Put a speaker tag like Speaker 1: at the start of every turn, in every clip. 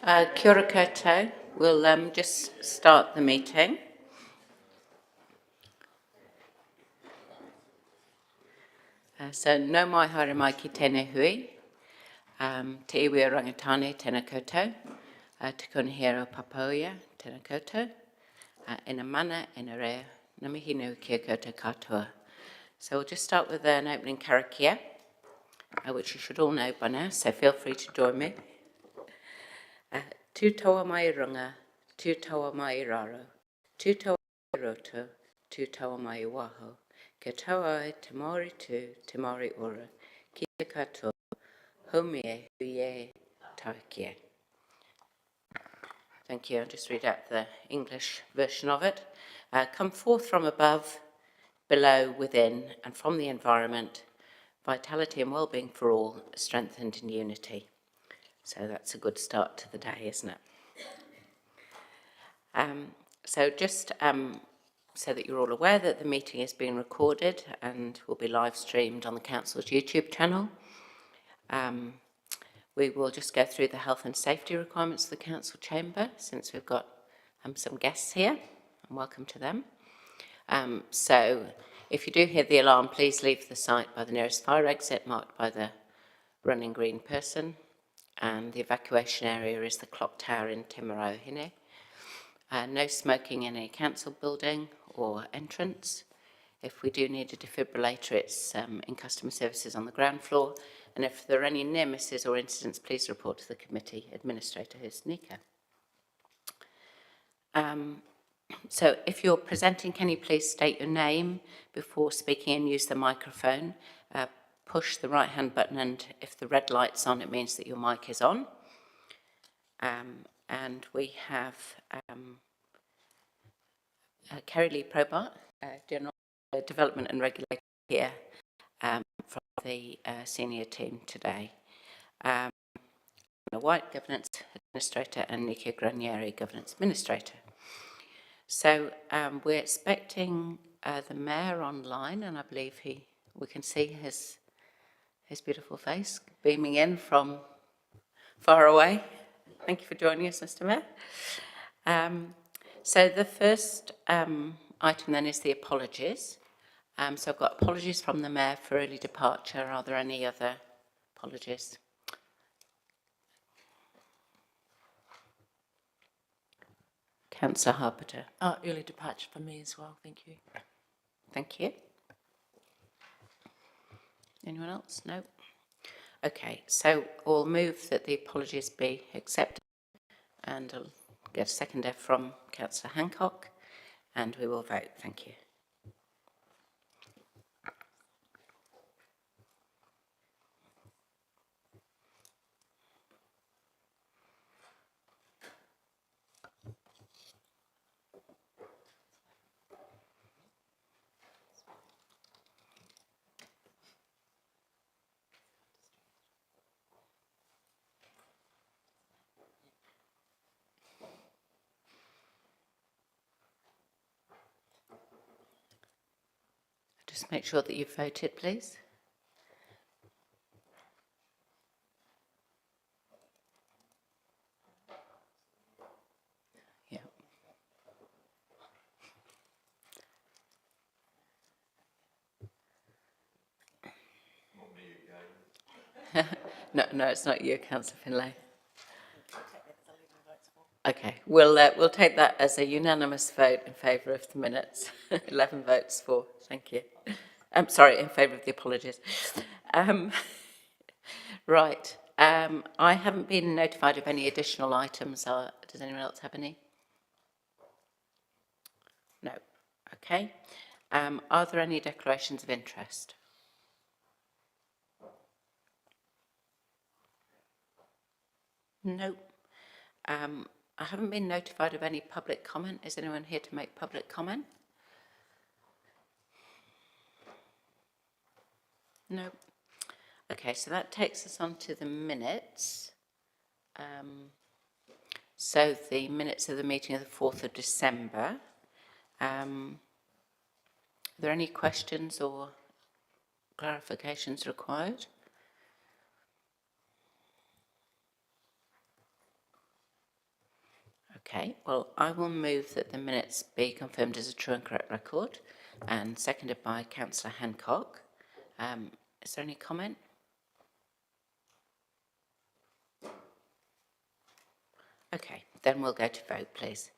Speaker 1: Kia ora koutou. We'll just start the meeting. So, no mai haere mai ki tēnei hui. Te iwi o rangatane, tēnā koutou. Te konihira o Papaoia, tēnā koutou. Ina mana, ina rea, na mihi nui kia koutou katoa. So we'll just start with an opening karakia, which you should all know by now, so feel free to join me. Tū taua mai runga, tū taua mai raro, tū taua mai roto, tū taua mai waho. Kia taua ai te Māori tū, te Māori ora, ki te katoa, haumie, huie, taukia. Thank you. I'll just read out the English version of it. Come forth from above, below, within, and from the environment, vitality and well-being for all, strengthened in unity. So that's a good start to the day, isn't it? So just so that you're all aware that the meeting is being recorded and will be live streamed on the Council's YouTube channel. We will just go through the health and safety requirements of the Council chamber, since we've got some guests here, and welcome to them. So if you do hear the alarm, please leave the site by the nearest fire exit marked by the running green person, and the evacuation area is the clock tower in Timarohine. No smoking in a council building or entrance. If we do need a defibrillator, it's in customer services on the ground floor. And if there are any near misses or incidents, please report to the committee administrator, who's Nika. So if you're presenting, can you please state your name before speaking and use the microphone? Push the right-hand button, and if the red light's on, it means that your mic is on. And we have Kerry Lee Probart, General Development and Regulator here from the senior team today. Anna White, Governance Administrator, and Nika Granieri, Governance Administrator. So we're expecting the Mayor online, and I believe we can see his beautiful face beaming in from far away. Thank you for joining us, Mr. Mayor. So the first item then is the apologies. So I've got apologies from the Mayor for early departure. Are there any other apologies? Councillor Harpeter.
Speaker 2: Early departure for me as well, thank you.
Speaker 1: Thank you. Anyone else? No? Okay, so we'll move that the apologies be accepted, and I'll get a seconder from Councillor Hancock, and we will vote. Thank you. Just make sure that you've voted, please. Yeah. No, it's not you, Councillor Finlay. Okay, we'll take that as a unanimous vote in favour of the minutes. 11 votes for. Thank you. I'm sorry, in favour of the apologies. Right. I haven't been notified of any additional items. Does anyone else have any? No. Okay. Are there any declarations of interest? No. I haven't been notified of any public comment. Is anyone here to make public comment? No. Okay, so that takes us on to the minutes. So the minutes of the meeting of the 4th of December. Are there any questions or clarifications required? Okay, well, I will move that the minutes be confirmed as a true and correct record, and seconded by Councillor Hancock. Is there any comment? Okay, then we'll go to vote, please.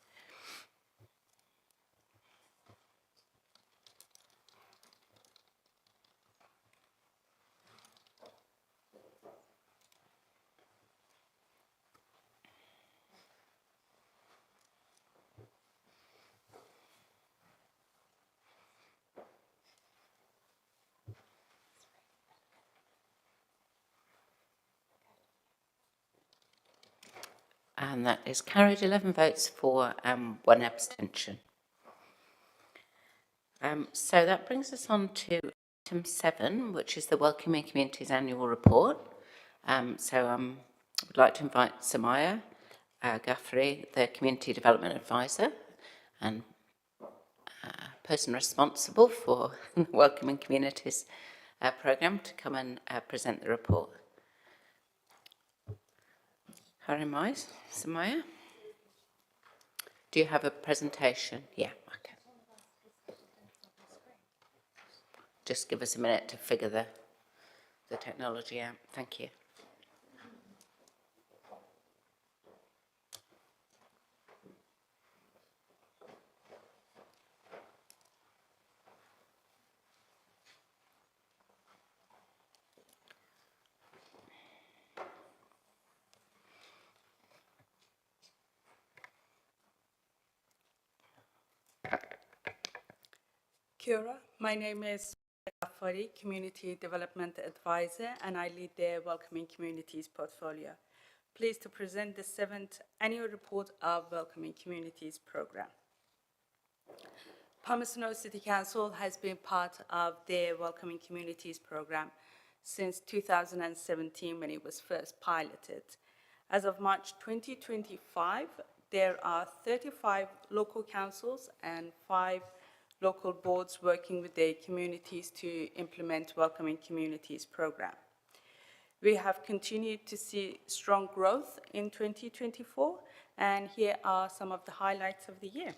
Speaker 1: And that is carried, 11 votes for, 1 abstention. So that brings us on to item 7, which is the Welcoming Communities Annual Report. I would like to invite Samaya Ghaffari, the Community Development Advisor and person responsible for the Welcoming Communities programme, to come and present the report. Harimais, Samaya? Do you have a presentation? Yeah, okay. Just give us a minute to figure the technology out. Thank you.
Speaker 3: Kia ora. My name is Ghaffari, Community Development Advisor, and I lead the Welcoming Communities portfolio. Pleased to present the 7th annual report of Welcoming Communities program. Palmerston North City Council has been part of the Welcoming Communities program since 2017, when it was first piloted. As of March 2025, there are 35 local councils and 5 local boards working with their communities to implement Welcoming Communities program. We have continued to see strong growth in 2024, and here are some of the highlights of the year.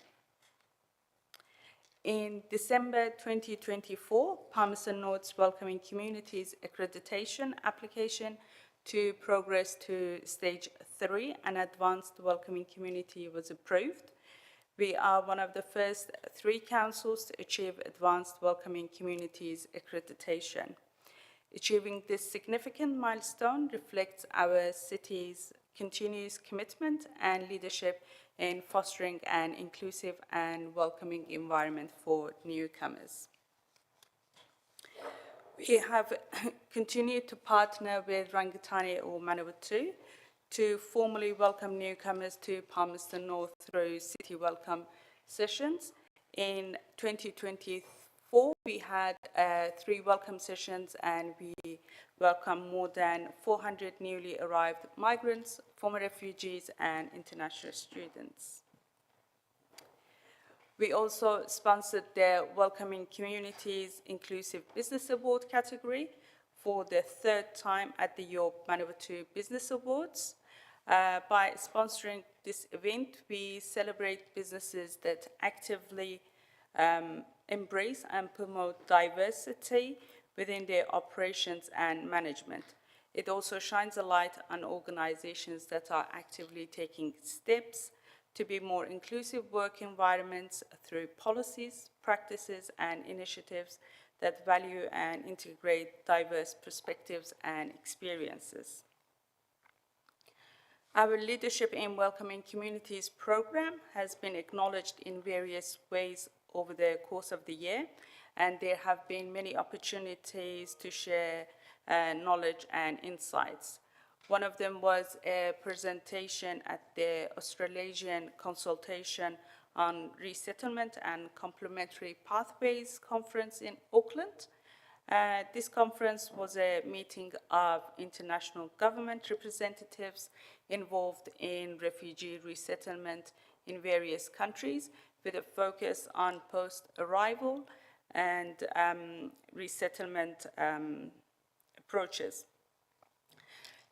Speaker 3: In December 2024, Palmerston North's Welcoming Communities accreditation application to progress to stage 3, an advanced welcoming community, was approved. We are one of the first 3 councils to achieve advanced welcoming communities accreditation. Achieving this significant milestone reflects our city's continuous commitment and leadership in fostering an inclusive and welcoming environment for newcomers. We have continued to partner with Rangitane or Manawatu to formally welcome newcomers to Palmerston North through City Welcome sessions. In 2024, we had 3 welcome sessions, and we welcomed more than 400 newly arrived migrants, former refugees, and international students. We also sponsored the Welcoming Communities Inclusive Business Award category for the 3rd time at the York Manawatu Business Awards. By sponsoring this event, we celebrate businesses that actively embrace and promote diversity within their operations and management. It also shines a light on organizations that are actively taking steps to be more inclusive work environments through policies, practices, and initiatives that value and integrate diverse perspectives and experiences. Our leadership in Welcoming Communities program has been acknowledged in various ways over the course of the year, and there have been many opportunities to share knowledge and insights. One of them was a presentation at the Australasian Consultation on Resettlement and Complementary Pathways conference in Auckland. This conference was a meeting of international government representatives involved in refugee resettlement in various countries, with a focus on post-arrival and resettlement approaches.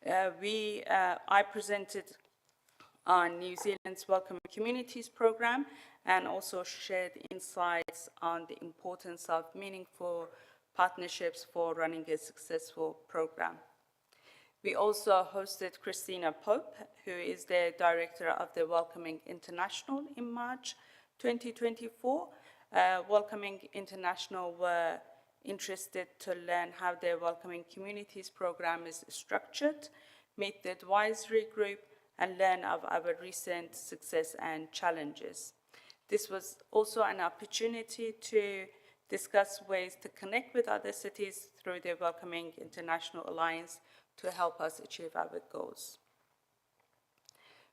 Speaker 3: I presented on New Zealand's Welcoming Communities program and also shared insights on the importance of meaningful partnerships for running a successful program. We also hosted Christina Pope, who is the director of the Welcoming International in March 2024. Welcoming International were interested to learn how the Welcoming Communities program is structured, meet the advisory group, and learn of our recent success and challenges. This was also an opportunity to discuss ways to connect with other cities through the Welcoming International Alliance to help us achieve our goals.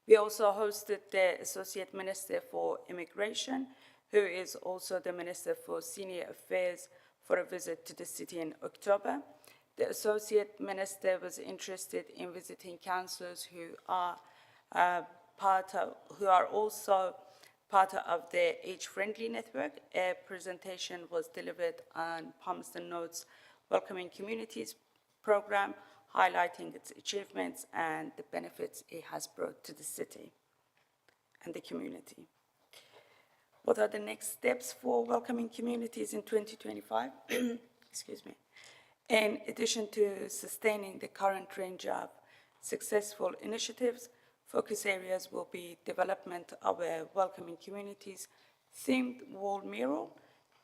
Speaker 3: We also hosted the Associate Minister for Immigration, who is also the Minister for Senior Affairs, for a visit to the city in October. The Associate Minister was interested in visiting councillors who are also part of the Age-Friendly Network. A presentation was delivered on Palmerston North's Welcoming Communities program, highlighting its achievements and the benefits it has brought to the city and the community. What are the next steps for Welcoming Communities in 2025? Excuse me. In addition to sustaining the current range of successful initiatives, focus areas will be development of a Welcoming Communities themed wall mural,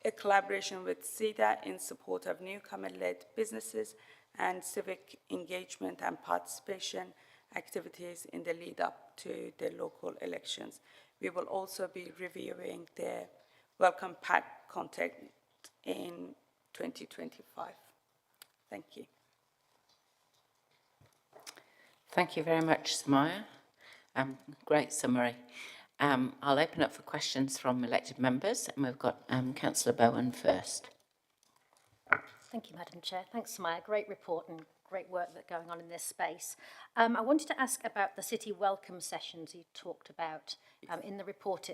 Speaker 3: a collaboration with CEDA in support of newcomer-led businesses, and civic engagement and participation activities in the lead up to the local elections. We will also be reviewing the Welcome Pack content in 2025. Thank you.
Speaker 1: Thank you very much, Samaya. Great summary. I'll open up for questions from elected members, and we've got Councillor Bowen first.
Speaker 4: Thank you, Madam Chair. Thanks, Samaya. Great report and great work that's going on in this space. I wanted to ask about the city welcome sessions you talked about. In the report,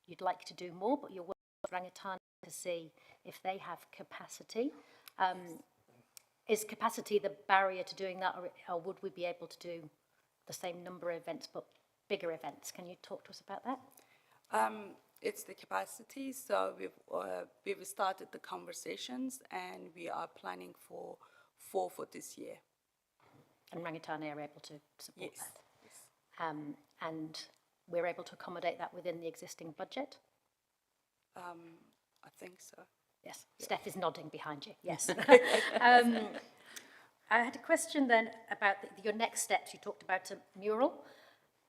Speaker 4: you'd like to do more, but you're working with Rangitane to see if they have capacity. Is capacity the barrier to doing that, or would we be able to do the same number of events but bigger events? Can you talk to us about that?
Speaker 3: It's the capacity, so we've started the conversations and we are planning for 4 for this year.
Speaker 4: And Rangitane are able to support
Speaker 3: Yes.
Speaker 4: that?
Speaker 3: Yes.
Speaker 4: And we're able to accommodate that within the existing budget?
Speaker 3: I think so.
Speaker 4: Yes, yeah. Steph is nodding behind you, yes. I had a question then about your next steps. You talked about a mural.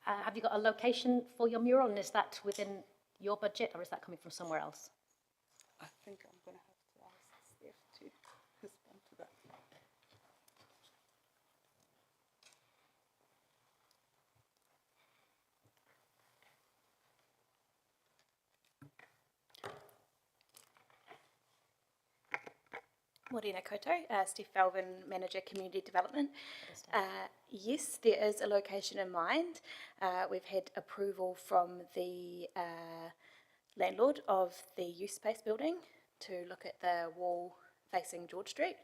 Speaker 4: Have you got a location for your mural, and is that within your budget, or is that coming from somewhere else?
Speaker 3: I think I'm going to have to ask Steph to respond to that.
Speaker 5: Morena Koto, Steph Falvin, Manager Community Development. Yes, there is a location in mind. We've had approval from the landlord of the youth space building to look at the wall facing George Street.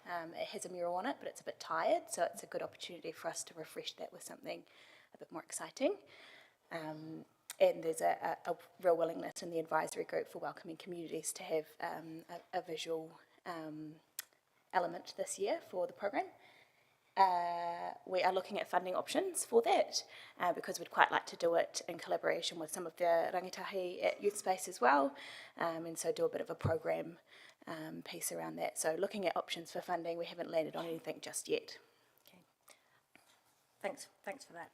Speaker 5: It has a mural on it, but it's a bit tired, so it's a good opportunity for us to refresh that with something a bit more exciting. And there's a real willingness in the advisory group for Welcoming Communities to have a visual element this year for the program. We are looking at funding options for that because we'd quite like to do it in collaboration with some of the rangatahi at Youth Space as well, and so do a bit of a program piece around that. So looking at options for funding, we haven't landed on anything just yet.
Speaker 4: Okay. Thanks for that.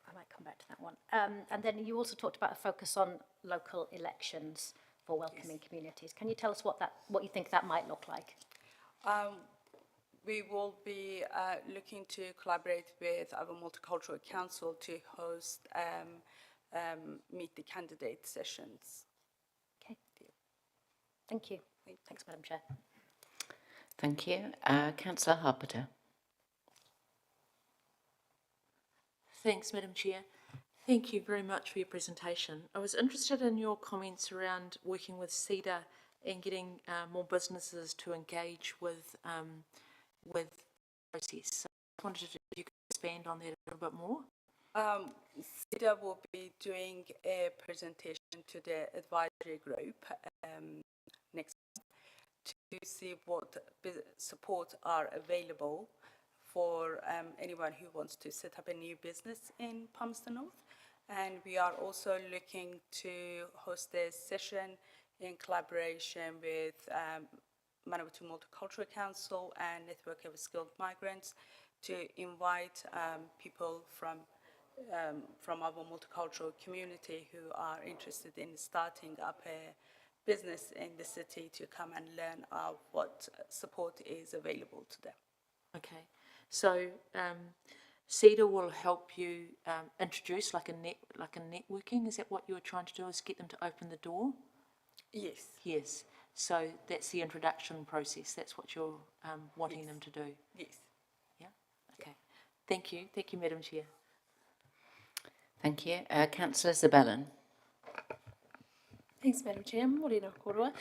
Speaker 4: I might come back to that one. And then you also talked about a focus on local elections for Welcoming Communities. Can you tell us what you think that might look like?
Speaker 3: We will be looking to collaborate with our Multicultural Council to host meet the candidate sessions.
Speaker 4: Okay. Thank you. Thanks, Madam Chair.
Speaker 1: Thank you. Councillor Harpeter.
Speaker 2: Thanks, Madam Chair. Thank you very much for your presentation. I was interested in your comments around working with CEDA and getting more businesses to engage with the process. So I wanted to, if you could expand on that a little bit more.
Speaker 3: CEDA will be doing a presentation to the advisory group next to see what support are available for anyone who wants to set up a new business in Palmerston North. And we are also looking to host a session in collaboration with Manawatu Multicultural Council and Network of Skilled Migrants to invite people from our multicultural community who are interested in starting up a business in the city to come and learn what support is available to them.
Speaker 2: Okay, so CEDA will help you introduce like a networking. Is that what you were trying to do? Is get them to open the door?
Speaker 3: Yes.
Speaker 2: Yes. So that's the introduction process. That's what you're wanting them to do.
Speaker 3: Yes.
Speaker 2: Yeah. Okay. Thank you. Thank you, Madam Chair.
Speaker 1: Thank you. Councillor Zabellin.
Speaker 6: Thanks, Madam Chair. Morena Korua.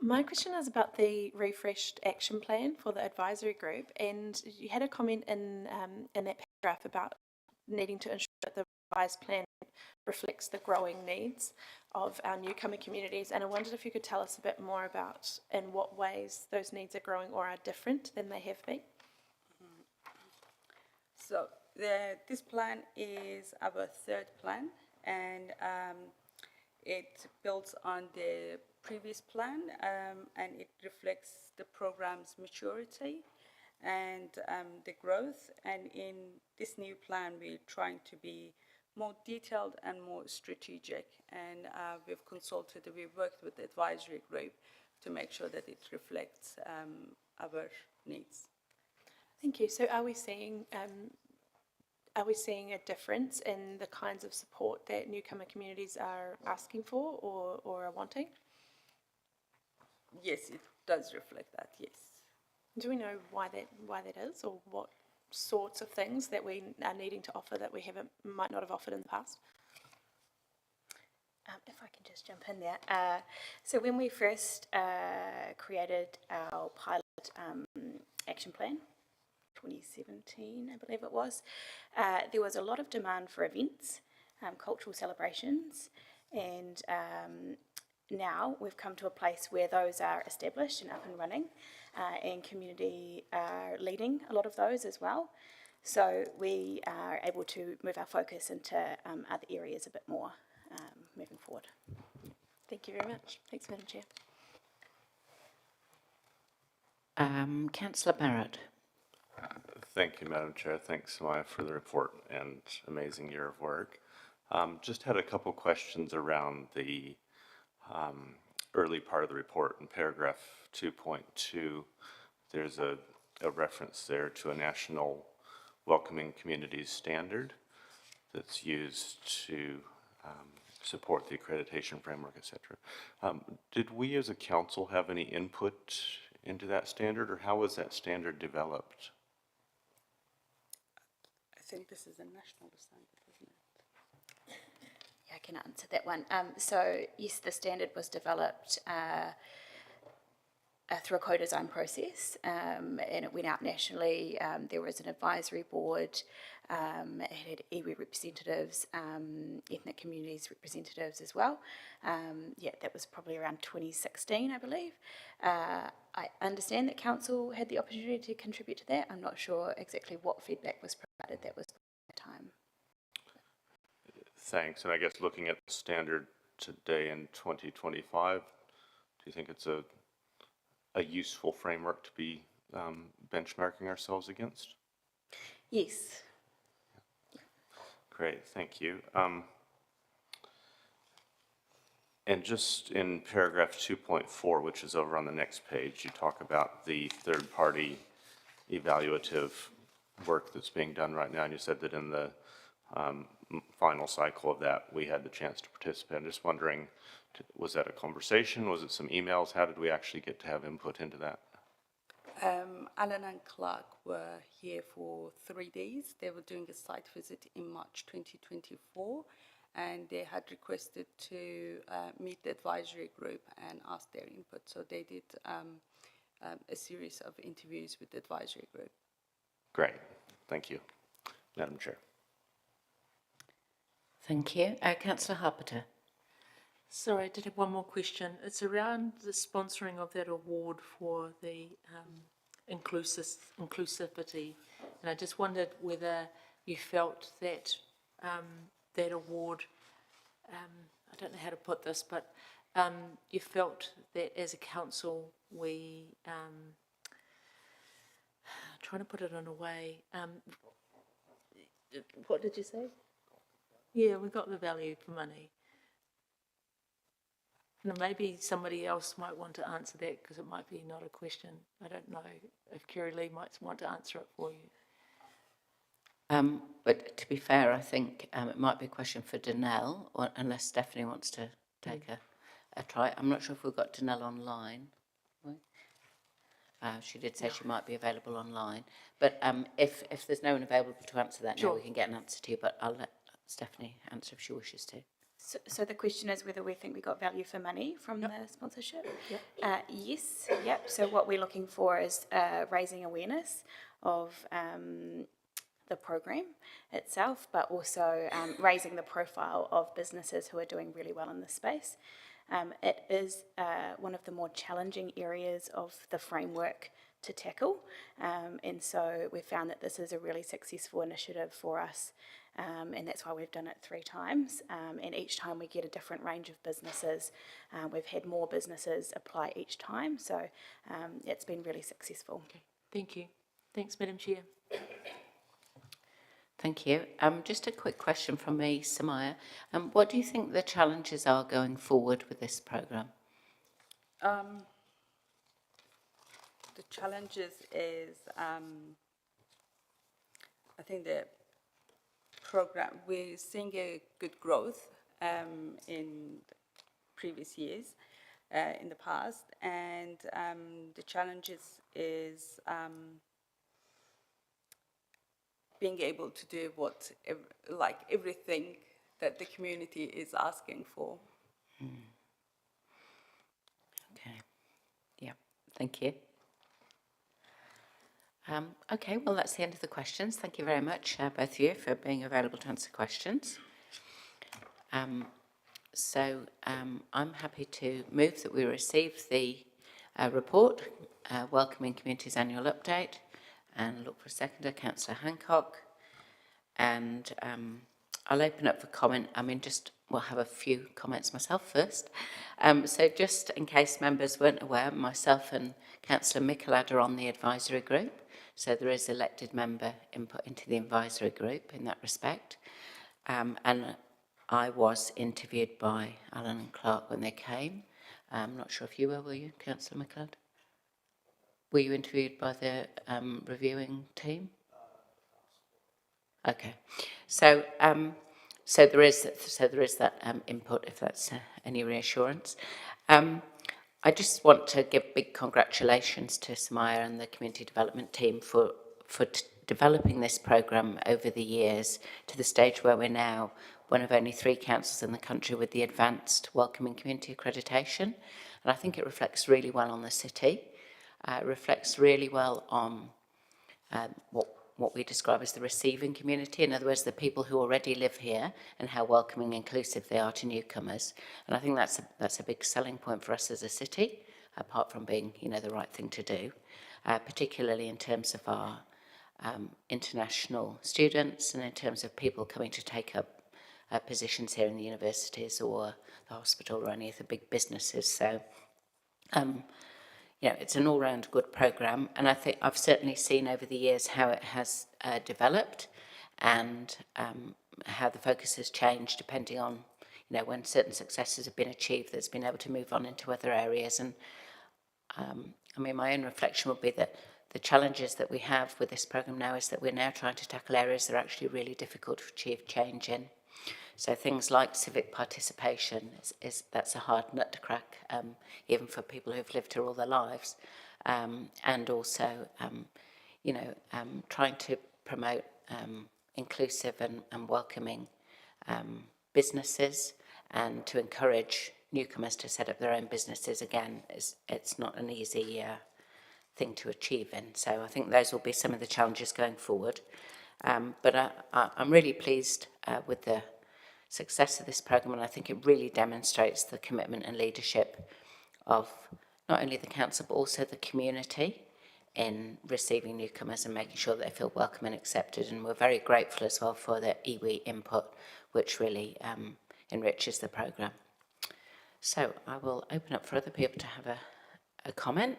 Speaker 6: My question is about the refreshed action plan for the advisory group, and you had a comment in that paragraph about needing to ensure that the revised plan reflects the growing needs of our newcomer communities, and I wondered if you could tell us a bit more about in what ways those needs are growing or are different than they have been.
Speaker 3: So this plan is our third plan, and it builds on the previous plan, and it reflects the program's maturity and the growth. And in this new plan, we're trying to be more detailed and more strategic. And we've worked with the advisory group to make sure that it reflects our needs.
Speaker 6: Thank you. So are we seeing a difference in the kinds of support that newcomer communities are asking for or are wanting?
Speaker 3: Yes, it does reflect that, yes.
Speaker 6: Do we know why that is, or what sorts of things that we are needing to offer that we might not have offered in the past?
Speaker 5: If I can just jump in there. So when we first created our pilot action plan, 2017, I believe it was, there was a lot of demand for events, cultural celebrations, and now we've come to a place where those are established and up and running, and community are leading a lot of those as well. So we are able to move our focus into other areas a bit more moving forward.
Speaker 6: Thank you very much. Thanks, Madam Chair.
Speaker 1: Councillor Barrett.
Speaker 7: Thank you, Madam Chair. Thanks, Maya, for the report and amazing year of work. Just had a couple questions around the early part of the report. In paragraph 2.2, there's a reference there to a national welcoming communities standard that's used to support the accreditation framework, etc. Did we as a council have any input into that standard, or how was that standard developed?
Speaker 3: I think this is a national standard, isn't it?
Speaker 5: Yeah, I can answer that one. So yes, the standard was developed through a co-design process, and it went out nationally. There was an advisory board, it had iwi representatives, ethnic communities representatives as well. Yeah, that was probably around 2016, I believe. I understand that council had the opportunity to contribute to that. I'm not sure exactly what feedback was provided that was at the time.
Speaker 7: Thanks. And I guess looking at the standard today in 2025, do you think it's a useful framework to be benchmarking ourselves against?
Speaker 5: Yes.
Speaker 7: Great, thank you. And just in paragraph 2.4, which is over on the next page, you talk about the third-party evaluative work that's being done right now, and you said that in the final cycle of that, we had the chance to participate. I'm just wondering, was that a conversation? Was it some emails? How did we actually get to have input into that?
Speaker 3: Alan and Clark were here for 3 days. They were doing a site visit in March 2024, and they had requested to meet the advisory group and ask their input. So they did a series of interviews with the advisory group.
Speaker 7: Great, thank you, Madam Chair.
Speaker 1: Thank you. Councillor Harpeter.
Speaker 2: Sorry, I did have one more question. It's around the sponsoring of that award for the inclusivity. And I just wondered whether you felt that that award, I don't know how to put this, but you felt that as a council, we, trying to put it in a way, what did you say? Yeah, we got the value for money. And maybe somebody else might want to answer that because it might be not a question. I don't know if Kerry Lee might want to answer it for you.
Speaker 1: But to be fair, I think it might be a question for Danelle, or, unless Stephanie wants to take a try. I'm not sure if we've got Danelle online. She did say she might be available online. But if there's no one available to answer that now, we can get an answer to you. But I'll let Stephanie answer if she wishes to.
Speaker 5: So the question is whether we think we got value for money from the sponsorship? Yes, yep. So what we're looking for is raising awareness of the program itself, but also raising the profile of businesses who are doing really well in this space. It is one of the more challenging areas of the framework to tackle, and so we found that this is a really successful initiative for us, and that's why we've done it 3 times, and each time we get a different range of businesses. We've had more businesses apply each time, so it's been really successful.
Speaker 2: Okay, thank you. Thanks, Madam Chair.
Speaker 1: Thank you. Just a quick question from me, Samaya. What do you think the challenges are going forward with this programme?
Speaker 3: The challenges is, I think the program, we're seeing a good growth in previous years, in the past, and the challenges is being able to do everything that the community is asking for.
Speaker 1: Okay. Yeah. Thank you. Okay, well, that's the end of the questions. Thank you very much, both of you, for being available to answer questions. I'm happy to move that we receive the report, Welcoming Communities Annual Update, and look for a seconder, Councillor Hancock. And I'll open up for comment. We'll have a few comments myself first. So just in case members weren't aware, myself and Councillor Michelad are on the advisory group. So there is elected member input into the advisory group in that respect. And I was interviewed by Alan and Clark when they came. I'm not sure if you were you, Councillor Michelad? Were you interviewed by the reviewing team? Okay, so there is that input, if that's any reassurance. I just want to give big congratulations to Samaya and the community development team for developing this programme over the years to the stage where we're now one of only 3 councils in the country with the advanced welcoming community accreditation, and I think it reflects really well on the city. It reflects really well on what we describe as the receiving community, in other words, the people who already live here and how welcoming and inclusive they are to newcomers. And I think that's a big selling point for us as a city, apart from being, the right thing to do, particularly in terms of our international students and in terms of people coming to take up positions here in the universities or the hospital or any of the big businesses. So, it's an all-round good programme, and I think I've certainly seen over the years how it has developed and how the focus has changed depending on, when certain successes have been achieved, that's been able to move on into other areas. And my own reflection would be that the challenges that we have with this programme now is that we're now trying to tackle areas that are actually really difficult to achieve change in. So things like civic participation, that's a hard nut to crack, even for people who've lived here all their lives. And also, trying to promote inclusive and welcoming businesses and to encourage newcomers to set up their own businesses, again, it's not an easy thing to achieve in. So I think those will be some of the challenges going forward. But I'm really pleased with the success of this programme, and I think it really demonstrates the commitment and leadership of not only the council but also the community in receiving newcomers and making sure that they feel welcome and accepted. And we're very grateful as well for the iwi input, which really enriches the programme. So I will open up for other people to have a comment.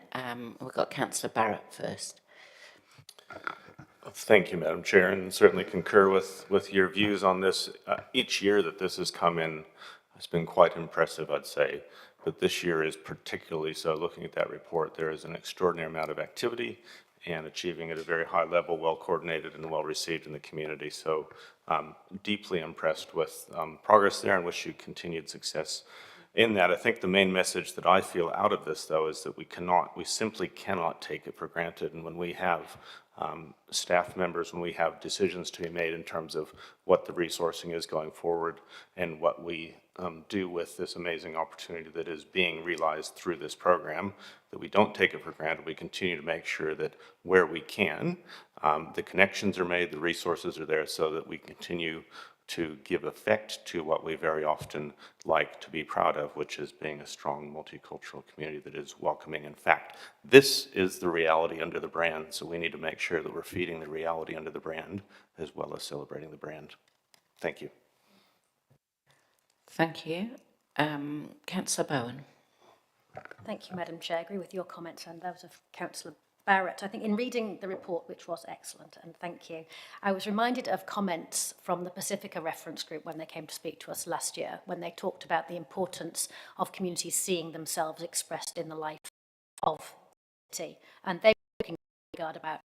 Speaker 1: We've got Councillor Barrett first.
Speaker 7: Thank you, Madam Chair, and certainly concur with your views on this. Each year that this has come in has been quite impressive, I'd say, but this year is particularly so. Looking at that report, there is an extraordinary amount of activity and achieving at a very high level, well coordinated and well received in the community. So deeply impressed with progress there and wish you continued success in that. I think the main message that I feel out of this, though, is that we simply cannot take it for granted. And when we have staff members, when we have decisions to be made in terms of what the resourcing is going forward and what we do with this amazing opportunity that is being realized through this program, that we don't take it for granted. We continue to make sure that where we can, the connections are made, the resources are there so that we continue to give effect to what we very often like to be proud of, which is being a strong multicultural community that is welcoming. In fact, this is the reality under the brand, so we need to make sure that we're feeding the reality under the brand as well as celebrating the brand. Thank you.
Speaker 1: Thank you. Councillor Bowen.
Speaker 4: Thank you, Madam Chair. I agree with your comments and those of Councillor Barrett. I think in reading the report, which was excellent, and thank you, I was reminded of comments from the Pacifica Reference Group when they came to speak to us last year, when they talked about the importance of communities seeing themselves expressed in the life of the city. And they were talking about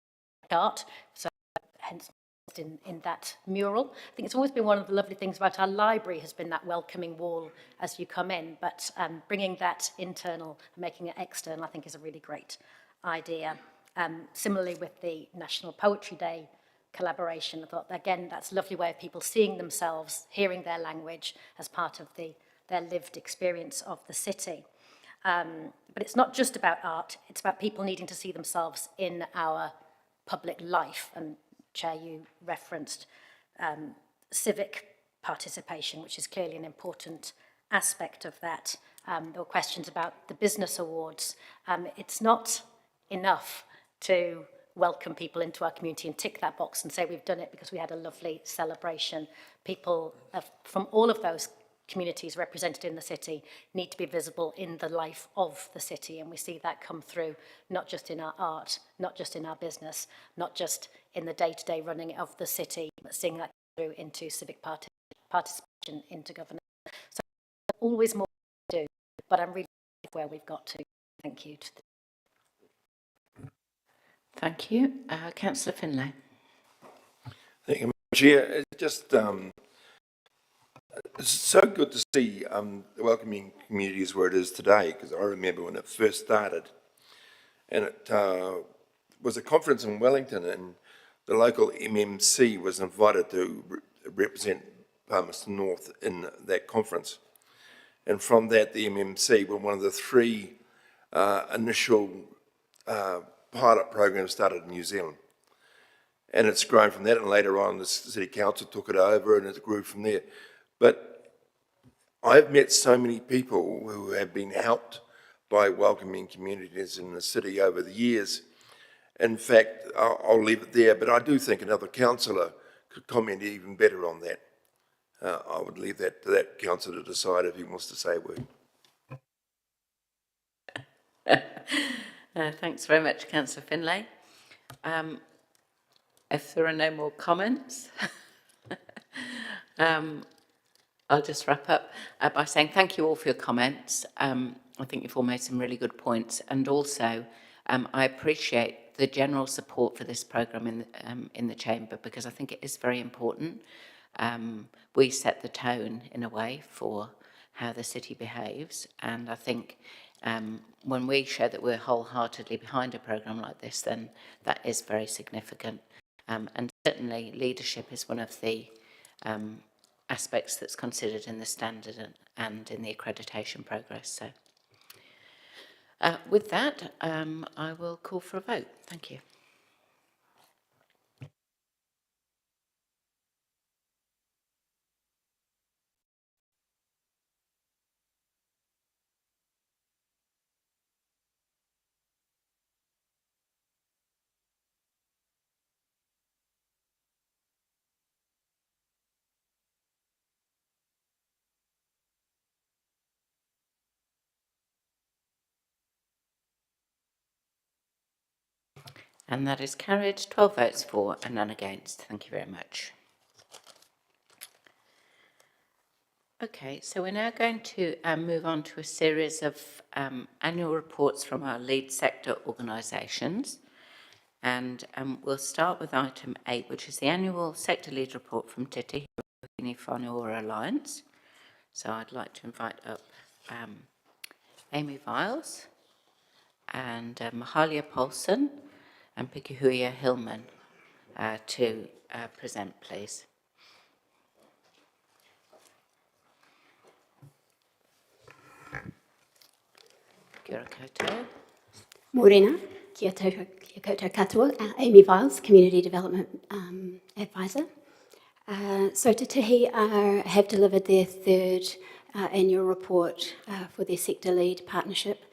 Speaker 4: art, so hence in that mural. I think it's always been one of the lovely things about our library has been that welcoming wall as you come in, but bringing that internal and making it external, I think is a really great idea. Similarly with the National Poetry Day collaboration, I thought, again, that's a lovely way of people seeing themselves, hearing their language as part of their lived experience of the city. But it's not just about art, it's about people needing to see themselves in our public life. And Chair, you referenced civic participation, which is clearly an important aspect of that. There were questions about the business awards. It's not enough to welcome people into our community and tick that box and say we've done it because we had a lovely celebration. People from all of those communities represented in the city need to be visible in the life of the city, and we see that come through not just in our art, not just in our business, not just in the day-to-day running of the city, but seeing that through into civic participation into governance. So always more to do, but I'm really happy where we've got to. Thank you.
Speaker 1: Thank you. Councillor Finlay.
Speaker 8: Thank you, Madam Chair. It's just it's so good to see the welcoming communities where it is today, because I remember when it first started, and it was a conference in Wellington, and the local MMC was invited to represent Palmerston North in that conference. And from that, the MMC were one of the three initial pilot programs started in New Zealand. And it's grown from that, and later on the City Council took it over and it grew from there. But I've met so many people who have been helped by welcoming communities in the city over the years. In fact, I'll leave it there, but I do think another councillor could comment even better on that. I would leave that to that councillor to decide if he wants to say a word.
Speaker 1: Thanks very much, Councillor Finlay. If there are no more comments, I'll just wrap up by saying thank you all for your comments. I think you've all made some really good points, and also I appreciate the general support for this programme in the Chamber, because I think it is very important. We set the tone in a way for how the city behaves, and I think when we show that we're wholeheartedly behind a programme like this, then that is very significant. And certainly leadership is one of the aspects that's considered in the standard and in the accreditation progress. So with that, I will call for a vote. Thank you. And that is carried, 12 votes for and none against. Thank you very much. Okay, so we're now going to move on to a series of annual reports from our lead sector organisations. And we'll start with item 8, which is the annual sector lead report from Te Tihi Whānau Alliance. So I'd like to invite up Amy Viles and Mahalia Paulson and Pikihuia Hillman to present, please. Kia ora koutou.
Speaker 9: Morena, kia koutou katoa, Amy Viles, Community Development Advisor. So Te Tihi have delivered their third annual report for their sector lead partnership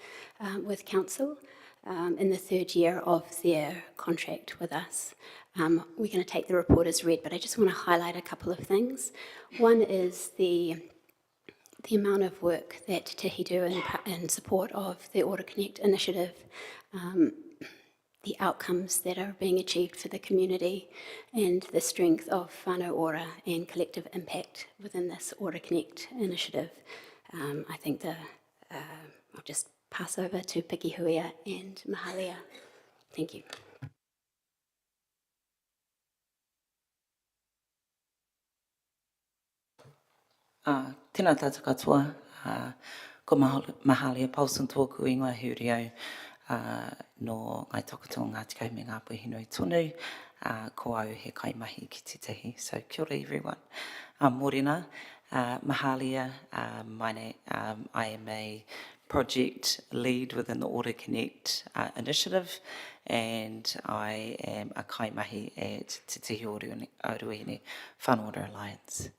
Speaker 9: with Council in the third year of their contract with us. We're going to take the report as read, but I just want to highlight a couple of things. One is the amount of work that Te Tihi do in support of the Ora Connect initiative, the outcomes that are being achieved for the community, and the strength of whānau ora and collective impact within this Ora Connect initiative. I think I'll just pass over to Pikihuia and Mahalia. Thank you.
Speaker 10: Tēnā tātou katoa, ko Mahalia Paulson tōku ingoa hurio no ngai tokoto Ngāti Kahumi me Ngāpuhi Hinui tonu, ko au he kaimahi ki Te Tihi. So kia ora everyone. Morena, Mahalia, I am a project lead within the Ora Connect initiative, and I am a kaimahi at Te Tihi Oruhine Whānau Ora Alliance.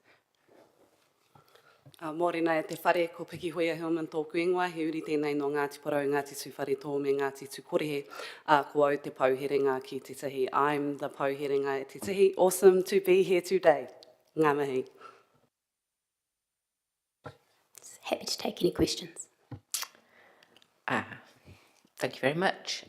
Speaker 11: Morena e te whare ko Pikihuia Hillman tōku ingoa, he uri tēnei no Ngāti Porou, Ngāti Tū Whare Tō me Ngāti Tū Kōrehe, ko au te pauherenga ki Te Tihi. I'm the pauherenga at Te Tihi. Awesome to be here today. Ngā mihi.
Speaker 9: Happy to take any questions.
Speaker 1: Thank you very much.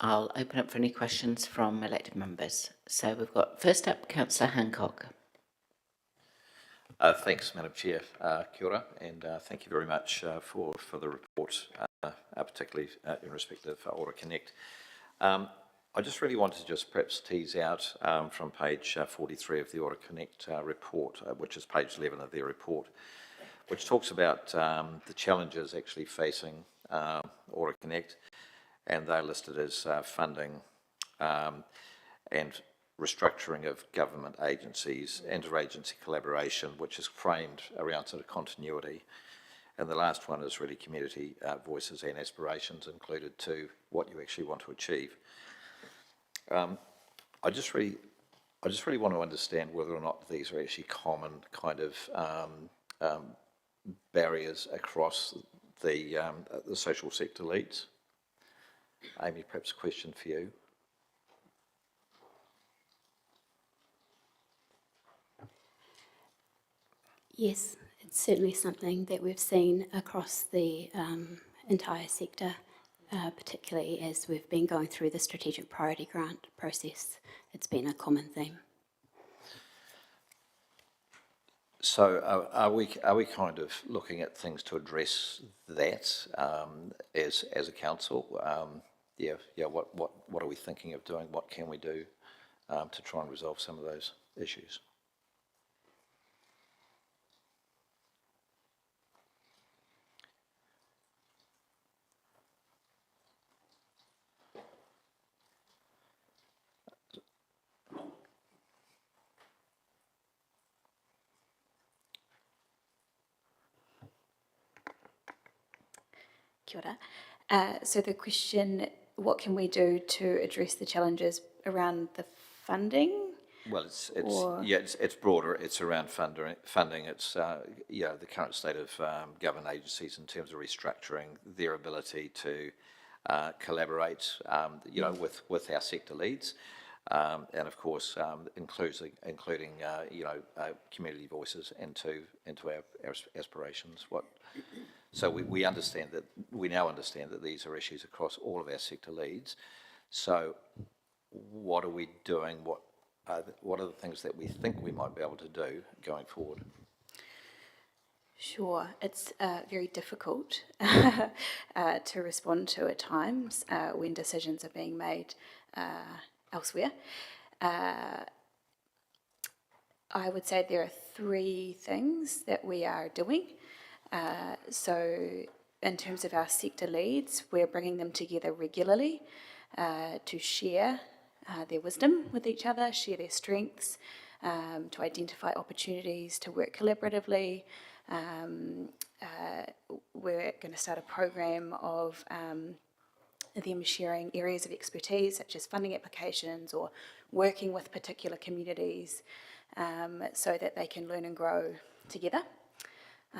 Speaker 1: I'll open up for any questions from elected members. So we've got first up, Councillor Hancock.
Speaker 12: Thanks, Madam Chair. Kia ora, and thank you very much for the report, particularly in respect of Ora Connect. I just really wanted to just perhaps tease out from page 43 of the Ora Connect report, which is page 11 of their report, which talks about the challenges actually facing Ora Connect, and they're listed as funding and restructuring of government agencies, interagency collaboration, which is framed around sort of continuity. And the last one is really community voices and aspirations included to what you actually want to achieve. I just really want to understand whether or not these are actually common kind of barriers across the social sector leads. Amy, perhaps a question for you.
Speaker 9: Yes, it's certainly something that we've seen across the entire sector, particularly as we've been going through the strategic priority grant process. It's been a common theme.
Speaker 12: So are we kind of looking at things to address that as a council? What are we thinking of doing? What can we do to try and resolve some of those issues?
Speaker 5: Kia ora. So the question, what can we do to address the challenges around the funding?
Speaker 12: Well, it's broader. It's around funding. It's the current state of government agencies in terms of restructuring their ability to collaborate, with our sector leads, and of course, including community voices into our aspirations. So we understand that, we now understand that these are issues across all of our sector leads. So what are we doing? What are the things that we think we might be able to do going forward?
Speaker 5: Sure, it's very difficult to respond to at times when decisions are being made elsewhere. I would say there are three things that we are doing. So in terms of our sector leads, we're bringing them together regularly to share their wisdom with each other, share their strengths, to identify opportunities to work collaboratively. We're going to start a program of them sharing areas of expertise such as funding applications or working with particular communities so that they can learn and grow together.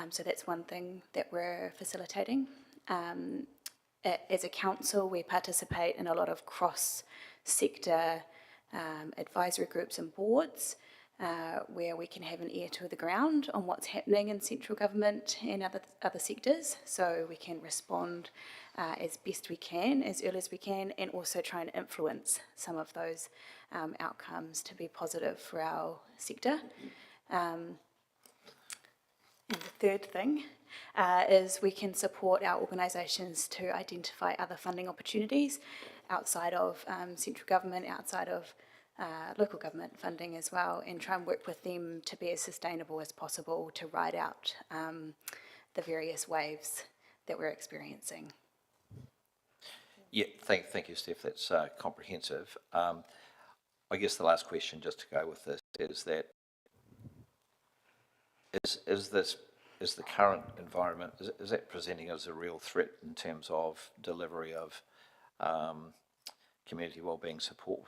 Speaker 5: So that's one thing that we're facilitating. As a council, we participate in a lot of cross-sector advisory groups and boards where we can have an ear to the ground on what's happening in central government and other sectors, so we can respond as best we can, as early as we can, and also try and influence some of those outcomes to be positive for our sector. And the third thing is we can support our organisations to identify other funding opportunities outside of central government, outside of local government funding as well, and try and work with them to be as sustainable as possible to ride out the various waves that we're experiencing.
Speaker 12: Yeah, thank you, Steph. That's comprehensive. I guess the last question, just to go with this, is that is the current environment, is that presenting as a real threat in terms of delivery of community wellbeing support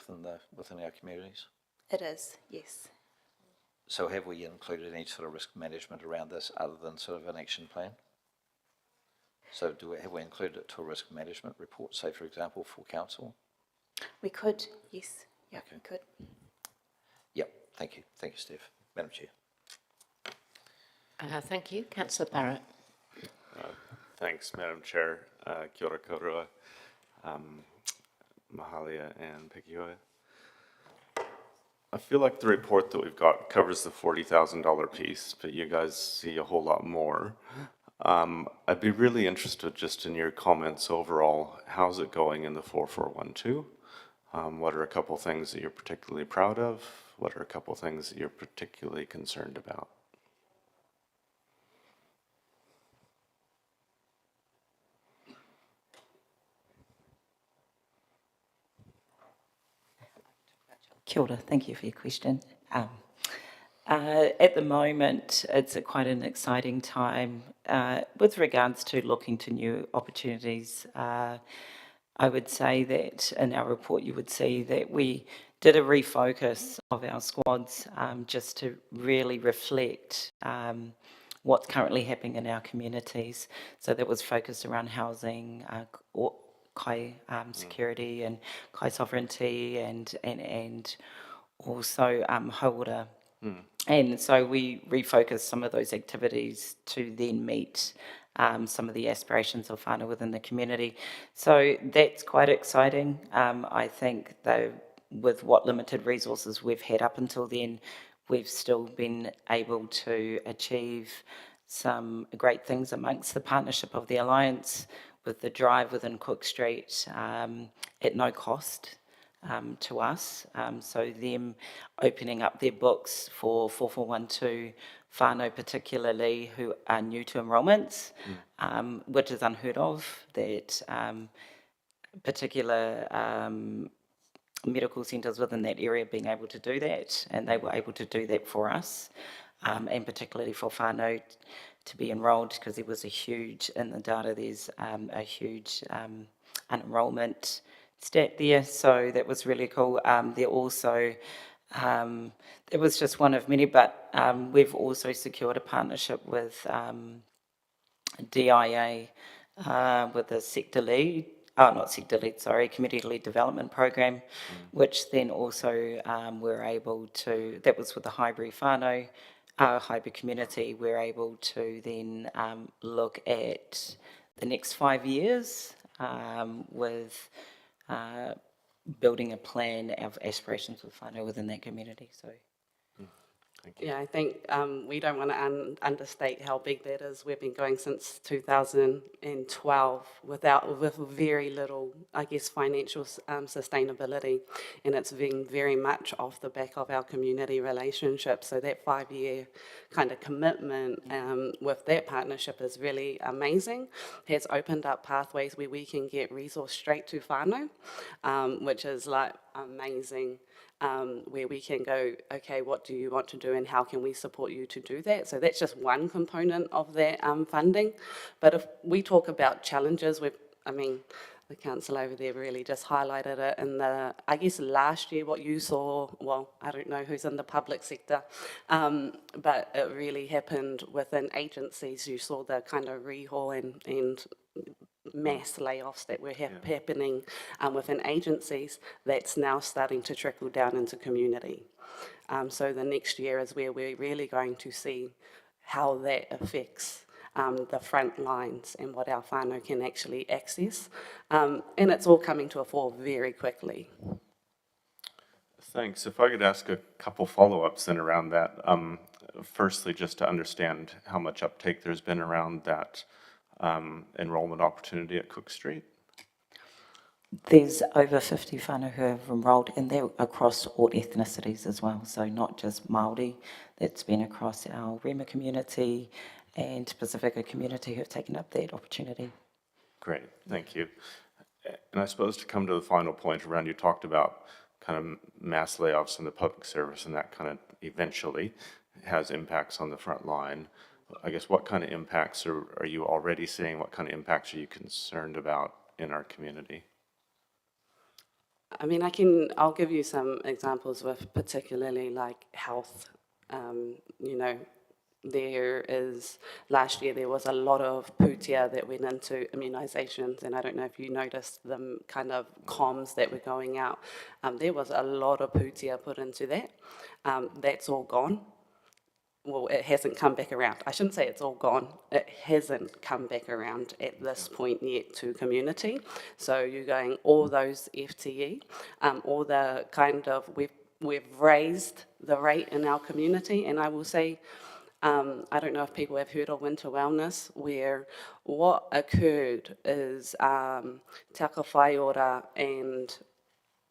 Speaker 12: within our communities?
Speaker 5: It is, yes.
Speaker 12: So have we included any sort of risk management around this other than sort of an action plan? So have we included it to a risk management report, say for example, for council?
Speaker 5: We could, yes. Yeah,
Speaker 12: Okay.
Speaker 5: we could.
Speaker 12: Yep, thank you, Steph. Madam Chair.
Speaker 1: Thank you. Councillor Barrett.
Speaker 7: Thanks, Madam Chair. Kia ora kaurua, Mahalia and Pekihoia. I feel like the report that we've got covers the $40,000 piece, but you guys see a whole lot more. I'd be really interested just in your comments overall. How's it going in the 4412? What are a couple things that you're particularly proud of? What are a couple things that you're particularly concerned about?
Speaker 10: Kia ora, thank you for your question. At the moment, it's quite an exciting time with regards to looking to new opportunities. I would say that in our report you would see that we did a refocus of our squads just to really reflect what's currently happening in our communities. So that was focused around housing, kai security and kai sovereignty and also hauora. And so we refocused some of those activities to then meet some of the aspirations of whānau within the community. So that's quite exciting. I think though with what limited resources we've had up until then, we've still been able to achieve some great things amongst the partnership of the Alliance with the drive within Cook Street at no cost to us. So them opening up their books for 4412 whānau particularly who are new to enrolments, which is unheard of, that particular medical centres within that area being able to do that, and they were able to do that for us, and particularly for whānau to be enrolled, because there was a huge, in the data there's a huge unenrollment stat there, so that was really cool. There also, it was just one of many, but we've also secured a partnership with DIA with a sector lead, not sector lead, sorry, community lead development program, which then also we're able to, that was with the Highbury whānau our hyper community, we're able to then look at the next 5 years with building a plan of aspirations with whānau within that community. So.
Speaker 11: Yeah, I think we don't want to understate how big that is. We've been going since 2012 with very little, I guess, financial sustainability, and it's been very much off the back of our community relationship. So that 5-year kind of commitment with that partnership is really amazing. Has opened up pathways where we can get resource straight to whānau, which is like amazing. Where we can go, okay, what do you want to do and how can we support you to do that? So that's just one component of that funding. But if we talk about challenges, the council over there really just highlighted it in I guess last year what you saw, well, I don't know who's in the public sector, but it really happened within agencies. You saw the kind of rehaul and mass layoffs that were happening within agencies. That's now starting to trickle down into community. So the next year is where we're really going to see how that affects the front lines and what our whānau can actually access. And it's all coming to a fore very quickly.
Speaker 7: Thanks. If I could ask a couple follow-ups then around that. Firstly, just to understand how much uptake there's been around that enrollment opportunity at Cook Street.
Speaker 10: There's over 50 whānau who have enrolled, and they're across all ethnicities as well, so not just Māori. That's been across our Rema community and Pacifica community who have taken up that opportunity.
Speaker 7: Great, thank you. And I suppose to come to the final point around, you talked about kind of mass layoffs in the public service, and that kind of eventually has impacts on the front line. I guess what kind of impacts are you already seeing? What kind of impacts are you concerned about in our community?
Speaker 11: I mean, I'll give you some examples with particularly like health. Last year there was a lot of pūtea that went into immunisations, and I don't know if you noticed the kind of comms that were going out. There was a lot of pūtea put into that. That's all gone. Well, it hasn't come back around. I shouldn't say it's all gone. It hasn't come back around at this point yet to community. So you're going all those FTE, all the kind of, we've raised the rate in our community, and I will say, I don't know if people have heard of Winter Wellness, where what occurred is Te Aka Whaiora and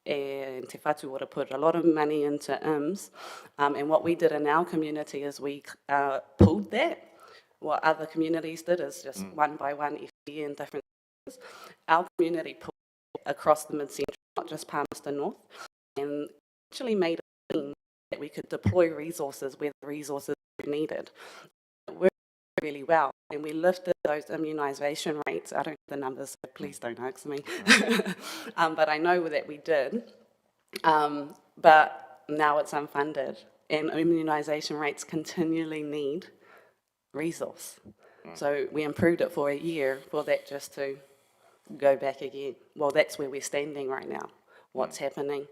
Speaker 11: Te Whatuora put a lot of money into IMS, and what we did in our community is we pulled that. What other communities did is just one by one FTE in different areas. Our community pulled across the mid-central, not just Palmerston North, and actually made a team that we could deploy resources where the resources were needed. It worked really well, and we lifted those immunisation rates. I don't know the numbers, so please don't ask me. But I know that we did. But now it's unfunded, and immunisation rates continually need resource. So we improved it for a year for that just to go back again. Well, that's where we're standing right now. What's happening?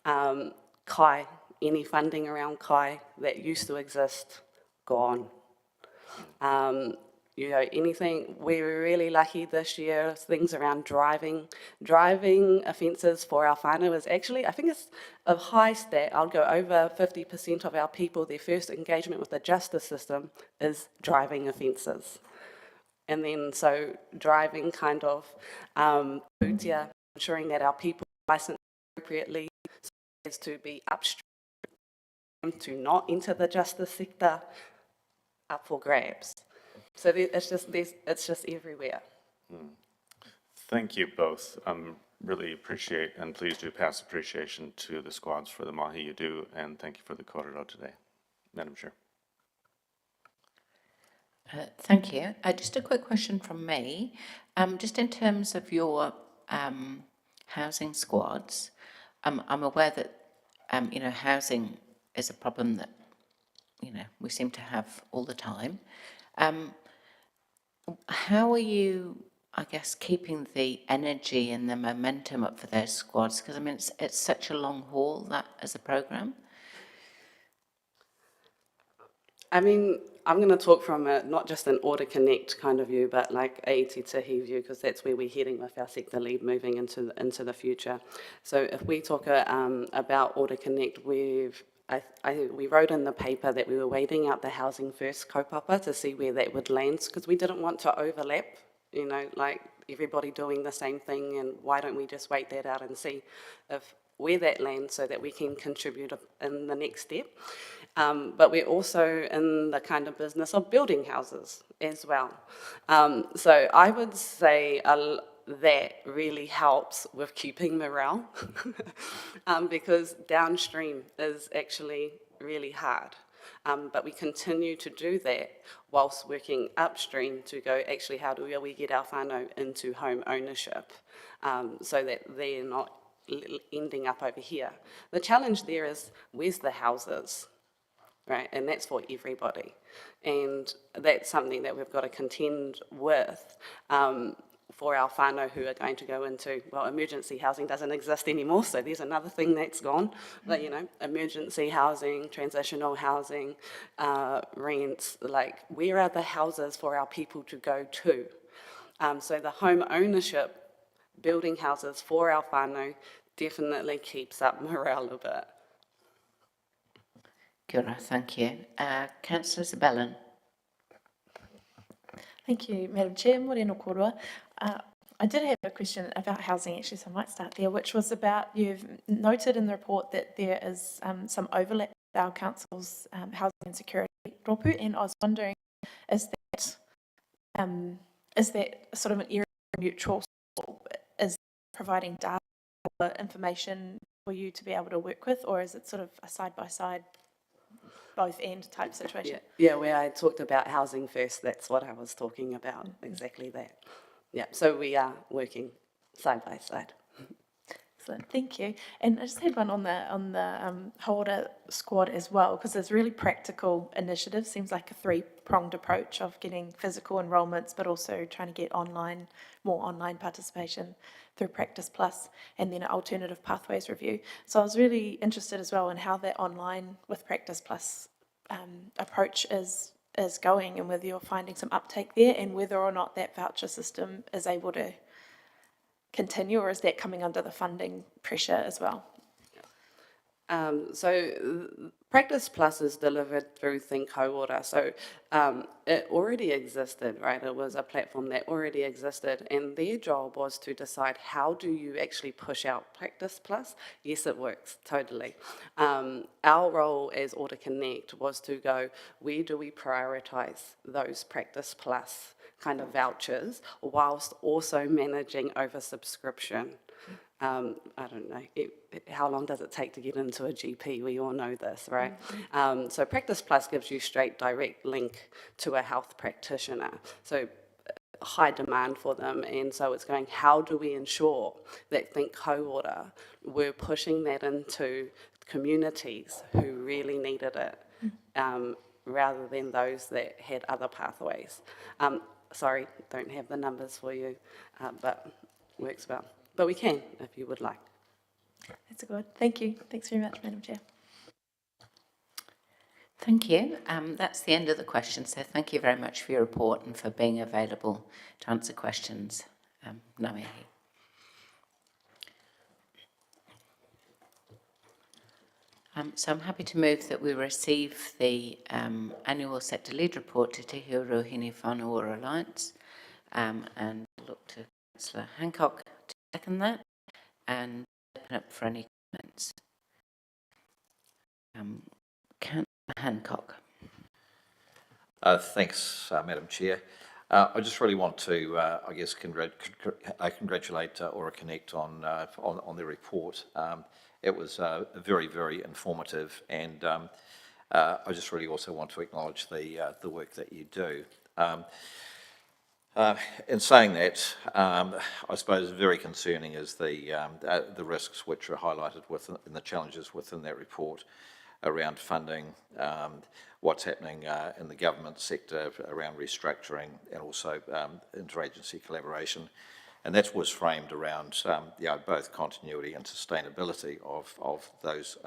Speaker 11: CAI, any funding around CAI that used to exist, gone. Anything, we were really lucky this year, things around driving offences for our whānau is actually, I think it's a high stat. I'll go over 50% of our people, their first engagement with the justice system is driving offences. And then, so driving kind of, pūtea, ensuring that our people are licensed appropriately so as to be upstream, to not enter the justice sector, up for grabs. So it's just everywhere.
Speaker 7: Thank you both. Really appreciate, and please do pass appreciation to the squads for the mahi you do, and thank you for the kōrero today. Madam Chair.
Speaker 1: Thank you. Just a quick question from me. Just in terms of your housing squads, I'm aware that, housing is a problem that, we seem to have all the time. How are you, I guess, keeping the energy and the momentum up for those squads? Because, it's such a long haul, that as a programme.
Speaker 11: I mean, I'm going to talk from not just an Order Connect kind of view, but like a Te Tihi view, because that's where we're heading with our sector lead moving into the future. So if we talk about Order Connect, we wrote in the paper that we were waiting out the Housing First kaupapa to see where that would land, because we didn't want to overlap, you know, like everybody doing the same thing, and why don't we just wait that out and see if where that lands so that we can contribute in the next step. But we're also in the kind of business of building houses as well. So I would say that really helps with keeping morale because downstream is actually really hard. But we continue to do that whilst working upstream to go, actually, how do we get our whānau into home ownership so that they're not ending up over here. The challenge there is, where's the houses? Right, and that's for everybody. And that's something that we've got to contend with for our whānau who are going to go into, well, emergency housing doesn't exist anymore, so there's another thing that's gone. But, you know, emergency housing, transitional housing, rents, like, where are the houses for our people to go to? So the home ownership, building houses for our whānau definitely keeps up morale a bit.
Speaker 1: Kia ora, thank you. Councillor Zabellin.
Speaker 6: Thank you, Madam Chair. Morena korua. I did have a question about housing, actually, so I might start there, which was about, you've noted in the report that there is some overlap with our council's housing and security rōpū, and I was wondering, is that sort of an area of mutual, is providing data or information for you to be able to work with, or is it sort of a side-by-side both end type situation?
Speaker 11: Yeah, where I talked about housing first, that's what I was talking about, exactly that. Yeah, so we are working side by side.
Speaker 6: Excellent, thank you. And I just had one on the Hauora squad as well, because there's really practical initiatives. Seems like a three-pronged approach of getting physical enrolments, but also trying to get more online participation through Practice Plus, and then an alternative pathways review. So I was really interested as well in how that online with Practice Plus approach is going, and whether you're finding some uptake there, and whether or not that voucher system is able to continue, or is that coming under the funding pressure as well?
Speaker 11: So Practice Plus is delivered through Think Hauora. So it already existed, right? It was a platform that already existed, and their job was to decide, how do you actually push out Practice Plus? Yes, it works, totally. Our role as Order Connect was to go, where do we prioritise those Practice Plus kind of vouchers, whilst also managing oversubscription? I don't know, how long does it take to get into a GP? We all know this, right? So Practice Plus gives you straight direct link to a health practitioner. So high demand for them, and so it's going, how do we ensure that Think Hauora, we're pushing that into communities who really needed it, rather than those that had other pathways. Sorry, don't have the numbers for you, but works well. But we can, if you would like.
Speaker 6: That's good. Thank you. Thanks very much, Madam Chair.
Speaker 1: Thank you. That's the end of the questions. So thank you very much for your report and for being available to answer questions. Ngā mihi. So I'm happy to move that we receive the annual sector lead report to Te Hiuruhini Whānau Alliance, and look to Councillor Hancock to second that and open up for any comments. Councillor Hancock.
Speaker 12: Thanks, Madam Chair. I just really want to, I guess, congratulate Order Connect on the report. It was very, very informative, and I just really also want to acknowledge the work that you do. In saying that, I suppose very concerning is the risks which are highlighted in the challenges within that report around funding, what's happening in the government sector around restructuring, and also interagency collaboration. And that was framed around both continuity and sustainability of those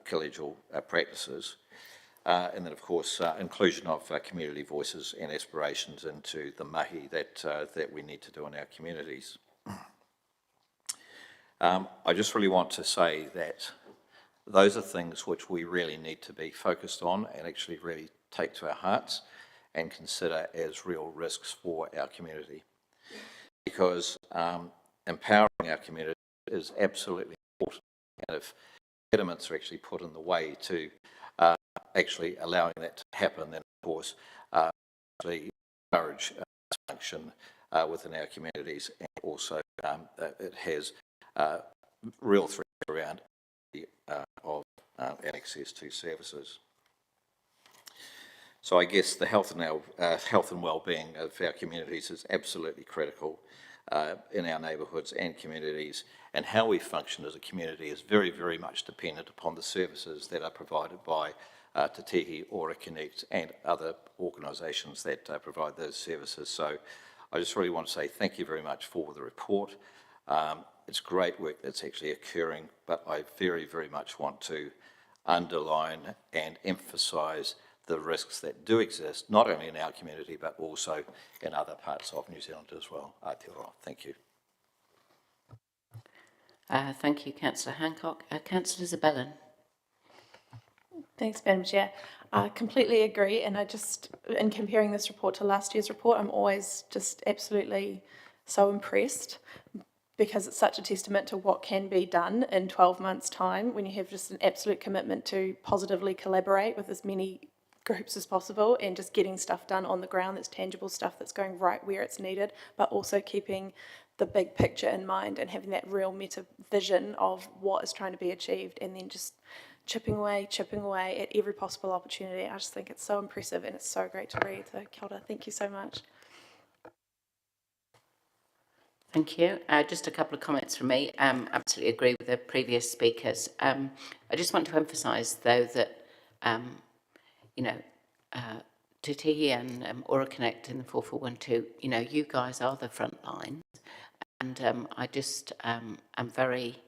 Speaker 12: collegial practices. And then, of course, inclusion of community voices and aspirations into the mahi that we need to do in our communities. I just really want to say that those are things which we really need to be focused on and actually really take to our hearts and consider as real risks for our community. Because empowering our community is absolutely important, and if impediments are actually put in the way to actually allowing that to happen, then of course actually encourage dysfunction within our communities, and also it has real threats around of access to services. So I guess the health and well-being of our communities is absolutely critical in our neighbourhoods and communities, and how we function as a community is very, very much dependent upon the services that are provided by Te Tihi, Ora Connect, and other organisations that provide those services. So I just really want to say thank you very much for the report. It's great work that's actually occurring, but I very, very much want to underline and emphasise the risks that do exist, not only in our community, but also in other parts of New Zealand as well. Aotearoa. Thank you.
Speaker 1: Thank you, Councillor Hancock. Councillor Zabellin.
Speaker 6: Thanks, Madam Chair. I completely agree, and in comparing this report to last year's report, I'm always just absolutely so impressed, because it's such a testament to what can be done in 12 months' time when you have just an absolute commitment to positively collaborate with as many groups as possible and just getting stuff done on the ground that's tangible stuff that's going right where it's needed, but also keeping the big picture in mind and having that real meta vision of what is trying to be achieved, and then just chipping away at every possible opportunity. I just think it's so impressive and it's so great to read. So kia ora, thank you so much.
Speaker 1: Thank you. Just a couple of comments from me. Absolutely agree with the previous speakers. I just want to emphasise, though, that Te Tihi and Ora Connect in the 4412, you guys are the front line, and I just am very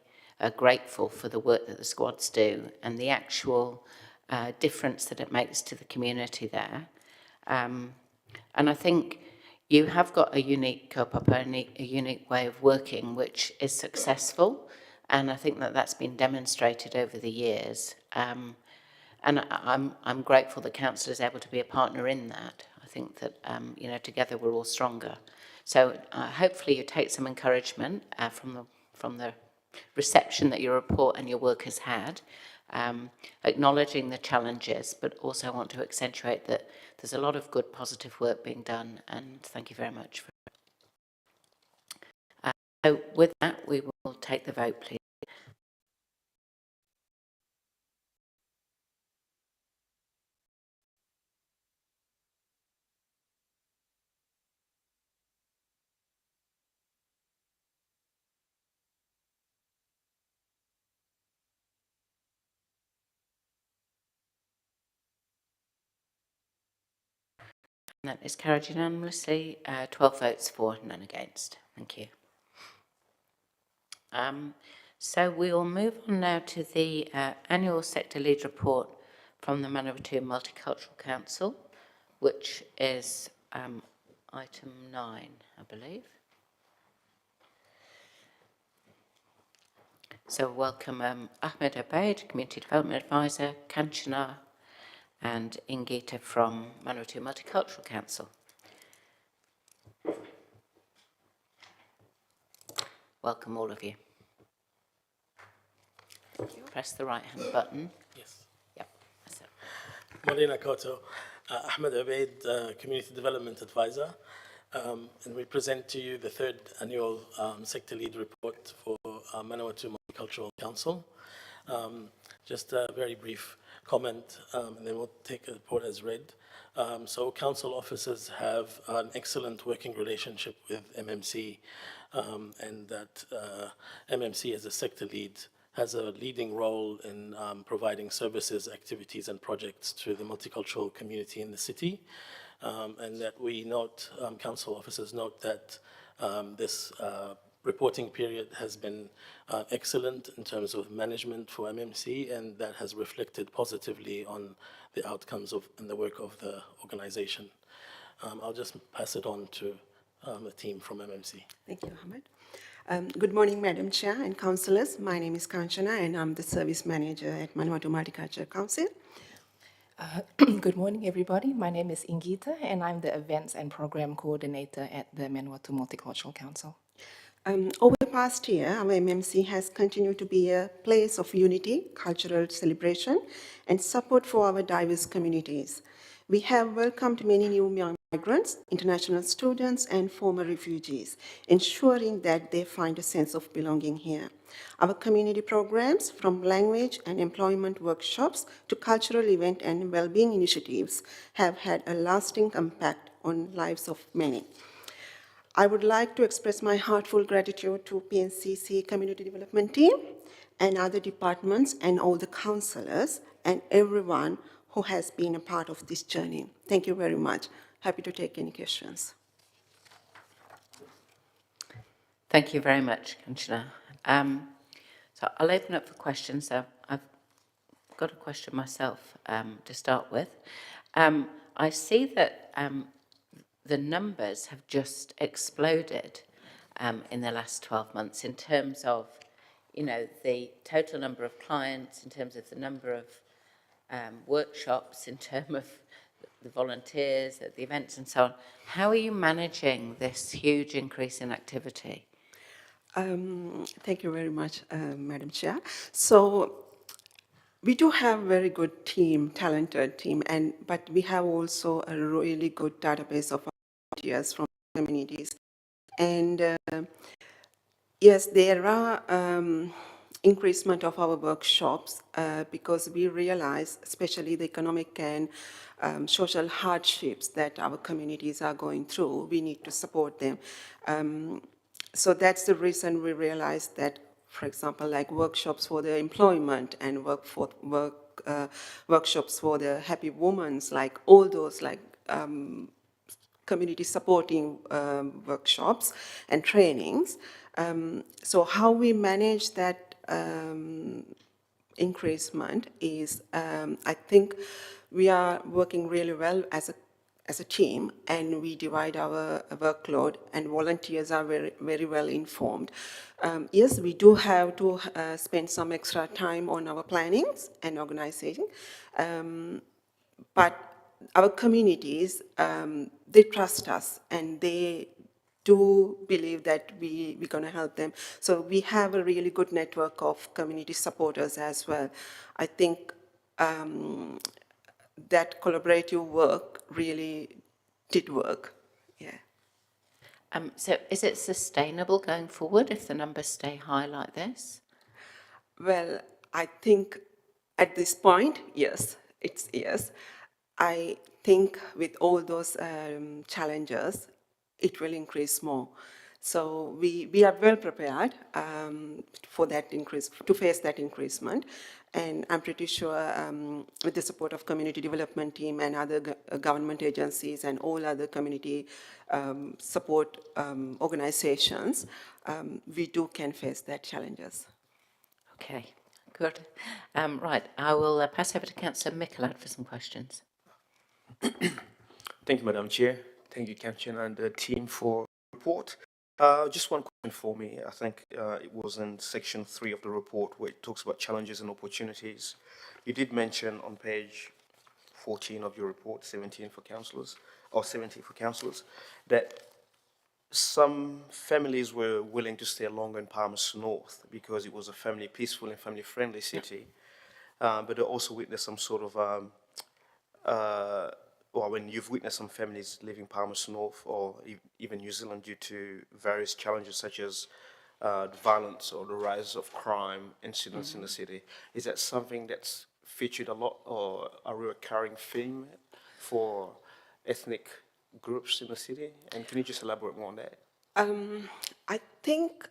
Speaker 1: grateful for the work that the squads do and the actual difference that it makes to the community there. And I think you have got a unique kaupapa, a unique way of working which is successful, and I think that that's been demonstrated over the years. And I'm grateful that Council is able to be a partner in that. I think that together we're all stronger. So hopefully you take some encouragement from the reception that your report and your work has had, acknowledging the challenges, but also want to accentuate that there's a lot of good positive work being done, and thank you very much for it. So with that, we will take the vote, please. That is carried unanimously, 12 votes for, none against. Thank you. So we will move on now to the annual sector lead report from the Manawatu Multicultural Council, which is item 9, I believe. So welcome Ahmed Abeid, Community Development Advisor, Kanchana, and Ingita from Manawatu Multicultural Council. Welcome, all of you. Press the right-hand button.
Speaker 13: Yes.
Speaker 1: Yep, that's it.
Speaker 13: Marina Koto, Ahmed Abeid, Community Development Advisor, and we present to you the third annual sector lead report for Manawatu Multicultural Council. Just a very brief comment, and then we'll take the report as read. So council officers have an excellent working relationship with MMC, and that MMC as a sector lead has a leading role in providing services, activities and projects to the multicultural community in the city, and that we note, council officers note that this reporting period has been excellent in terms of management for MMC, and that has reflected positively on the outcomes of and the work of the organization. I'll just pass it on to the team from MMC.
Speaker 14: Thank you, Ahmed. Good morning, Madam Chair and councillors. My name is Kanchana, and I'm the service manager at Manawatu Multicultural Council.
Speaker 15: Good morning, everybody. My name is Ingita, and I'm the Events and Program Coordinator at the Manawatu Multicultural Council.
Speaker 14: Over the past year, our MMC has continued to be a place of unity, cultural celebration, and support for our diverse communities. We have welcomed many new migrants, international students, and former refugees, ensuring that they find a sense of belonging here. Our community programs, from language and employment workshops to cultural event and well-being initiatives, have had a lasting impact on lives of many. I would like to express my heartfelt gratitude to PNCC Community Development Team and other departments and all the councillors and everyone who has been a part of this journey. Thank you very much. Happy to take any questions.
Speaker 1: Thank you very much, Kanchana. So I'll open up for questions. I've got a question myself to start with. I see that the numbers have just exploded in the last 12 months in terms of, you know, the total number of clients, in terms of the number of workshops, in terms of the volunteers, the events and so on. How are you managing this huge increase in activity?
Speaker 14: Thank you very much, Madam Chair. So we do have a very good team, talented team, but we have also a really good database of volunteers from communities. And yes, there are increasement of our workshops because we realize, especially the economic and social hardships that our communities are going through, we need to support them. So that's the reason we realized that, for example, like workshops for the employment and workshops for the happy women, like all those like community supporting workshops and trainings. So how we manage that increasement is, I think we are working really well as a team, and we divide our workload, and volunteers are very, very well informed. Yes, we do have to spend some extra time on our plannings and organizing, but our communities, they trust us, and they do believe that we're going to help them. So we have a really good network of community supporters as well. I think that collaborative work really did work, yeah.
Speaker 1: So is it sustainable going forward if the numbers stay high like this?
Speaker 14: Well, I think at this point, yes, it's yes. I think with all those challenges, it will increase more. So we are well prepared for that increase, to face that increasement. And I'm pretty sure with the support of community development team and other government agencies and all other community support organizations, we can face that challenges.
Speaker 1: Okay, good. Right, I will pass over to Councillor Mickelad for some questions.
Speaker 16: Thank you, Madam Chair. Thank you, Kanchan and the team for the report. Just one question for me. I think it was in section 3 of the report where it talks about challenges and opportunities. You did mention on page 14 of your report, 17 for councillors, or 70 for councillors, that some families were willing to stay longer in Palmerston North because it was a peaceful and family-friendly city. But they also witnessed some sort of well, when you've witnessed some families leaving Palmerston North or even New Zealand due to various challenges such as the violence or the rise of crime incidents in the city, is that something that's featured a lot or a recurring theme for ethnic groups in the city? And can you just elaborate more on that?
Speaker 14: I think,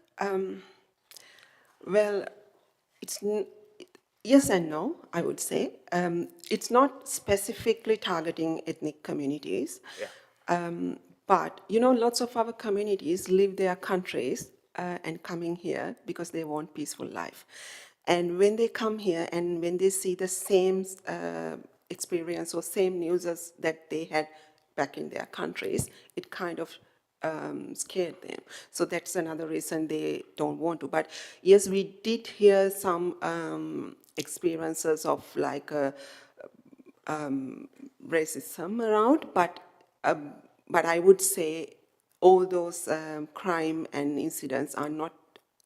Speaker 14: well, it's yes and no, I would say. It's not specifically targeting ethnic communities, but, you know, lots of our communities leave their countries and coming here because they want peaceful life. And when they come here and when they see the same experience or same news as that they had back in their countries, it kind of scared them. So that's another reason they don't want to. But yes, we did hear some experiences of like racism around, but I would say all those crime and incidents are not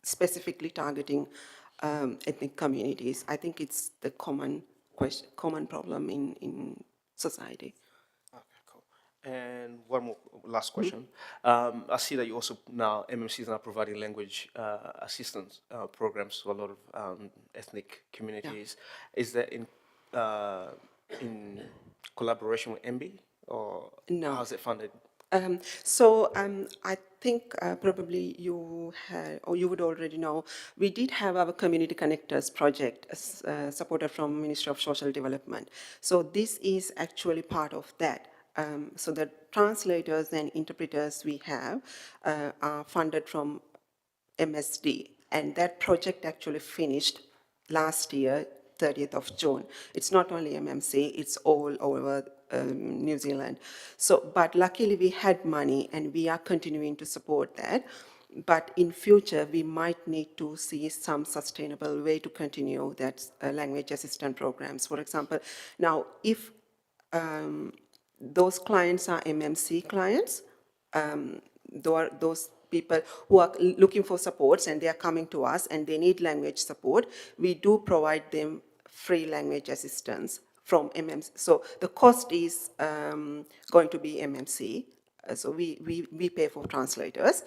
Speaker 14: specifically targeting ethnic communities. I think it's the common problem in society.
Speaker 16: And one more last question. I see that you also now, MMC is now providing language assistance programs to a lot of ethnic communities. Is that in collaboration with MB, or
Speaker 14: No.
Speaker 16: how's it funded?
Speaker 14: I think probably you had, or you would already know, we did have our Community Connectors project supported from Ministry of Social Development. So this is actually part of that. So the translators and interpreters we have are funded from MSD, and that project actually finished last year, 30th of June. It's not only MMC, it's all over New Zealand. So, but luckily we had money and we are continuing to support that. But in future, we might need to see some sustainable way to continue that language assistant programs. For example, now if those clients are MMC clients, those people who are looking for supports and they are coming to us and they need language support, we do provide them free language assistance from MMC. So the cost is going to be MMC. So we pay for translators.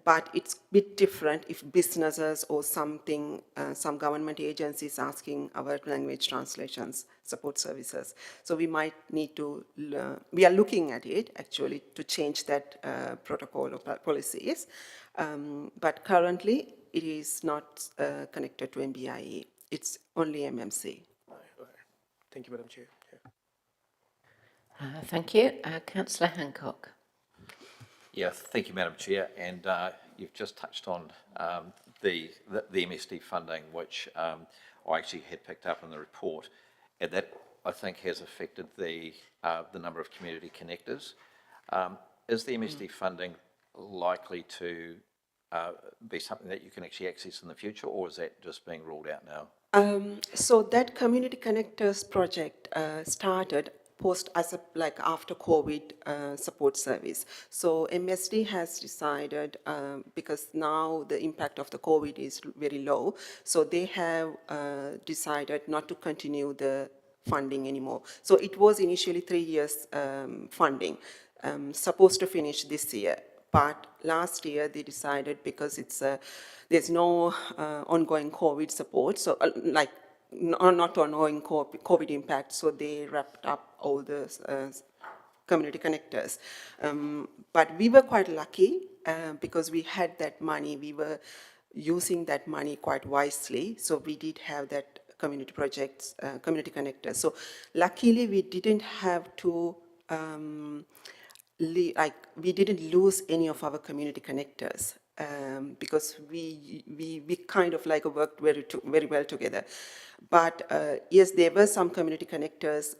Speaker 14: But it's a bit different if businesses or something, some government agencies asking our language translations support services. So we might need to, we are looking at it actually to change that protocol or policies. But currently it is not connected to MBIE. It's only MMC.
Speaker 16: Thank you, Madam Chair.
Speaker 1: Thank you. Councillor Hancock.
Speaker 12: Yeah, thank you, Madam Chair. And you've just touched on the MSD funding, which I actually had picked up in the report, and that I think has affected the number of community connectors. Is the MSD funding likely to be something that you can actually access in the future, or is that just being ruled out now?
Speaker 14: So that Community Connectors project started like after COVID support service. So MSD has decided, because now the impact of the COVID is very low, so they have decided not to continue the funding anymore. So it was initially 3 years funding, supposed to finish this year. But last year they decided, because it's there's no ongoing COVID support, so not ongoing COVID impact, so they wrapped up all the community connectors. But we were quite lucky because we had that money. We were using that money quite wisely, so we did have that community projects, community connectors. So luckily we didn't have to we didn't lose any of our community connectors because we kind of like worked very well together. But yes, there were some community connectors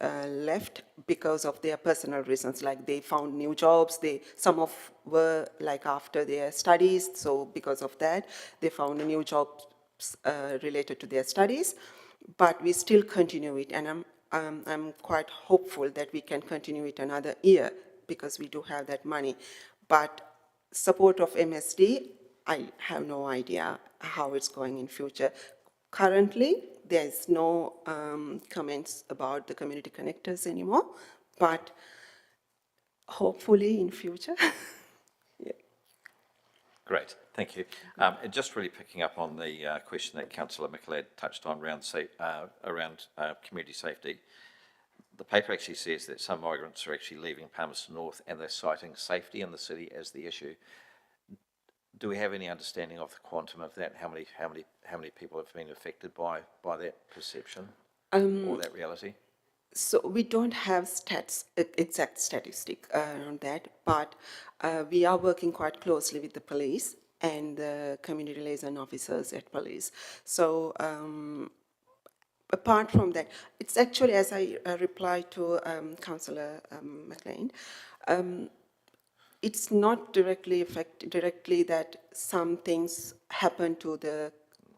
Speaker 14: left because of their personal reasons, like they found new jobs. Some were like after their studies, so because of that, they found a new job related to their studies. But we still continue it, and I'm quite hopeful that we can continue it another year, because we do have that money. But support of MSD, I have no idea how it's going in future. Currently, there's no comments about the community connectors anymore, but hopefully in future. Yeah.
Speaker 12: Great, thank you. And just really picking up on the question that Councillor Michelad touched on around community safety. The paper actually says that some migrants are actually leaving Palmerston North and they're citing safety in the city as the issue. Do we have any understanding of the quantum of that? How many people have been affected by that perception or that reality?
Speaker 14: So we don't have exact statistic on that, but we are working quite closely with the police, and the community liaison officers at police. So apart from that, it's actually, as I replied to Councillor McLean, it's not directly that some things happen to the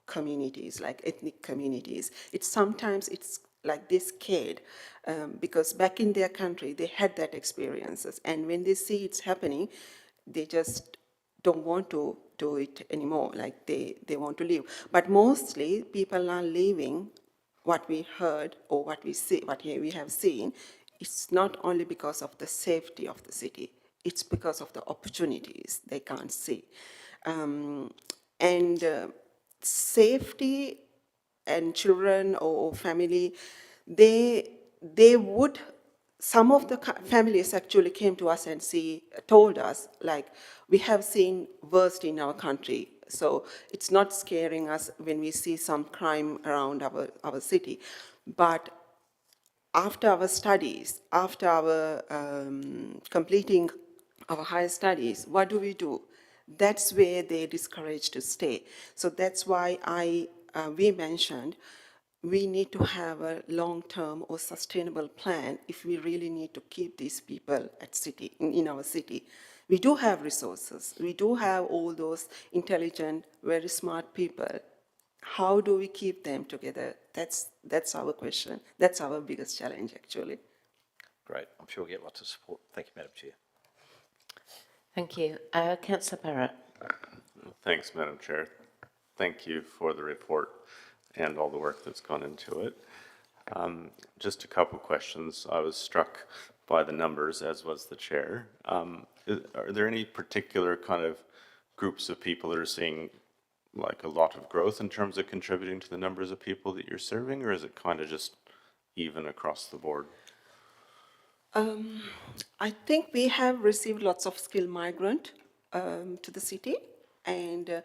Speaker 14: communities, like ethnic communities. Sometimes it's like this kid, because back in their country, they had that experiences. And when they see it's happening, they just don't want to do it anymore, like they want to leave. But mostly people are leaving what we heard or what we see, what we have seen. It's not only because of the safety of the city, it's because of the opportunities they can't see. Safety and children or family, they would, some of the families actually came to us and told us, like, we have seen worst in our country. So it's not scaring us when we see some crime around our city. But after our studies, after our completing our higher studies, what do? That's where they discourage to stay. So that's why we mentioned we need to have a long-term or sustainable plan if we really need to keep these people in our city. We do have resources. We do have all those intelligent, very smart people. How do we keep them together? That's our question. That's our biggest challenge, actually.
Speaker 12: Great. I'm sure we'll get lots of support. Thank you, Madam Chair.
Speaker 1: Thank you. Councillor Barrett.
Speaker 7: Thanks, Madam Chair. Thank you for the report and all the work that's gone into it. Just a couple questions. I was struck by the numbers, as was the chair. Are there any particular kind of groups of people that are seeing like a lot of growth in terms of contributing to the numbers of people that you're serving, or is it kind of just even across the board?
Speaker 14: I think we have received lots of skilled migrant to the city, and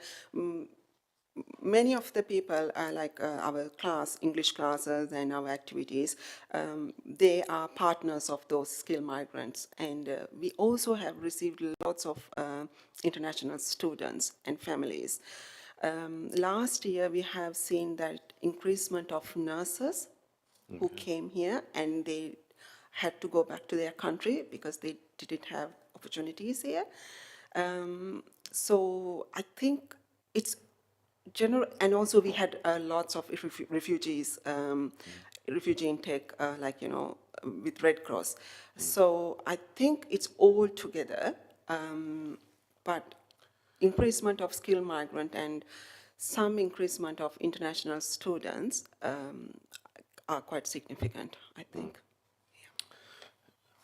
Speaker 14: many of the people are like our English classes and our activities, they are partners of those skilled migrants. And we also have received lots of international students and families. Last year, we have seen that increasement of nurses who came here, and they had to go back to their country because they didn't have opportunities here. So I think it's general, and also we had lots of refugees, refugee intake, with Red Cross. So I think it's all together, but increasement of skilled migrant and some increasement of international students are quite significant, I think.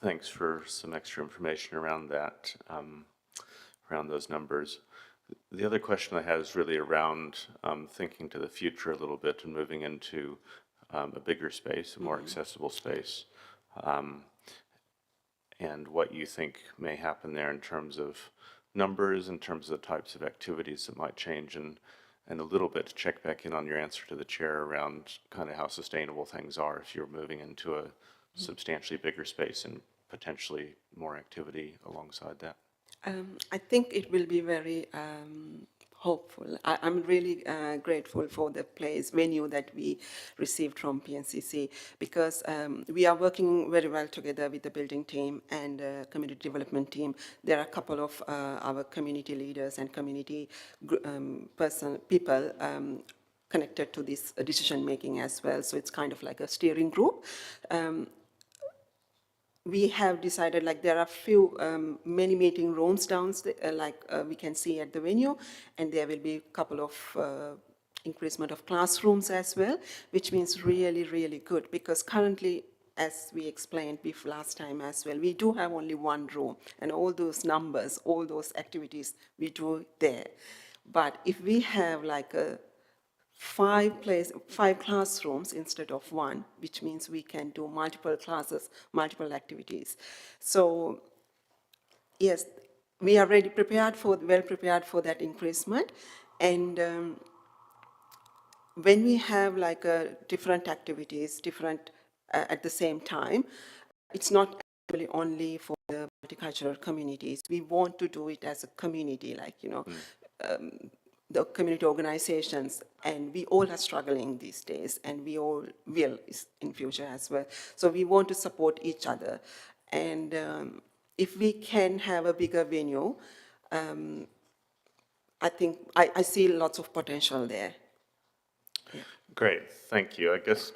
Speaker 7: Thanks for some extra information around that, around those numbers. The other question I had is really around thinking to the future a little bit and moving into a bigger space, a more accessible space, and what you think may happen there in terms of numbers, in terms of the types of activities that might change, and a little bit to check back in on your answer to the chair around kind of how sustainable things are if you're moving into a substantially bigger space and potentially more activity alongside that.
Speaker 14: I think it will be very hopeful. I'm really grateful for the venue that we received from PNCC, because we are working very well together with the building team and community development team. There are a couple of our community leaders and community people connected to this decision making as well. So it's kind of like a steering group. We have decided, like, there are many meeting rooms downstairs, we can see at the venue, and there will be a couple of increasement of classrooms as well, which means really, really good, because currently, as we explained last time as well, we do have only one room, and all those numbers, all those activities, we do there. But if we have like a 5 classrooms instead of 1, which means we can do multiple classes, multiple activities. So yes, we are well prepared for that increasement. And when we have like different activities, at the same time, it's not actually only for the multicultural communities. We want to do it as a community, the community organizations, and we all are struggling these days, and we all will in future as well. So we want to support each other. And if we can have a bigger venue, I think I see lots of potential there.
Speaker 7: Great, thank you. I guess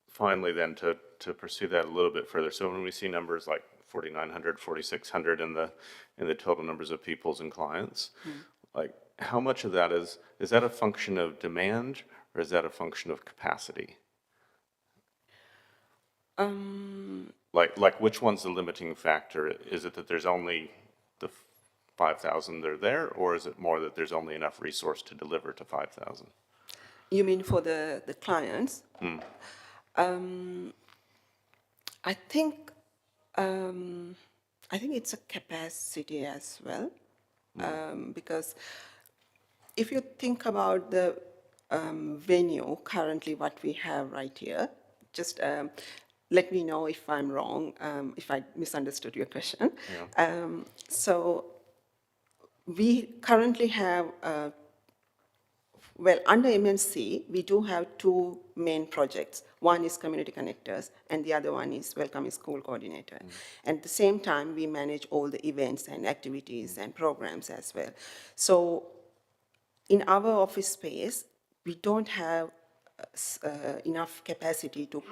Speaker 7: finally then to pursue that a little bit further. So when we see numbers like 4,900, 4,600 in the total numbers of peoples and clients, like how much of that is that a function of demand or is that a function of capacity? Like which one's the limiting factor? Is it that there's only the 5,000 that are there, or is it more that there's only enough resource to deliver to 5,000?
Speaker 14: You mean for the clients? I think it's a capacity as well, because if you think about the venue currently, what we have right here, just let me know if I'm wrong, if I misunderstood your question. Yeah. So we currently have, well, under MMC, we do have two main projects. One is Community Connectors, and the other one is Welcoming School Coordinator. And at the same time, we manage all the events and activities and programs as well. So in our office space, we don't have enough capacity to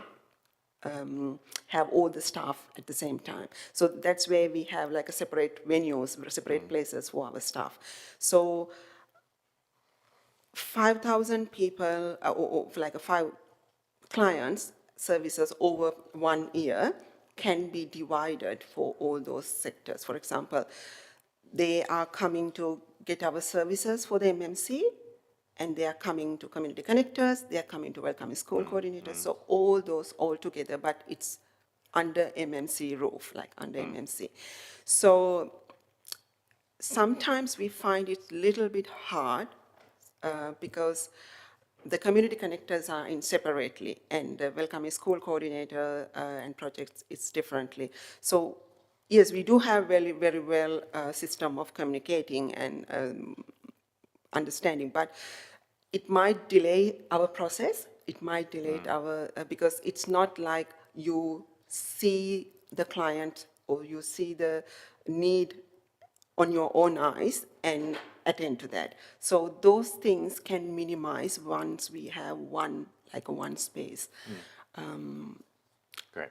Speaker 14: have all the staff at the same time. So that's where we have like a separate venues, separate places for our staff. So 5,000 people, or like 5 clients services over 1 year can be divided for all those sectors. For example, they are coming to get our services for the MMC, and they are coming to Community Connectors, they are coming to Welcoming School Coordinators, so all those all together, but it's under MMC roof, like under MMC. So sometimes we find it a little bit hard because the Community Connectors are in separately, and the Welcoming School Coordinator and projects is differently. So yes, we do have very, very well system of communicating and understanding, but it might delay our process. It might delay our, because it's not like you see the client or you see the need on your own eyes and attend to that. So those things can minimize once we have one space.
Speaker 7: Great.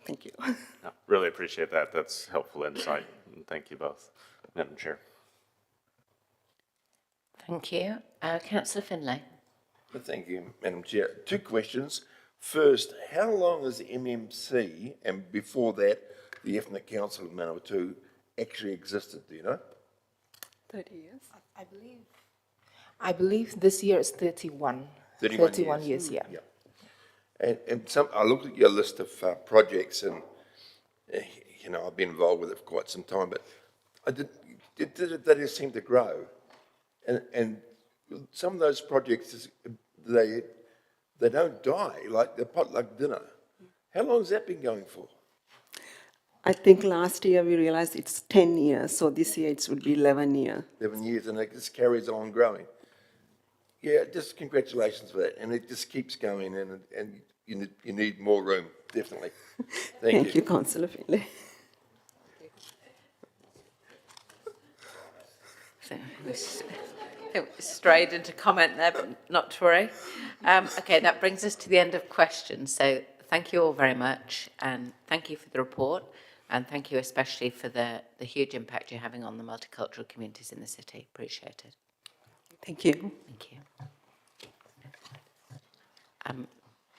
Speaker 14: Thank you.
Speaker 7: No, really appreciate that. That's helpful insight. And thank you both, Madam Chair.
Speaker 1: Thank you. Councillor Finlay.
Speaker 8: Thank you, Madam Chair. 2 questions. First, how long has the MMC, and before that, the Ethnic Council of Manawatu, actually existed, do you know?
Speaker 3: 30 years.
Speaker 15: I believe this year is 31. 31 years, yeah.
Speaker 8: And I looked at your list of projects, and you know, I've been involved with it for quite some time, but they just seem to grow. And some of those projects, they don't die, like the potluck dinner. How long has that been going for?
Speaker 14: I think last year we realized it's 10 years, so this year it would be 11 years.
Speaker 8: 11 years, and it just carries on growing. Yeah, just congratulations for that. And it just keeps going, and you need more room, definitely.
Speaker 14: Thank you, Councillor Finlay.
Speaker 1: It strayed into comment there, but not to worry. Okay, that brings us to the end of questions. So thank you all very much, and thank you for the report, and thank you especially for the huge impact you're having on the multicultural communities in the city. Appreciate it.
Speaker 14: Thank you.
Speaker 1: Thank you.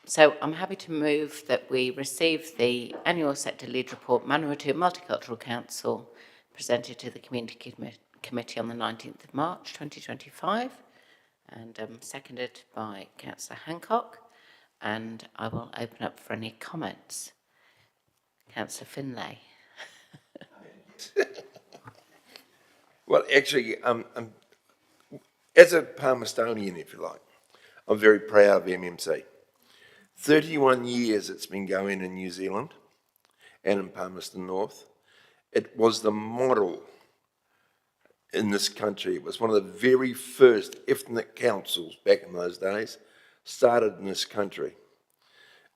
Speaker 1: So I'm happy to move that we receive the annual sector lead report, Manawatu Multicultural Council, presented to the Community Committee on the 19th of March 2025, and seconded by Councillor Hancock, and I will open up for any comments. Councillor Finlay.
Speaker 8: Well, actually, as a Palmerstonian, if you like, I'm very proud of MMC. 31 years it's been going in New Zealand and in Palmerston North. It was the model in this country. It was one of the very first ethnic councils back in those days, started in this country.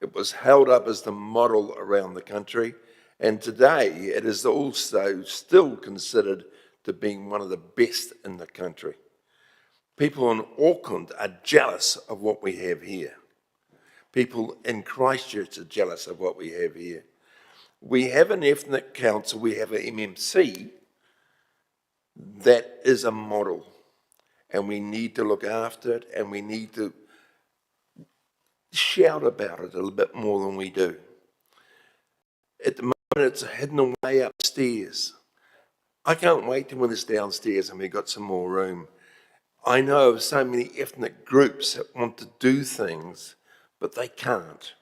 Speaker 8: It was held up as the model around the country, and today it is also still considered to be one of the best in the country. People in Auckland are jealous of what we have here. People in Christchurch are jealous of what we have here. We have an ethnic council, we have an MMC that is a model, and we need to look after it, and we need to shout about it a little bit more than we do. At the moment, it's hidden away upstairs. I can't wait till when it's downstairs and we've got some more room. I know of so many ethnic groups that want to do things, but they can't.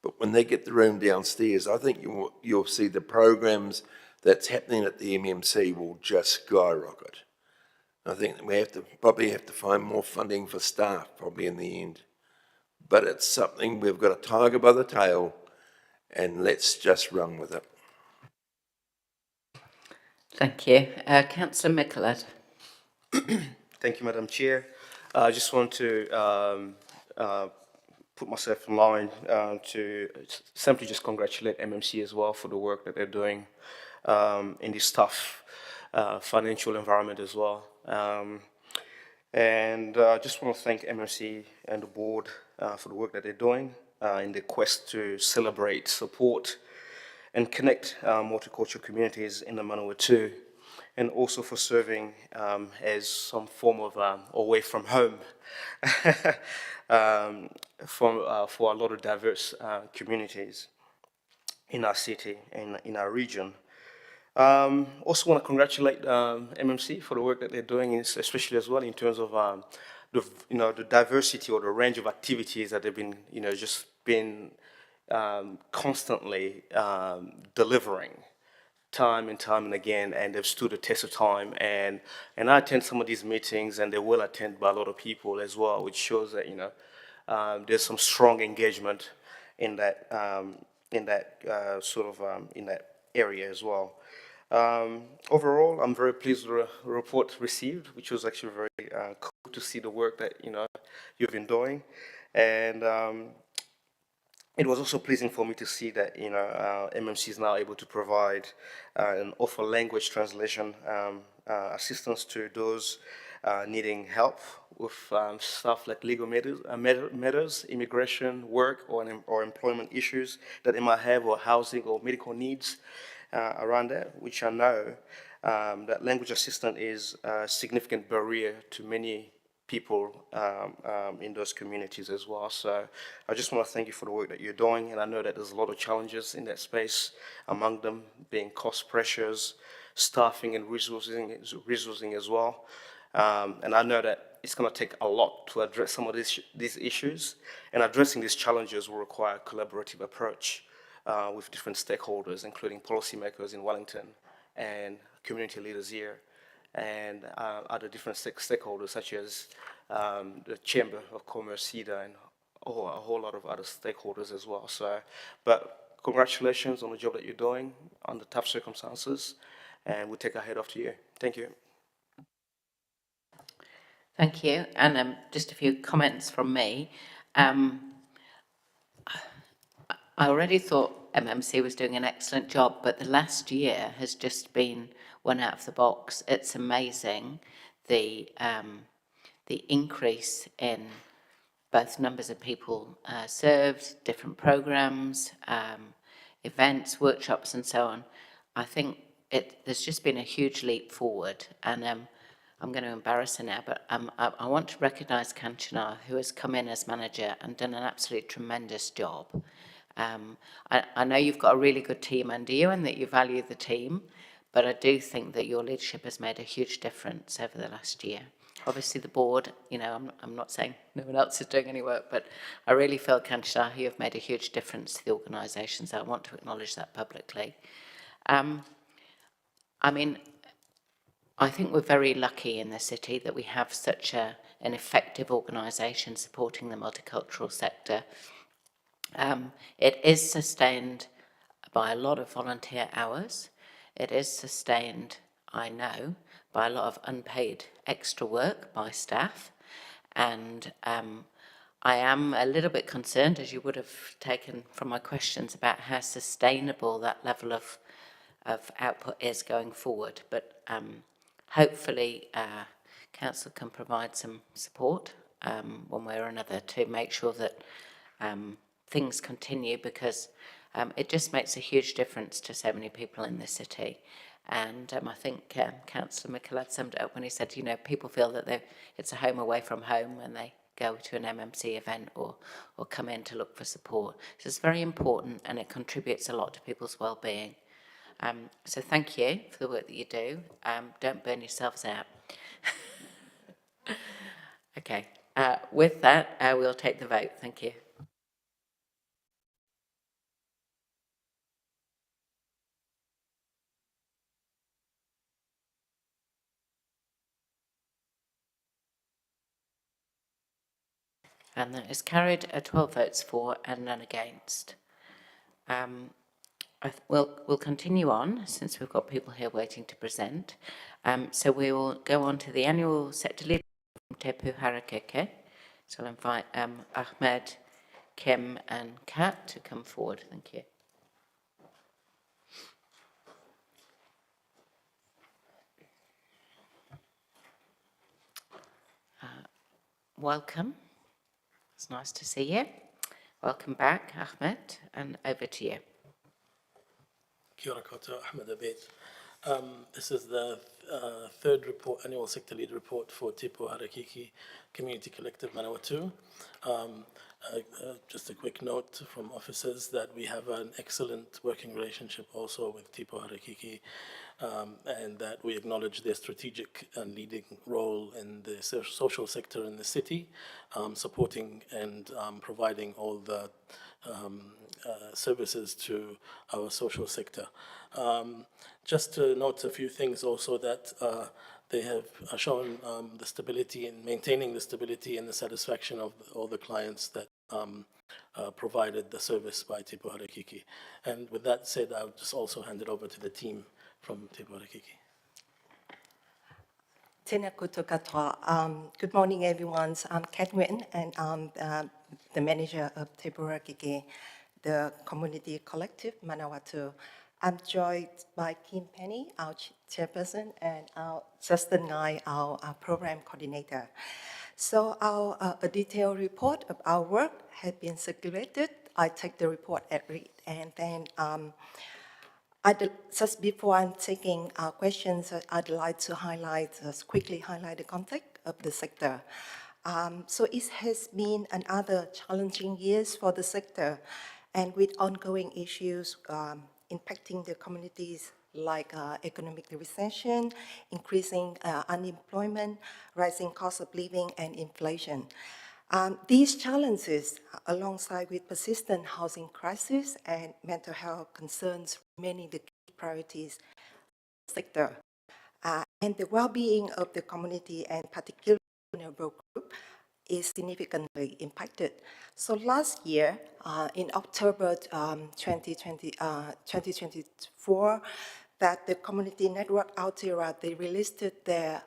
Speaker 8: But when they get the room downstairs, I think you'll see the programs that's happening at the MMC will just skyrocket. I think that we probably have to find more funding for staff probably in the end. But it's something we've got a tiger by the tail, and let's just run with it.
Speaker 1: Thank you. Councillor Michelet.
Speaker 16: Thank you, Madam Chair. I just want to put myself in line to simply just congratulate MMC as well for the work that they're doing in this tough financial environment as well. And I just want to thank MMC and the board for the work that they're doing in the quest to celebrate, support, and connect multicultural communities in the Manawatu, and also for serving as some form of away from home for a lot of diverse communities in our city and in our region. Also want to congratulate MMC for the work that they're doing, especially as well in terms of the diversity or the range of activities that they've been, just been constantly delivering time and time and again, and they've stood the test of time. And I attend some of these meetings, and they will attend by a lot of people as well, which shows that there's some strong engagement in that in that area as well. Overall, I'm very pleased with the report received, which was actually very cool to see the work that you've been doing, and it was also pleasing for me to see that MMC is now able to provide and offer language translation assistance to those needing help with stuff like legal matters, immigration, work, or employment issues that they might have, or housing or medical needs around that, which I know that language assistance is a significant barrier to many people in those communities as well. So I just want to thank you for the work that you're doing, and I know that there's a lot of challenges in that space, among them being cost pressures, staffing and resourcing as well. And I know that it's going to take a lot to address some of these issues, and addressing these challenges will require a collaborative approach with different stakeholders, including policymakers in Wellington and community leaders here, and other different stakeholders such as the Chamber of Commerce, CEDA, and a whole lot of other stakeholders as well. So, but congratulations on the job that you're doing under tough circumstances, and we'll take our head off to you. Thank you.
Speaker 1: Thank you. And just a few comments from me. I already thought MMC was doing an excellent job, but the last year has just been one out of the box. It's amazing the increase in both numbers of people served, different programs, events, workshops, and so on. I think there's just been a huge leap forward, and I'm going to embarrass her now, but I want to recognise Kanchana, who has come in as manager and done an absolutely tremendous job. I know you've got a really good team under you and that you value the team, but I do think that your leadership has made a huge difference over the last year. Obviously the board, I'm not saying no one else is doing any work, but I really feel, Kanchana, you have made a huge difference to the organisation, so I want to acknowledge that publicly. I think we're very lucky in the city that we have such an effective organisation supporting the multicultural sector. It is sustained by a lot of volunteer hours. It is sustained, I know, by a lot of unpaid extra work by staff. And I am a little bit concerned, as you would have taken from my questions, about how sustainable that level of output is going forward. But hopefully Council can provide some support one way or another to make sure that things continue, because it just makes a huge difference to so many people in the city. And I think Councillor Michelad summed it up when he said, you know, people feel that it's a home away from home when they go to an MMC event or come in to look for support. So it's very important, and it contributes a lot to people's well-being. So thank you for the work that you do. Don't burn yourselves out. Okay, with that, we'll take the vote. Thank you. And that is carried, 12 votes for and none against. We'll continue on, since we've got people here waiting to present. So we will go on to the annual sector leader from Te Pūharakeke. So I'll invite Ahmed, Kim and Kat to come forward. Thank you. Welcome. It's nice to see you. Welcome back, Ahmed, and over to you.
Speaker 13: Kia ora koutou, Ahmed Abed. This is the third report, annual sector lead report for Te Pūharakeke Community Collective Manawatu. Just a quick note from officers that we have an excellent working relationship also with Te Pūharakeke, and that we acknowledge their strategic and leading role in the social sector in the city, supporting and providing all the services to our social sector. Just to note a few things also, that they have shown the stability and maintaining the stability and the satisfaction of all the clients that provided the service by Te Pūharakeke. And with that said, I'll just also hand it over to the team from Te Pūharakeke.
Speaker 17: Tēnā koutou katoa. Good morning, everyone. I'm Kat Nguyen, and I'm the manager of Te Pūharakeke, the community collective Manawatu. I'm joined by Kim Penny, our chairperson, and our Justin Ngai, our program coordinator. So a detailed report of our work has been circulated. I take the report at read, and then just before I'm taking questions, I'd like to quickly highlight the context of the sector. So it has been another challenging years for the sector, and with ongoing issues impacting the communities like economic recession, increasing unemployment, rising cost of living, and inflation. These challenges, alongside with persistent housing crisis and mental health concerns, remaining the key priorities of the sector. And the well-being of the community, and particularly vulnerable group, is significantly impacted. So last year, in October 2024, that the community network Aotearoa, they released their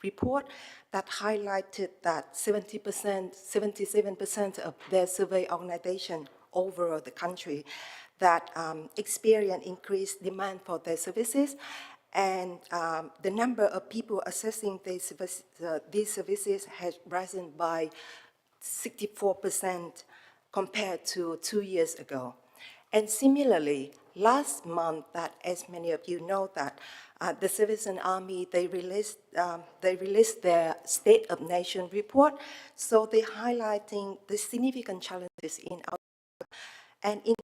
Speaker 17: report that highlighted that 77% of their survey organization over the country that experience increased demand for their services, and the number of people accessing these services has risen by 64% compared to 2 years ago. And similarly, last month, that as many of you know, that the Salvation Army, they released their State of Nation report. So they're highlighting the significant challenges in our, and in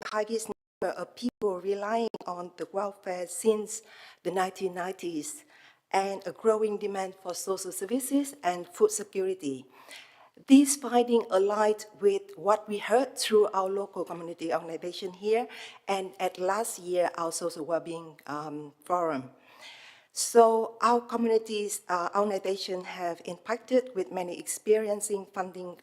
Speaker 17: the highest number of people relying on the welfare since the 1990s, and a growing demand for social services and food security. These findings align with what we heard through our local community organization here, and at last year, our social well-being forum. So our communities, organization have impacted, with many experiencing funding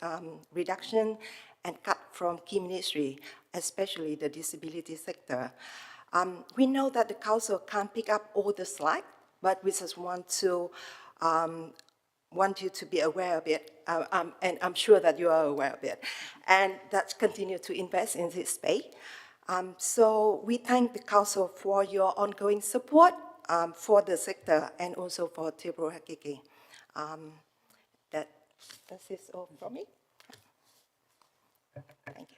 Speaker 17: reduction and cut from key ministry, especially the disability sector. We know that the council can't pick up all the slack, but we just want you to be aware of it, and I'm sure that you are aware of it, and that continue to invest in this space. So we thank the council for your ongoing support for the sector and also for Te Puruhakeke. That's it all from me. Thank you.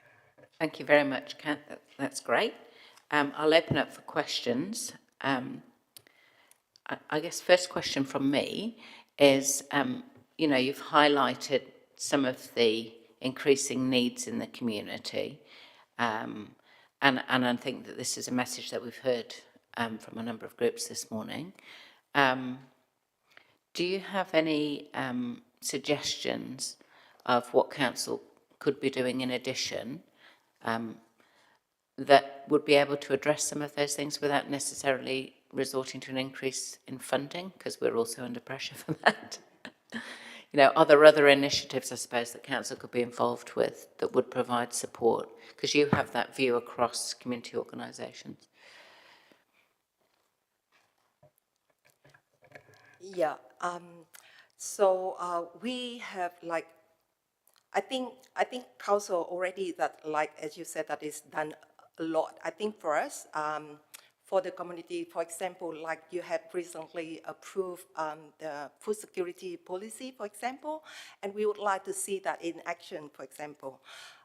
Speaker 1: Thank you very much, Kat. That's great. I'll open up for questions. I guess first question from me is, you know, you've highlighted some of the increasing needs in the community, and I think that this is a message that we've heard from a number of groups this morning. Do you have any suggestions of what council could be doing in addition that would be able to address some of those things without necessarily resorting to an increase in funding, because we're also under pressure for that? You know, are there other initiatives, I suppose, that council could be involved with that would provide support? Because you have that view across community organisations.
Speaker 17: Yeah, we have like, I think council already that, like, as you said, that is done a lot. I think for us, for the community, for example, like you have recently approved the food security policy, for example, and we would like to see that in action, for example.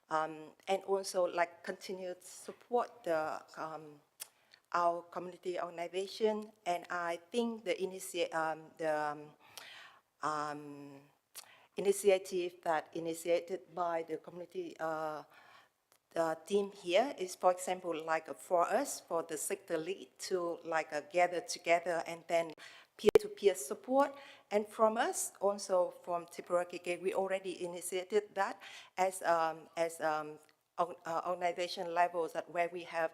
Speaker 17: And also like continue to support the our community organization, and I think the initiative that initiated by the community the team here is, for example, like for us, for the sector lead to like gather together and then peer-to-peer support. And from us, also from Te Puruhakeke, we already initiated that as organization levels, that where we have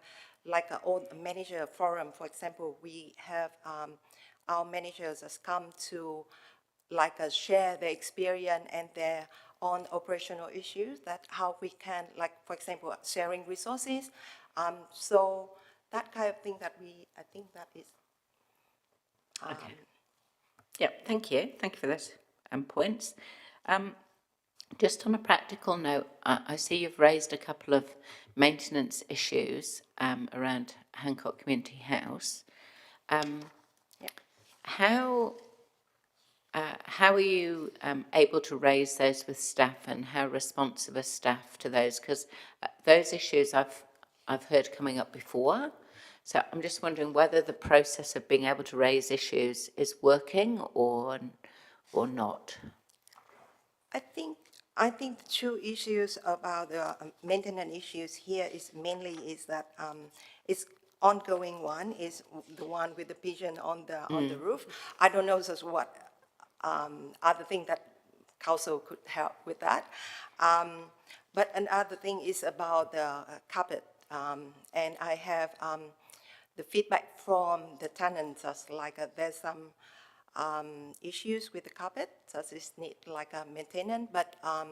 Speaker 17: like a old manager forum, for example, we have our managers has come to like share their experience and their on operational issues, that how we can, like, for example, sharing resources. So that kind of thing that I think that is.
Speaker 1: Okay. Yeah, thank you. Thank you for those points. Just on a practical note, I see you've raised a couple of maintenance issues around Hancock Community House. How are you able to raise those with staff, and how responsive are staff to those? Because those issues I've heard coming up before. So I'm just wondering whether the process of being able to raise issues is working or not.
Speaker 17: I think the two issues about the maintenance issues here is mainly is that it's ongoing. One is the one with the pigeon on the roof. I don't know just what other thing that council could help with that. But another thing is about the carpet, and I have the feedback from the tenants as like there's some issues with the carpet, such as need like a maintenance, but I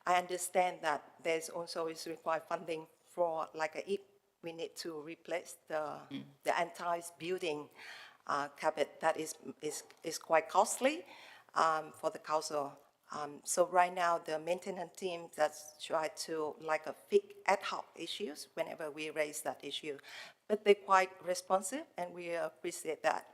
Speaker 17: understand that there's also is required funding for like if we need to replace the entire building carpet, that is quite costly for the council. So right now the maintenance team that's try to like fix ad hoc issues whenever we raise that issue, but they're quite responsive and we appreciate that.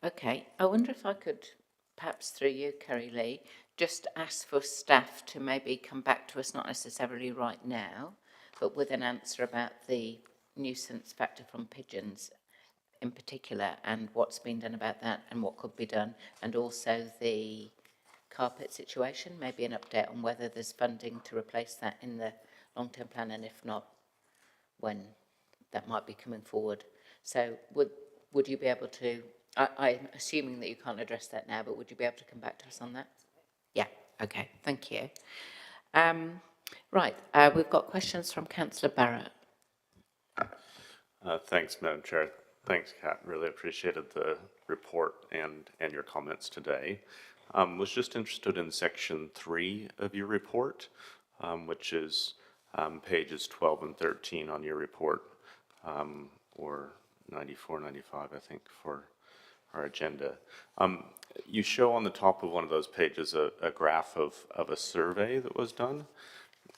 Speaker 1: Okay, I wonder if I could, perhaps through you, Kerry Lee, just ask for staff to maybe come back to us, not necessarily right now, but with an answer about the nuisance factor from pigeons in particular, and what's been done about that and what could be done, and also the carpet situation, maybe an update on whether there's funding to replace that in the long-term plan, and if not, when that might be coming forward. So would you be able to, I'm assuming that you can't address that now, but would you be able to come back to us on that? Yeah, okay, thank you. Right, we've got questions from Councillor Barrett.
Speaker 7: Thanks, Madam Chair. Thanks, Kat. Really appreciated the report and your comments today. Was just interested in section 3 of your report, which is pages 12 and 13 on your report, or 94, 95, I think, for our agenda. You show on the top of one of those pages a graph of a survey that was done.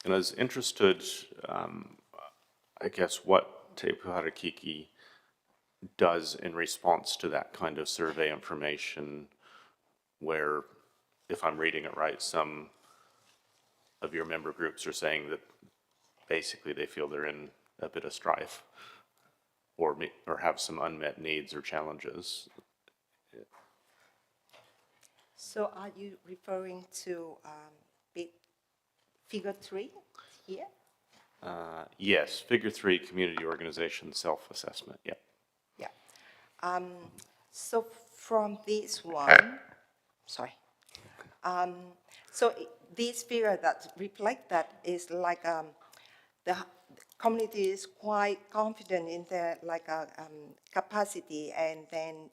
Speaker 7: And I was interested, I guess, what Te Puharakiki does in response to that kind of survey information where, if I'm reading it right, some of your member groups are saying that basically they feel they're in a bit of strife or have some unmet needs or challenges.
Speaker 17: So are you referring to figure 3 here?
Speaker 7: Yes, figure 3, community organization self-assessment, yeah.
Speaker 17: Yeah. So from this one, sorry. This figure that reflect that is like the community is quite confident in their capacity, and then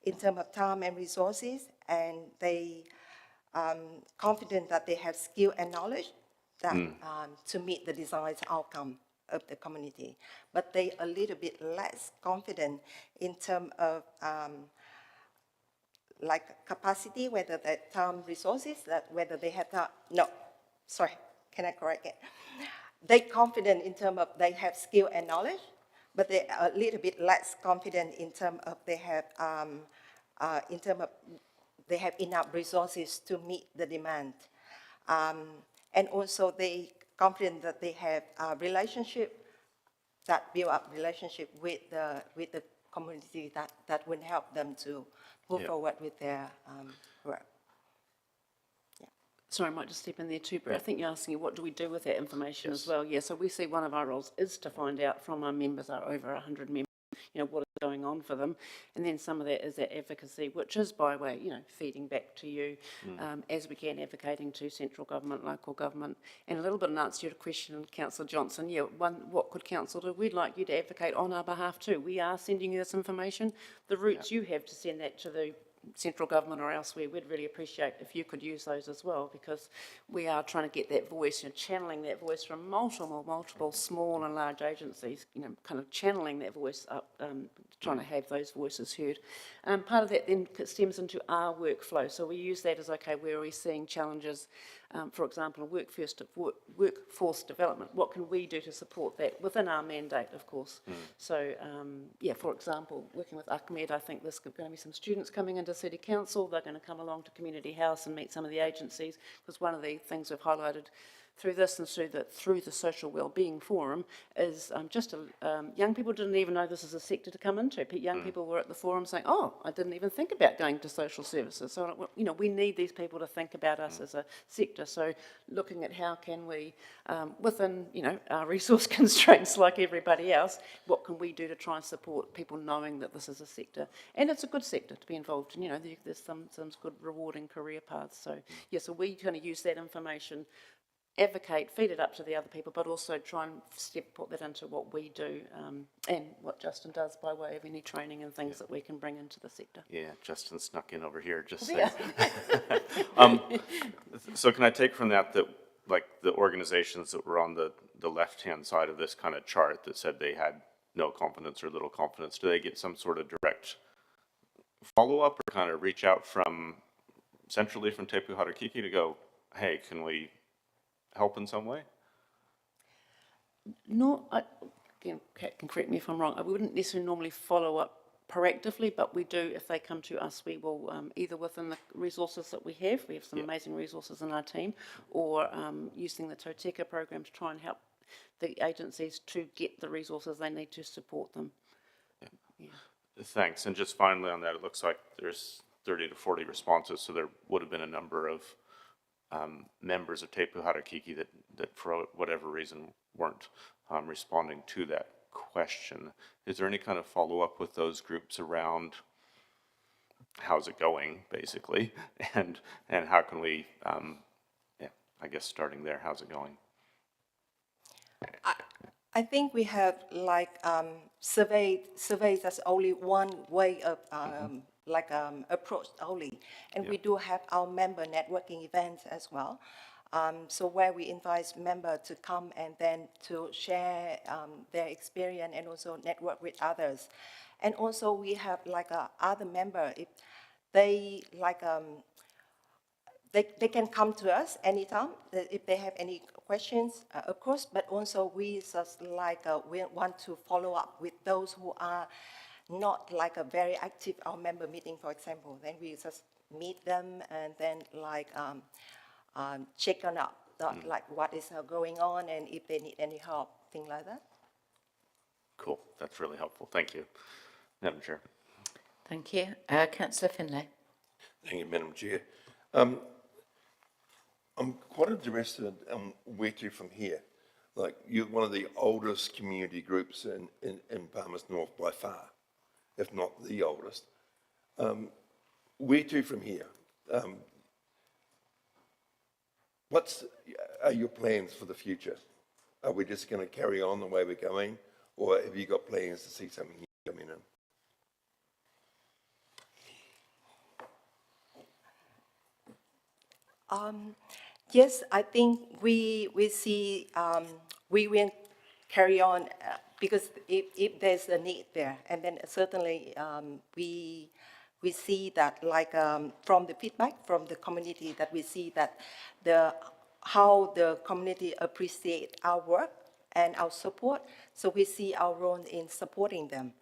Speaker 17: in terms of time and resources, and they confident that they have skill and knowledge that to meet the desired outcome of the community. But they a little bit less confident in terms of capacity, whether that time resources, that whether they have can I correct it? They confident in terms of they have skill and knowledge, but they are a little bit less confident in terms of they have they have enough resources to meet the demand. And also they confident that they have a relationship, that build up relationship with the community that will help them to move forward with their work.
Speaker 2: Sorry, I might just step in there too, but I think you're asking what do we do with that information as well. Yeah, so we see one of our roles is to find out from our members, our over 100 members, what is going on for them. And then some of that is that advocacy, which is by way, feeding back to you as we can, advocating to central government, local government. And a little bit in answer to your question, Councillor Johnson, what could council do? We'd like you to advocate on our behalf too. We are sending you this information. The routes you have to send that to the central government or elsewhere, we'd really appreciate if you could use those as well, because we are trying to get that voice, channeling that voice from multiple small and large agencies, kind of channeling that voice up, trying to have those voices heard. Part of that then stems into our workflow. So we use that as, okay, where are we seeing challenges? For example, workforce development. What can we do to support that within our mandate, of course? So, for example, working with Ahmed, I think there's going to be some students coming into City Council. They're going to come along to Community House and meet some of the agencies, because one of the things we've highlighted through this and through the Social Wellbeing Forum is young people didn't even know this is a sector to come into. Young people were at the forum saying, oh, I didn't even think about going to social services. So, we need these people to think about us as a sector. So looking at how can we, within, our resource constraints like everybody else, what can we do to try and support people knowing that this is a sector? And it's a good sector to be involved in. There's some good rewarding career paths. So, so we kind of use that information, advocate, feed it up to the other people, but also try and put that into what we do and what Justin does by way of any training and things that we can bring into the sector.
Speaker 7: Yeah, Justin snuck in over here, just saying. So can I take from that like the organizations that were on the left-hand side of this kind of chart that said they had no confidence or little confidence, do they get some sort of direct follow-up or kind of reach out centrally from Te Puharakiki to go, hey, can we help in some way?
Speaker 2: No, again, Kat can correct me if I'm wrong. We wouldn't necessarily normally follow up proactively, but we do, if they come to us, we will either within the resources that we have some amazing resources in our team, or using the Toteka program to try and help the agencies to get the resources they need to support them.
Speaker 7: Thanks. And just finally on that, it looks like there's 30 to 40 responses, so there would have been a number of members of Te Puharakiki that for whatever reason weren't responding to that question. Is there any kind of follow-up with those groups around how's it going, basically, and how can we, I guess starting there, how's it going?
Speaker 17: I think we have surveys as only one way of approach only, and we do have our member networking events as well. So where we invite members to come and then to share their experience and also network with others. And also we have like other member, if they like, they can come to us anytime if they have any questions, of course, but also we just like, we want to follow up with those who are not like a very active our member meeting, for example. Then we just meet them and then like check on up, like what is going on and if they need any help, things like that.
Speaker 7: Cool. That's really helpful. Thank you, Madam Chair.
Speaker 1: Thank you. Councillor Finlay.
Speaker 8: Thank you, Madam Chair. I'm quite interested in where to from here. Like, you're one of the oldest community groups in Palmerston North by far, if not the oldest. Where to from here? What are your plans for the future? Are we just going to carry on the way we're going, or have you got plans to see something new coming in?
Speaker 17: Yes, I think we see, we will carry on because if there's a need there, and then certainly we see that like from the feedback from the community that we see that how the community appreciate our work and our support, so we see our role in supporting them.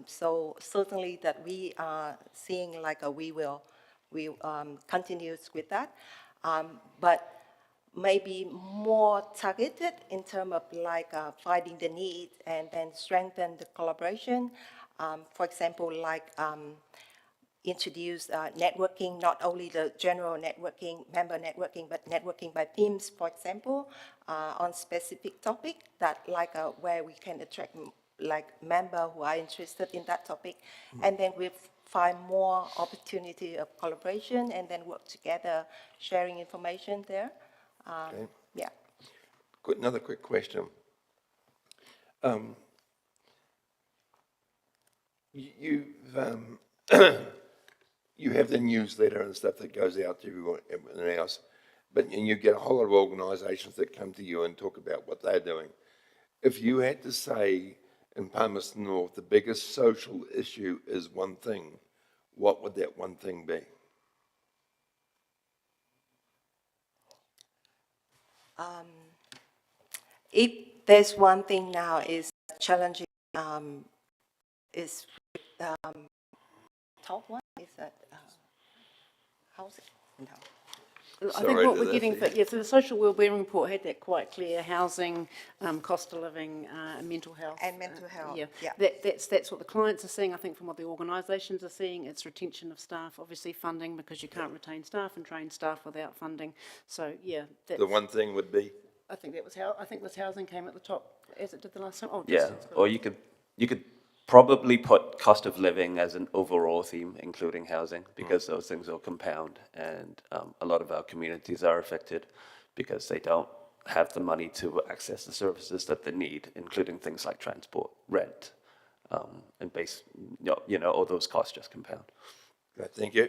Speaker 17: So certainly that we are seeing like we continue with that. But maybe more targeted in terms of like finding the need and then strengthen the collaboration. For example, like introduce networking, not only the general networking, member networking, but networking by themes, for example, on specific topic that like where we can attract like members who are interested in that topic. And then we find more opportunity of collaboration and then work together, sharing information there.
Speaker 8: Okay.
Speaker 17: Yeah.
Speaker 8: Another quick question. You have the newsletter and stuff that goes out to everyone else, and you get a whole lot of organisations that come to you and talk about what they're doing. If you had to say in Palmerston North, the biggest social issue is one thing, what would that one thing be?
Speaker 17: If there's one thing now is challenging, is top one, is that housing? No.
Speaker 11: I think what we're getting for, yes, so the social wellbeing report had that quite clear: housing, cost of living, mental health.
Speaker 17: And mental health,
Speaker 11: Yeah,
Speaker 17: yeah.
Speaker 11: That's what the clients are seeing. I think from what the organisations are seeing, it's retention of staff, obviously funding, because you can't retain staff and train staff without funding. So yeah, that's,
Speaker 8: The one thing would be?
Speaker 11: I think that was how, I think this housing came at the top as it did the last time. Oh,
Speaker 18: yeah, or you could probably put cost of living as an overall theme, including housing, because those things will compound, and a lot of our communities are affected because they don't have the money to access the services that they need, including things like transport, rent, and all those costs just compound.
Speaker 8: Right, thank you.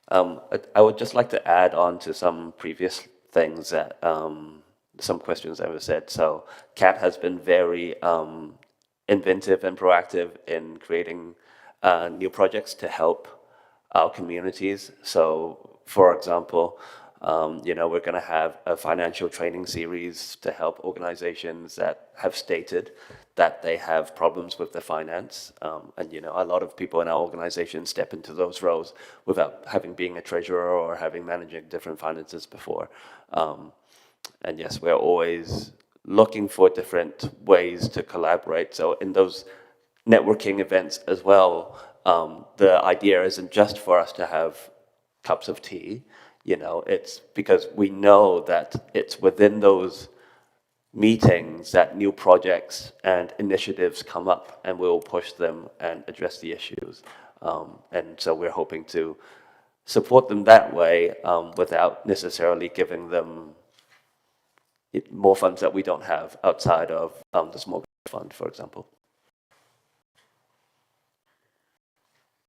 Speaker 18: I would just like to add on to some previous things that some questions that were said. So CAT has been very inventive and proactive in creating new projects to help our communities. So, for example, we're going to have a financial training series to help organizations that have stated that they have problems with their finance. And a lot of people in our organization step into those roles without having been a treasurer or having managing different finances before. And yes, we're always looking for different ways to collaborate. So in those networking events as well, the idea isn't just for us to have cups of tea, it's because we know that it's within those meetings that new projects and initiatives come up, and we'll push them and address the issues. And so we're hoping to support them that way without necessarily giving them more funds that we don't have outside of the small fund, for example.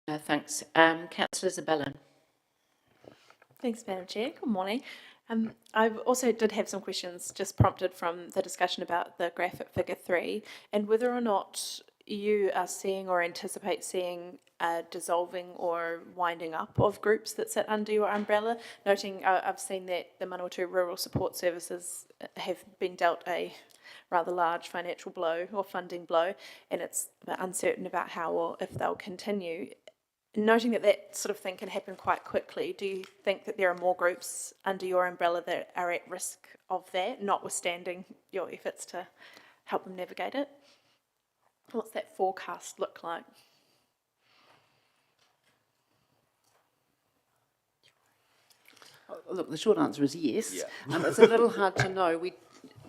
Speaker 1: Thanks. Councillor Zabella.
Speaker 6: Thanks, Madam Chair. Good morning. I also did have some questions just prompted from the discussion about the graph at figure 3 and whether or not you are seeing or anticipate seeing a dissolving or winding up of groups that sit under your umbrella, noting I've seen that the Manawatu Rural Support Services have been dealt a rather large financial blow or funding blow, and it's a bit uncertain about how or if they'll continue. Noting that that sort of thing can happen quite quickly, do you think that there are more groups under your umbrella that are at risk of that, notwithstanding your efforts to help them navigate it? What's that forecast look like?
Speaker 19: Look, the short answer is yes. Yeah. It's a little hard to know.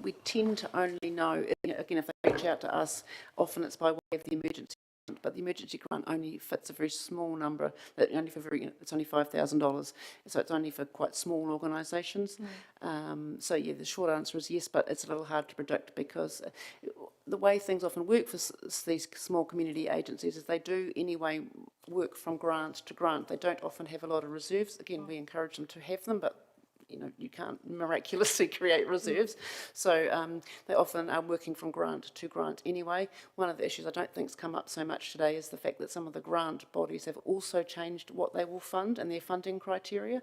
Speaker 19: We tend to only know, again, if they reach out to us, often it's by way of the emergency grant, but the emergency grant only fits a very small number, it's only $5,000, so it's only for quite small organisations. So yeah, the short answer is yes, but it's a little hard to predict because the way things often work for these small community agencies is they do anyway work from grant to grant. They don't often have a lot of reserves. Again, we encourage them to have them, but you can't miraculously create reserves. So they often are working from grant to grant anyway. One of the issues I don't think has come up so much today is the fact that some of the grant bodies have also changed what they will fund and their funding criteria.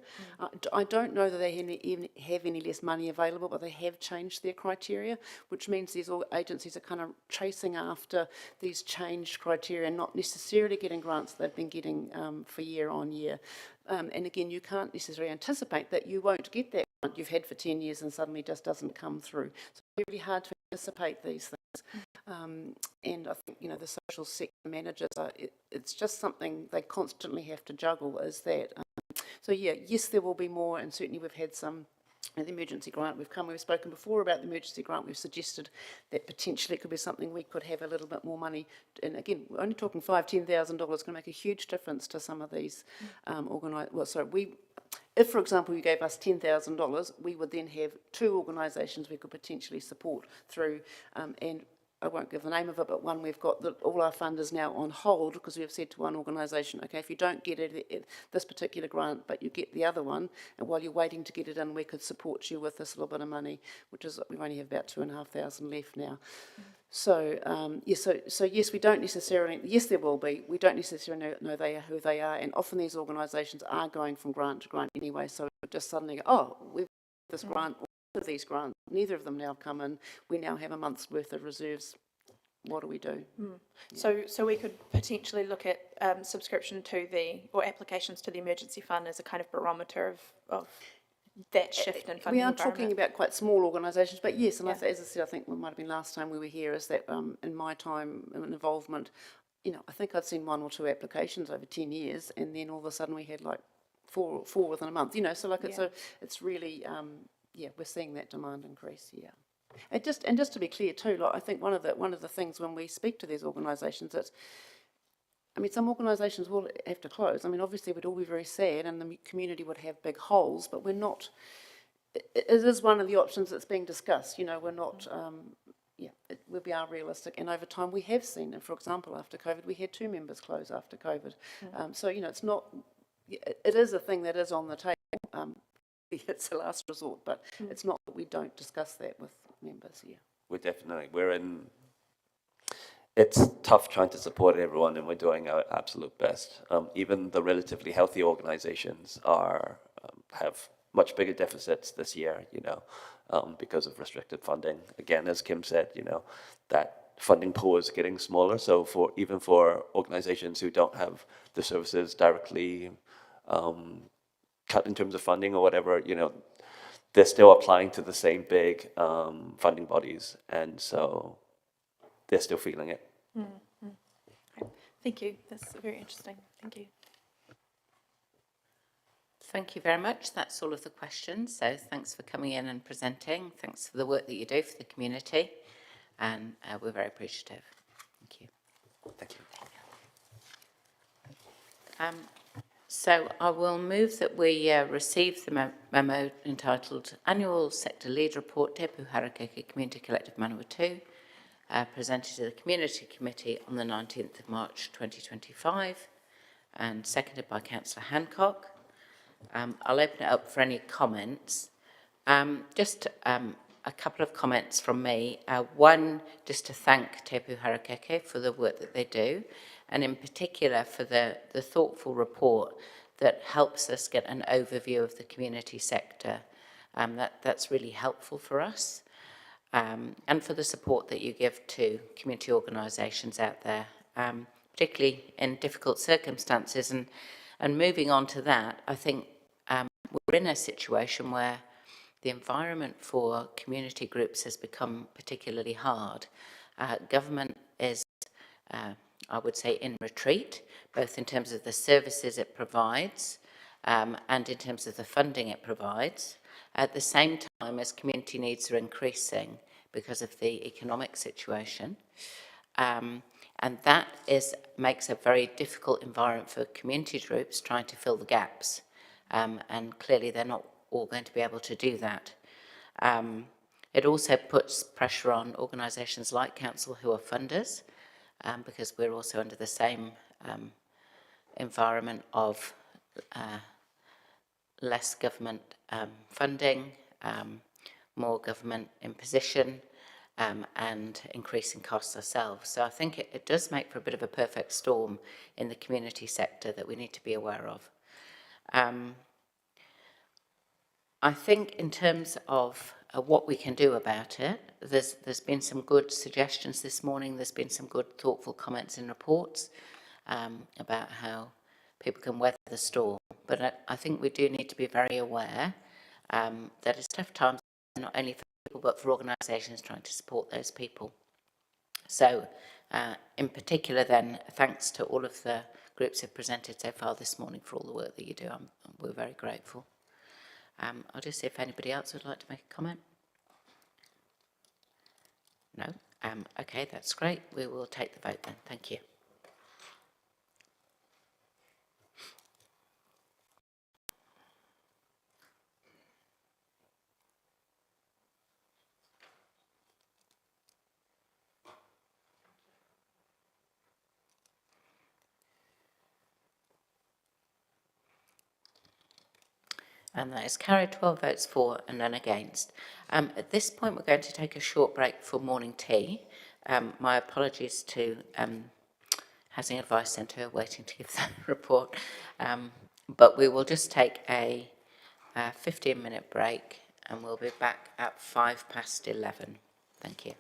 Speaker 19: I don't know that they even have any less money available, but they have changed their criteria, which means these agencies are kind of chasing after these changed criteria and not necessarily getting grants they've been getting for year on year. And again, you can't necessarily anticipate that you won't get that grant you've had for 10 years and suddenly just doesn't come through. So it's really hard to anticipate these things. And I think, the social sector managers, it's just something they constantly have to juggle, is that. So yeah, yes, there will be more, and certainly we've had some. The emergency grant, we've spoken before about the emergency grant. We've suggested that potentially it could be something we could have a little bit more money. And again, we're only talking $5,000-10,000 going to make a huge difference to some of these if, for example, you gave us $10,000, we would then have 2 organisations we could potentially support through, and I won't give the name of it, but one we've got all our funders now on hold because we've said to one organisation, okay, if you don't get this particular grant, but you get the other one, and while you're waiting to get it in, we could support you with this little bit of money, which is, we only have about 2,500 left now. So, so yes, we don't necessarily, yes, there will be, we don't necessarily know they are who they are, and often these organisations are going from grant to grant anyway, so just suddenly go, oh, we've got this grant, of these grants, neither of them now come in, we now have a month's worth of reserves. What do we do?
Speaker 6: So we could potentially look at subscription to or applications to the emergency fund as a kind of barometer of that shift in funding.
Speaker 19: We are talking about quite small organisations, but yes, and as I said, I think it might have been last time we were here, is that in my time involvement, I think I'd seen 1 or 2 applications over 10 years, and then all of a sudden we had like four within a month, so like it's really, we're seeing that demand increase, And just to be clear too, like I think one of the things when we speak to these organisations, that some organisations will have to close. Obviously we'd all be very sad, and the community would have big holes. But we're not. It is one of the options that's being discussed. We're not. We are realistic, and over time we have seen. And for example, after COVID, we had 2 members close after COVID. So it's not. It is a thing that is on the table. It's a last resort, but it's not that we don't discuss that with members.
Speaker 18: We're in. It's tough trying to support everyone, and we're doing our absolute best. Even the relatively healthy organizations have much bigger deficits this year, because of restricted funding. Again, as Kim said, that funding pool is getting smaller. So even for organizations who don't have the services directly cut in terms of funding or whatever, they're still applying to the same big funding bodies, and so they're still feeling it.
Speaker 6: Thank you. That's very interesting. Thank you.
Speaker 1: Thank you very much. That's all of the questions. So thanks for coming in and presenting. Thanks for the work that you do for the community, and we're very appreciative. Thank you.
Speaker 18: Thank you.
Speaker 1: So I will move that we receive the memo entitled Annual Sector Lead Report, Te Pūharakeke Community Collective Manawatu, presented to the Community Committee on the 19th of March 2025, and seconded by Councillor Hancock. I'll open it up for any comments. Just a couple of comments from me. One, just to thank Te Pū Harakeke for the work that they do, and in particular for the thoughtful report that helps us get an overview of the community sector. That's really helpful for us, and for the support that you give to community organisations out there, particularly in difficult circumstances. And moving on to that, I think we're in a situation where the environment for community groups has become particularly hard. Government is, I would say, in retreat, both in terms of the services it provides and in terms of the funding it provides, at the same time as community needs are increasing because of the economic situation. And that makes a very difficult environment for community groups trying to fill the gaps. And clearly they're not all going to be able to do that. It also puts pressure on organisations like Council who are funders, because we're also under the same environment of less government funding, more government imposition, and increasing costs ourselves. So I think it does make for a bit of a perfect storm in the community sector that we need to be aware of. I think in terms of what we can do about it, there's been some good suggestions this morning. There's been some good, thoughtful comments in reports about how people can weather the storm. But I think we do need to be very aware that it's tough times, not only for people, but for organisations trying to support those people. So, in particular then, thanks to all of the groups who have presented so far this morning for all the work that you do. We're very grateful. I'll just see if anybody else would like to make a comment. No? Okay, that's great. We will take the vote then. Thank you. And that is carried, 12 votes for and none against. At this point, we're going to take a short break for morning tea. My apologies to Housing Advice Centre waiting to give the report. But we will just take a 15-minute break and we'll be back at 11:05. Thank you.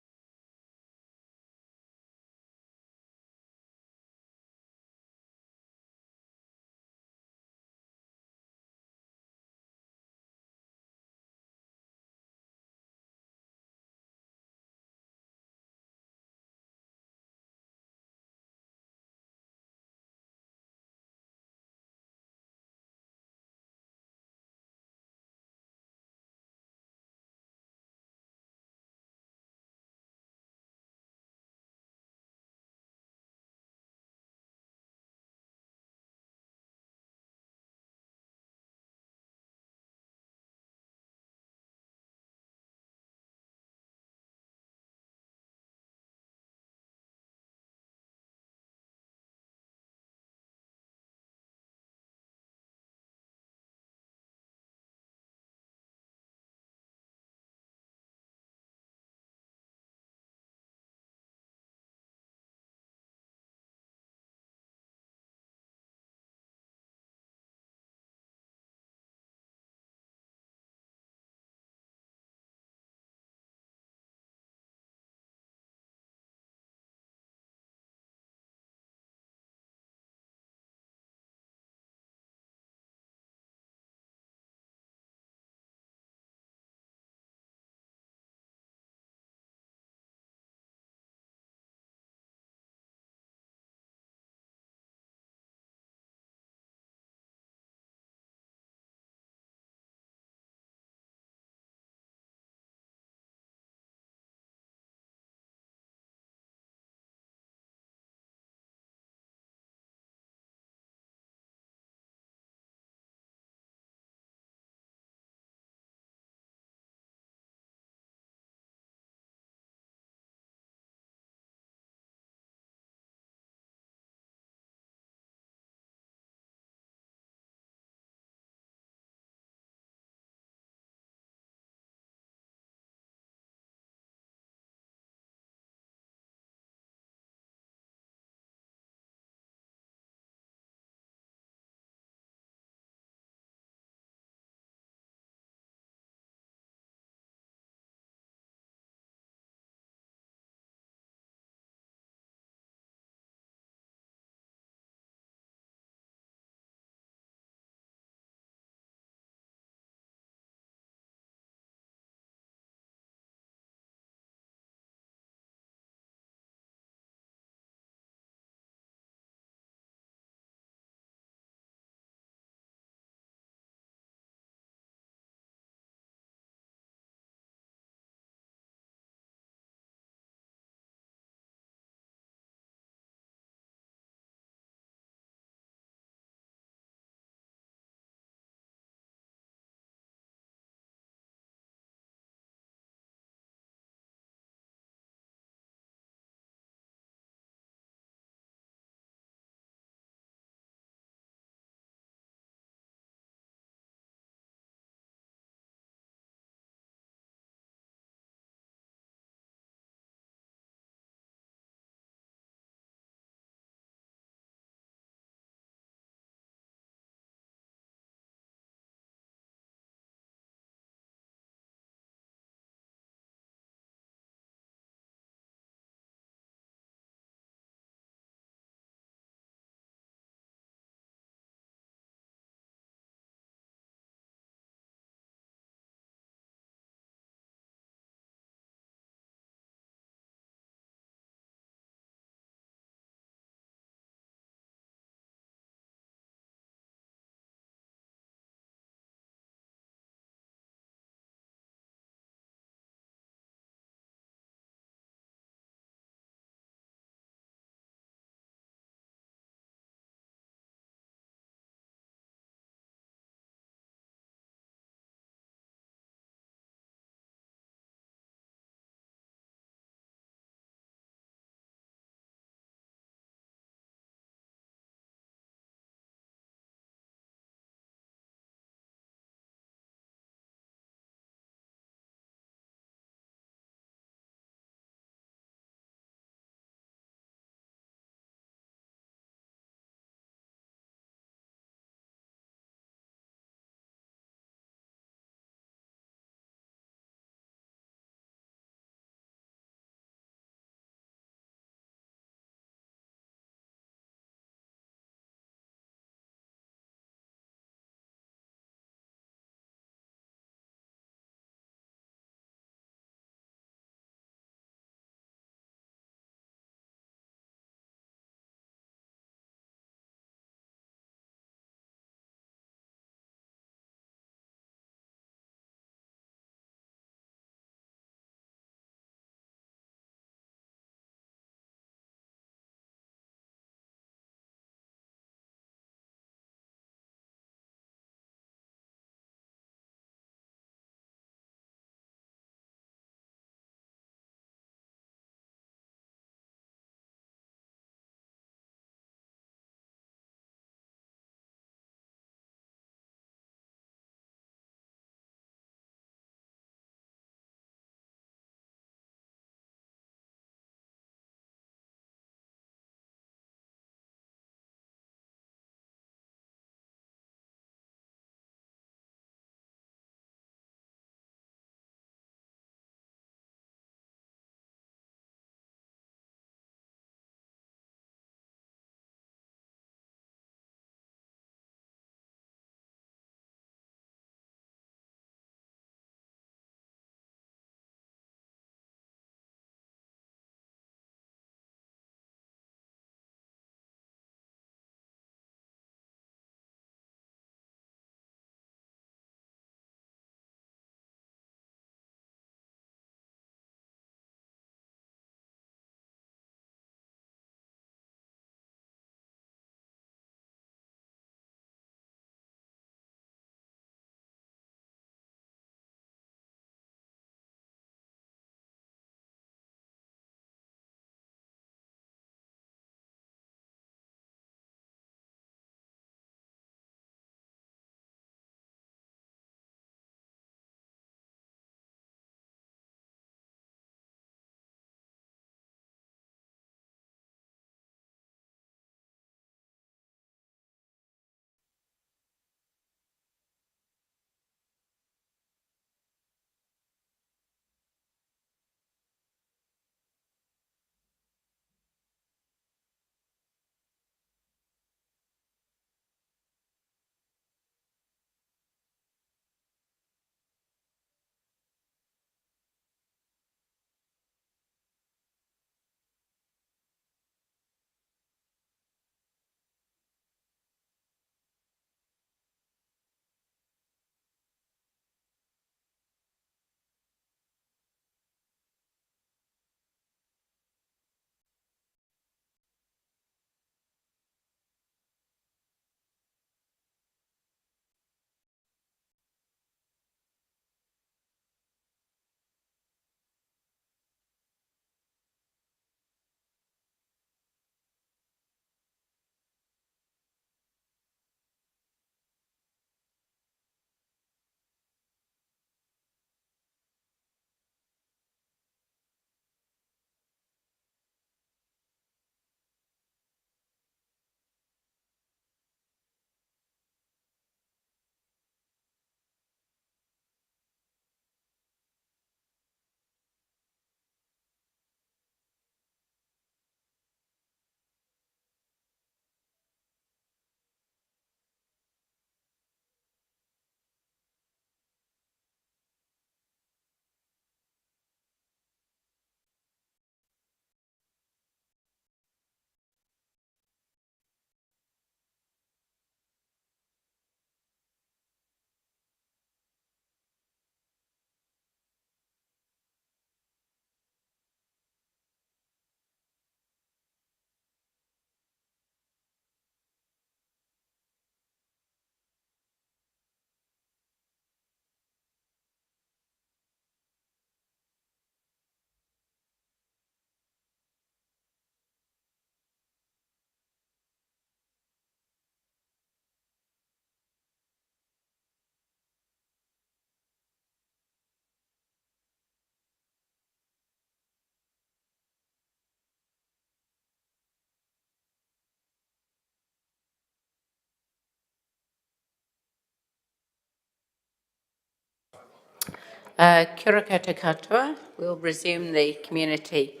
Speaker 1: Kia ora koutou katoa. We'll resume the community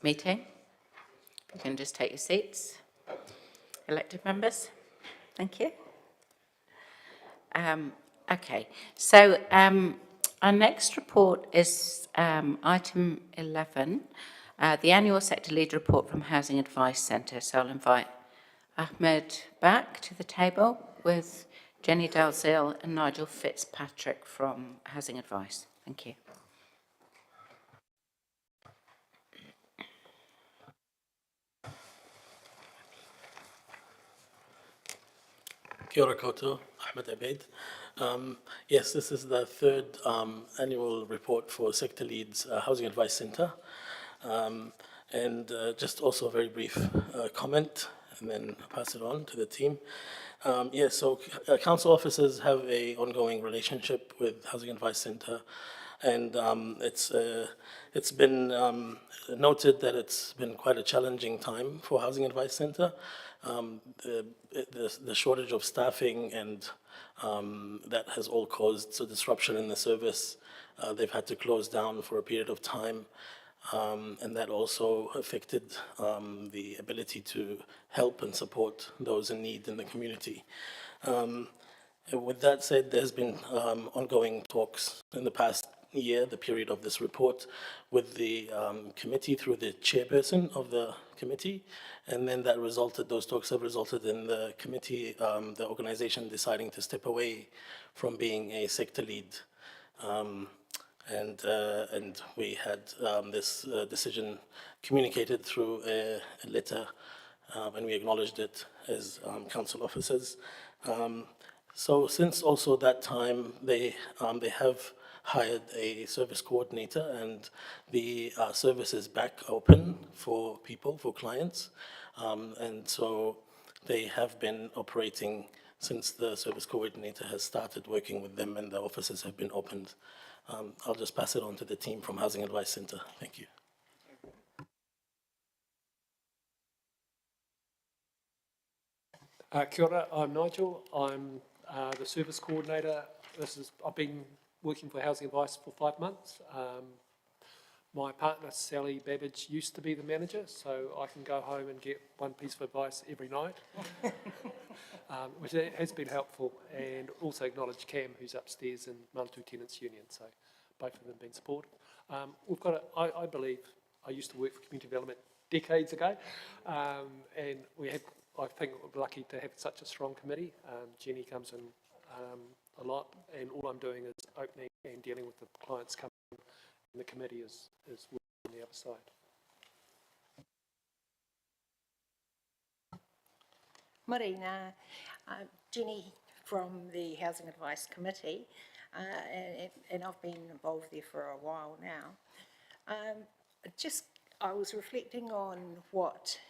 Speaker 1: meeting. You can just take your seats. Elected members, thank you. Okay, so our next report is item 11, the annual sector lead report from Housing Advice Centre. So I'll invite Ahmed back to the table with Jenny Dalziel and Nigel Fitzpatrick from Housing Advice. Thank you.
Speaker 13: Kia ora koutou, Ahmed Abeid. Yes, this is the third annual report for Sector Lead's Housing Advice Centre. Just also a very brief comment, and then pass it on to the team. Yes, so council officers have an ongoing relationship with Housing Advice Centre, and it's been noted that it's been quite a challenging time for Housing Advice Centre. The shortage of staffing and that has all caused a disruption in the service. They've had to close down for a period of time, and that also affected the ability to help and support those in need in the community. With that said, there's been ongoing talks in the past year, the period of this report, with the committee through the chairperson of the committee, and then those talks have resulted in the committee, the organization deciding to step away from being a sector lead. And we had this decision communicated through a letter, and we acknowledged it as council officers. So since also that time, they have hired a service coordinator, and the service is back open for people, for clients. And so they have been operating since the service coordinator has started working with them and the offices have been opened. I'll just pass it on to the team from Housing Advice Centre. Thank you.
Speaker 20: Kia ora, I'm Nigel. I'm the service coordinator. I've been working for Housing Advice for 5 months. My partner, Sally Babbage, used to be the manager, so I can go home and get one piece of advice every night, which has been helpful, and also acknowledge Cam, who's upstairs in Manatū Tenants Union, so both of them have been supportive. We've got, I believe, I used to work for community development decades ago, and I think we're lucky to have such a strong committee. Jenny comes in a lot, and all I'm doing is opening and dealing with the clients coming in, and the committee is working on the other side.
Speaker 21: Marina, Jenny from the Housing Advice Committee, and I've been involved there for a while now. I was reflecting on what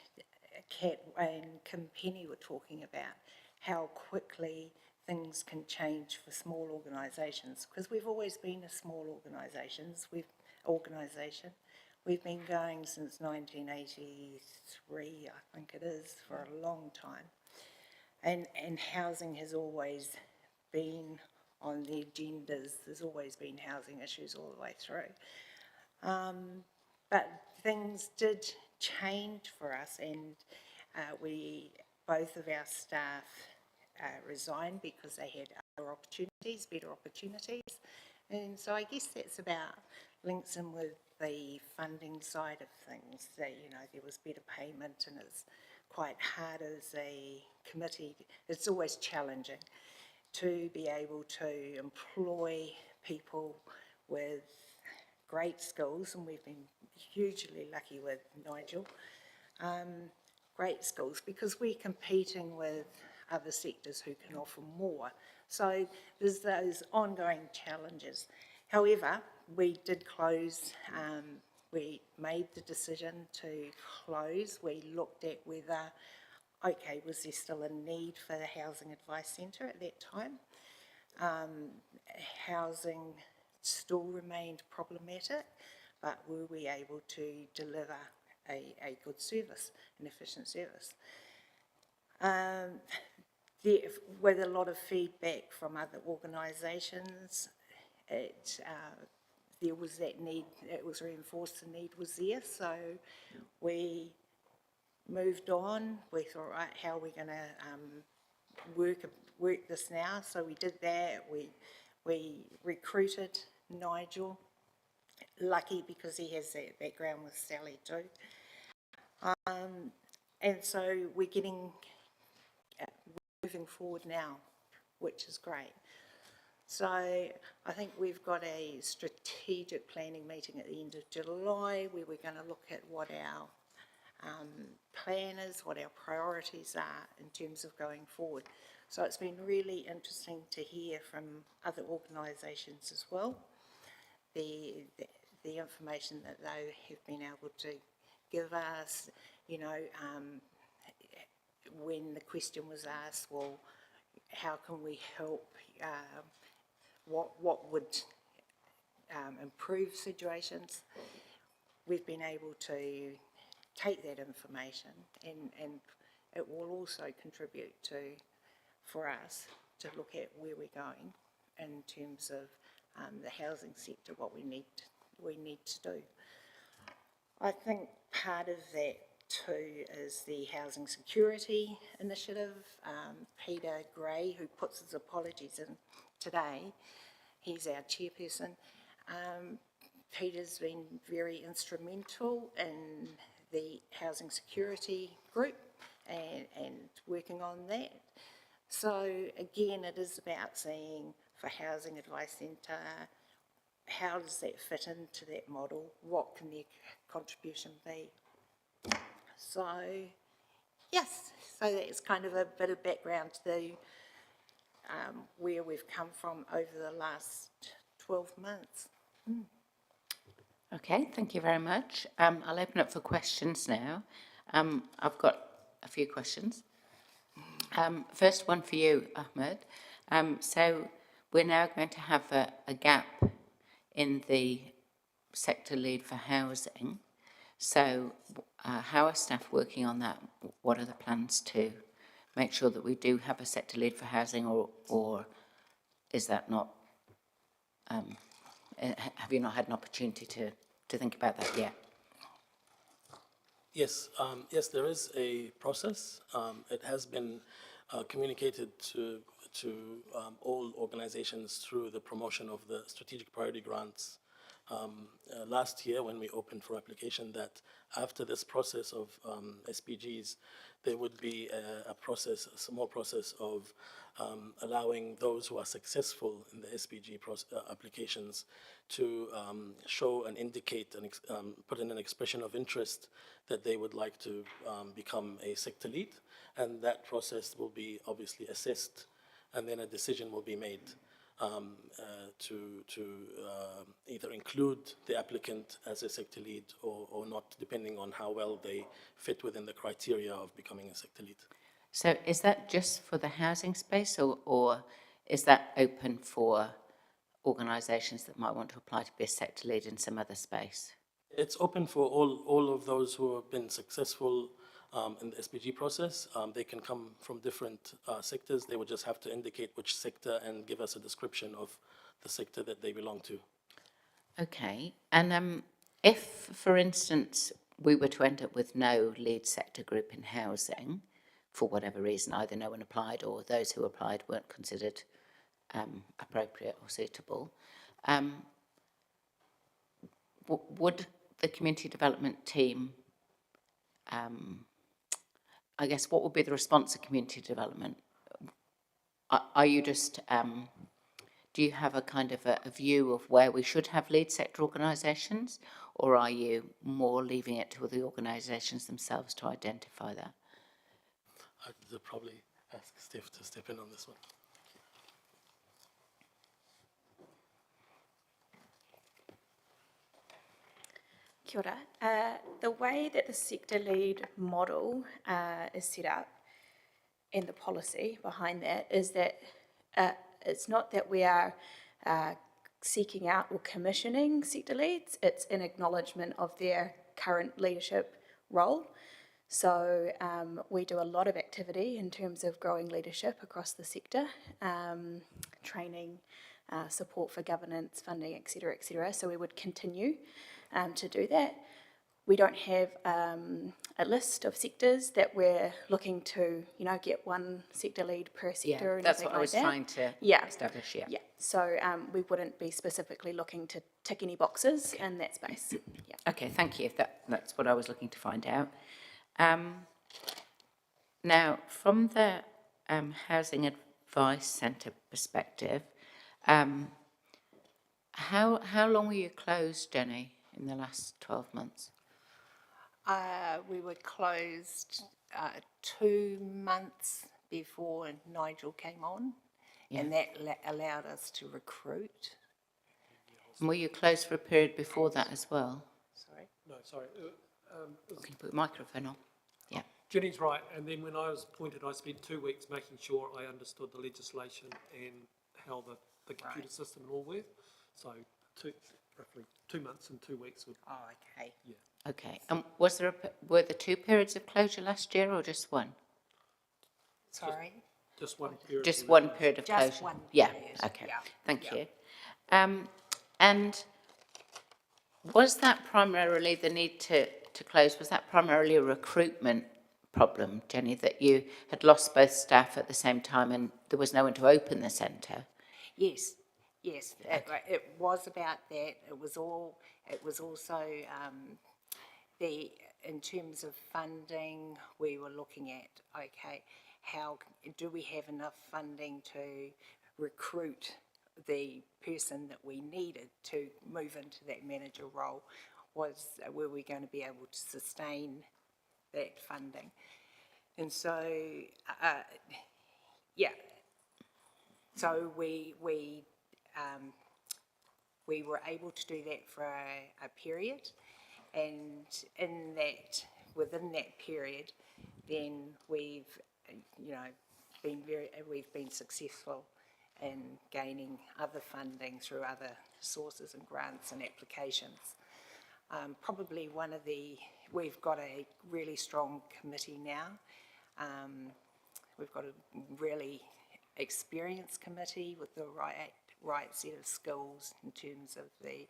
Speaker 21: Kat and Kim Penny were talking about, how quickly things can change for small organisations, because we've always been a small organisation. We've been going since 1983, I think it is, for a long time. And housing has always been on the agendas. There's always been housing issues all the way through. But things did change for us, and both of our staff resigned because they had other opportunities, better opportunities. And so I guess that's about links in with the funding side of things, that, you know, there was better payment, and it's quite hard as a committee. It's always challenging to be able to employ people with great skills, and we've been hugely lucky with Nigel, great skills, because we're competing with other sectors who can offer more. So there's those ongoing challenges. However, we did close, we made the decision to close. We looked at whether, okay, was there still a need for the Housing Advice Centre at that time? Housing still remained problematic, but were we able to deliver a good service, an efficient service? With a lot of feedback from other organisations, there was that need, it was reinforced, the need was there, so we moved on. We thought, right, how are we going to work this now? So we did that. We recruited Nigel, lucky because he has that background with Sally too. And so we're moving forward now, which is great. So I think we've got a strategic planning meeting at the end of July where we're going to look at what our plan is, what our priorities are in terms of going forward. So it's been really interesting to hear from other organisations as well, the information that they have been able to give us. You know, when the question was asked, well, how can we help, what would improve situations, we've been able to take that information and it will also contribute for us to look at where we're going in terms of the housing sector, what we need to do. I think part of that too is the Housing Security Initiative. Peter Gray, who puts his apologies in today, he's our chairperson. Peter's been very instrumental in the Housing Security Group and working on that. So again, it is about seeing for Housing Advice Centre, how does that fit into that model? What can their contribution be? So, yes, so that's kind of a bit of background to where we've come from over the last 12 months.
Speaker 1: Okay, thank you very much. I'll open up for questions now. I've got a few questions. First one for you, Ahmed. So we're now going to have a gap in the sector lead for housing. So how are staff working on that? What are the plans to make sure that we do have a sector lead for housing, or is that not, have you not had an opportunity to think about that yet?
Speaker 13: Yes, yes, there is a process. It has been communicated to all organizations through the promotion of the strategic priority grants last year when we opened for application, that after this process of SPGs, there would be a small process of allowing those who are successful in the SPG applications to show and indicate and put in an expression of interest that they would like to become a sector lead. And that process will be obviously assessed, and then a decision will be made to either include the applicant as a sector lead or not, depending on how well they fit within the criteria of becoming a sector lead.
Speaker 1: So is that just for the housing space, or is that open for organisations that might want to apply to be a sector lead in some other space?
Speaker 13: It's open for all of those who have been successful in the SPG process. They can come from different sectors. They would just have to indicate which sector and give us a description of the sector that they belong to.
Speaker 1: Okay, and if, for instance, we were to end up with no lead sector group in housing, for whatever reason, either no one applied or those who applied weren't considered appropriate or suitable, would the community development team, I guess, what would be the response of community development? Are you just, do you have a kind of a view of where we should have lead sector organisations, or are you more leaving it to the organisations themselves to identify that?
Speaker 13: I'd probably ask Steph to step in on this one.
Speaker 5: Kia ora. The way that the sector lead model is set up and the policy behind that is that it's not that we are seeking out or commissioning sector leads, it's an acknowledgement of their current leadership role. So we do a lot of activity in terms of growing leadership across the sector, training support for governance, funding, et cetera, so we would continue to do that. We don't have a list of sectors that we're looking to, get one sector lead per sector.
Speaker 1: Yeah, that's
Speaker 5: anything
Speaker 1: what I
Speaker 5: like
Speaker 1: was
Speaker 5: that.
Speaker 1: trying to
Speaker 5: Yeah.
Speaker 1: establish, yeah.
Speaker 5: Yeah, so we wouldn't be specifically looking to tick any boxes in that space. Yeah.
Speaker 1: Okay, thank you. That's what I was looking to find out. Now, from the Housing Advice Centre perspective, how long were you closed, Jenny, in the last 12 months?
Speaker 21: We were closed 2 months before Nigel came on, and that allowed us to recruit.
Speaker 1: And were you closed for a period before that as well?
Speaker 21: Sorry?
Speaker 20: No, sorry.
Speaker 1: Can you put the microphone on? Yeah.
Speaker 20: Jenny's right, and then when I was appointed, I spent 2 weeks making sure I understood the legislation and how the computer system and all worked. So roughly 2 months and 2 weeks.
Speaker 21: Oh, okay.
Speaker 20: Yeah.
Speaker 1: Okay. And were there 2 periods of closure last year or just one?
Speaker 21: Sorry?
Speaker 20: Just one period.
Speaker 1: Just one period of closure?
Speaker 21: Just one
Speaker 1: Yeah,
Speaker 21: period,
Speaker 1: okay.
Speaker 21: yeah,
Speaker 1: Thank
Speaker 21: yeah.
Speaker 1: you. And was that primarily the need to close, was that primarily a recruitment problem, Jenny, that you had lost both staff at the same time and there was no one to open the centre?
Speaker 21: Yes, yes, it was about that. It was also in terms of funding, we were looking at, okay, how do we have enough funding to recruit the person that we needed to move into that manager role? Were we going to be able to sustain that funding? And so, so we were able to do that for a period, and within that period, then we've been successful in gaining other funding through other sources and grants and applications. Probably we've got a really strong committee now. We've got a really experienced committee with the right set of skills in terms of the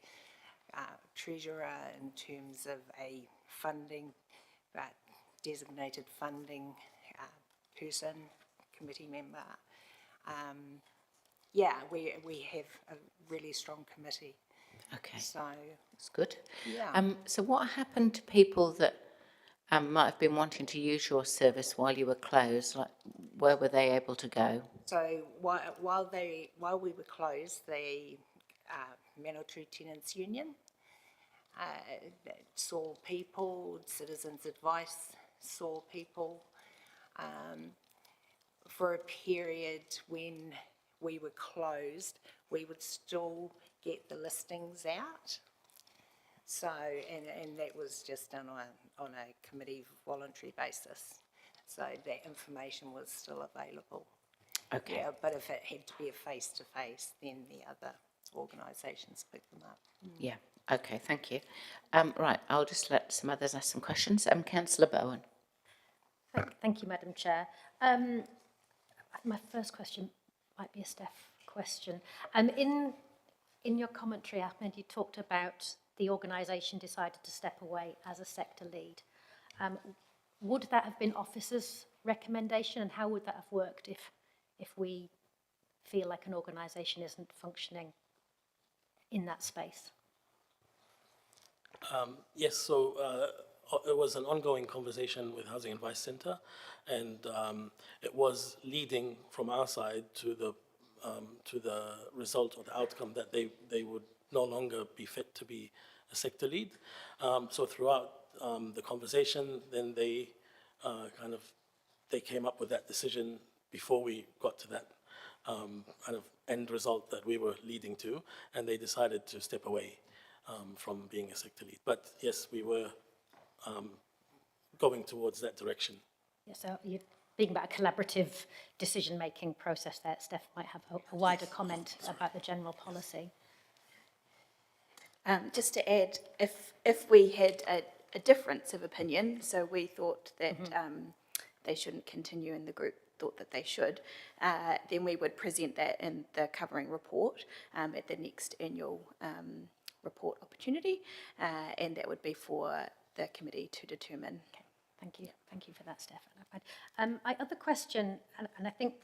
Speaker 21: treasurer, in terms of a funding, designated funding person, committee member. We have a really strong committee.
Speaker 1: Okay,
Speaker 21: so
Speaker 1: that's good.
Speaker 21: Yeah.
Speaker 1: So what happened to people that might have been wanting to use your service while you were closed? Like, where were they able to go?
Speaker 21: So while we were closed, the Manawatu Tenants Union saw people, Citizens Advice saw people. For a period when we were closed, we would still get the listings out. So, and that was just done on a committee voluntary basis. So that information was still available.
Speaker 1: Okay.
Speaker 21: Yeah, but if it had to be a face-to-face, then the other organisations pick them up.
Speaker 1: Yeah, okay, thank you. Right, I'll just let some others ask some questions. Councillor Bowen.
Speaker 4: Thank you, Madam Chair. My first question might be a Steph question. In your commentary, Ahmed, you talked about the organisation decided to step away as a sector lead. Would that have been officers' recommendation, and how would that have worked if we feel like an organisation isn't functioning in that space?
Speaker 13: Yes, so it was an ongoing conversation with Housing Advice Centre, and it was leading from our side to the result or the outcome that they would no longer be fit to be a sector lead. So throughout the conversation, then they came up with that decision before we got to that kind of end result that we were leading to, and they decided to step away from being a sector lead. But yes, we were going towards that direction.
Speaker 4: Yeah, so you're thinking about a collaborative decision-making process there. Steph might have a wider comment about the general policy.
Speaker 5: Just to add, if we had a difference of opinion, so we thought that they shouldn't continue in the group thought that they should, then we would present that in the covering report at the next annual report opportunity, and that would be for the committee to determine.
Speaker 4: Okay, thank you. Thank you for that, Steph. My other question, and I think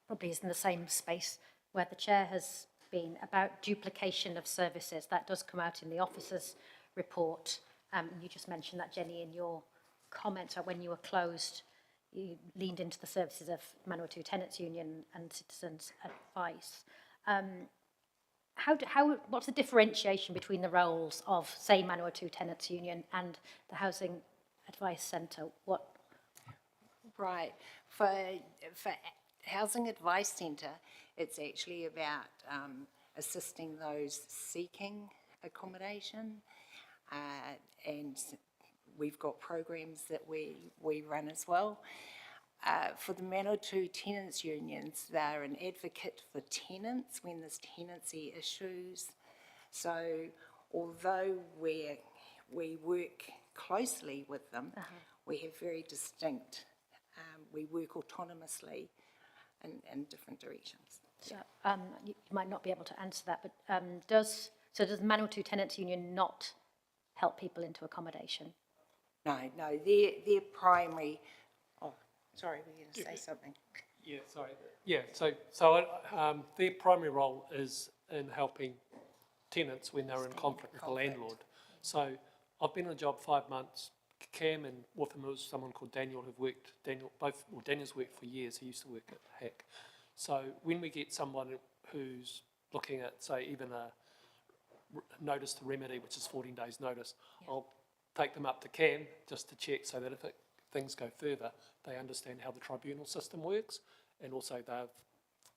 Speaker 4: probably is in the same space where the chair has been, about duplication of services. That does come out in the officers' report. You just mentioned that, Jenny, in your comments about when you were closed, you leaned into the services of Manawatu Tenants Union and Citizens Advice. What's the differentiation between the roles of, say, Manawatu Tenants Union and the Housing Advice Centre? What?
Speaker 21: Right. For Housing Advice Centre, it's actually about assisting those seeking accommodation, and we've got programs that we run as well. For the Manawatu Tenants Unions, they're an advocate for tenants when there's tenancy issues. So although we work closely with them, we have very distinct, we work autonomously in different directions.
Speaker 4: So, you might not be able to answer that, but does the Manawatu Tenants Union not help people into accommodation?
Speaker 21: No, their primary. Oh, sorry, were you going to say something?
Speaker 20: Yeah, sorry. Yeah, so their primary role is in helping tenants when they're in conflict with the landlord. So I've been on the job 5 months. Cam and with him was someone called Daniel Daniel's worked for years. He used to work at HAC. So when we get someone who's looking at, say, even a notice to remedy, which is 14 days notice, I'll take them up to Cam just to check so that if things go further, they understand how the tribunal system works, and also they've